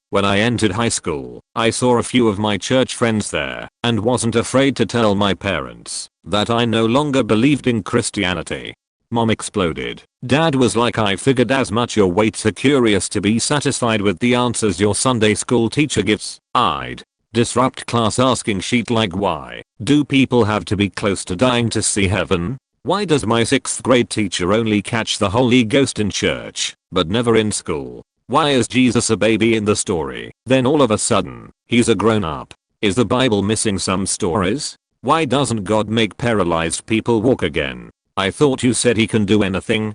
When I entered high school, I saw a few of my church friends there and wasn't afraid to tell my parents that I no longer believed in Christianity. Mom exploded. Dad was like, I figured as much. You're way too curious to be satisfied with the answers your Sunday school teacher gives. I'd disrupt class asking sheet like, why do people have to be close to dying to see heaven? Why does my 6th grade teacher only catch the Holy Ghost in church, but never in school? Why is Jesus a baby in the story, then all of a sudden, he's a grown up? Is the Bible missing some stories? Why doesn't God make paralyzed people walk again? I thought you said he can do anything.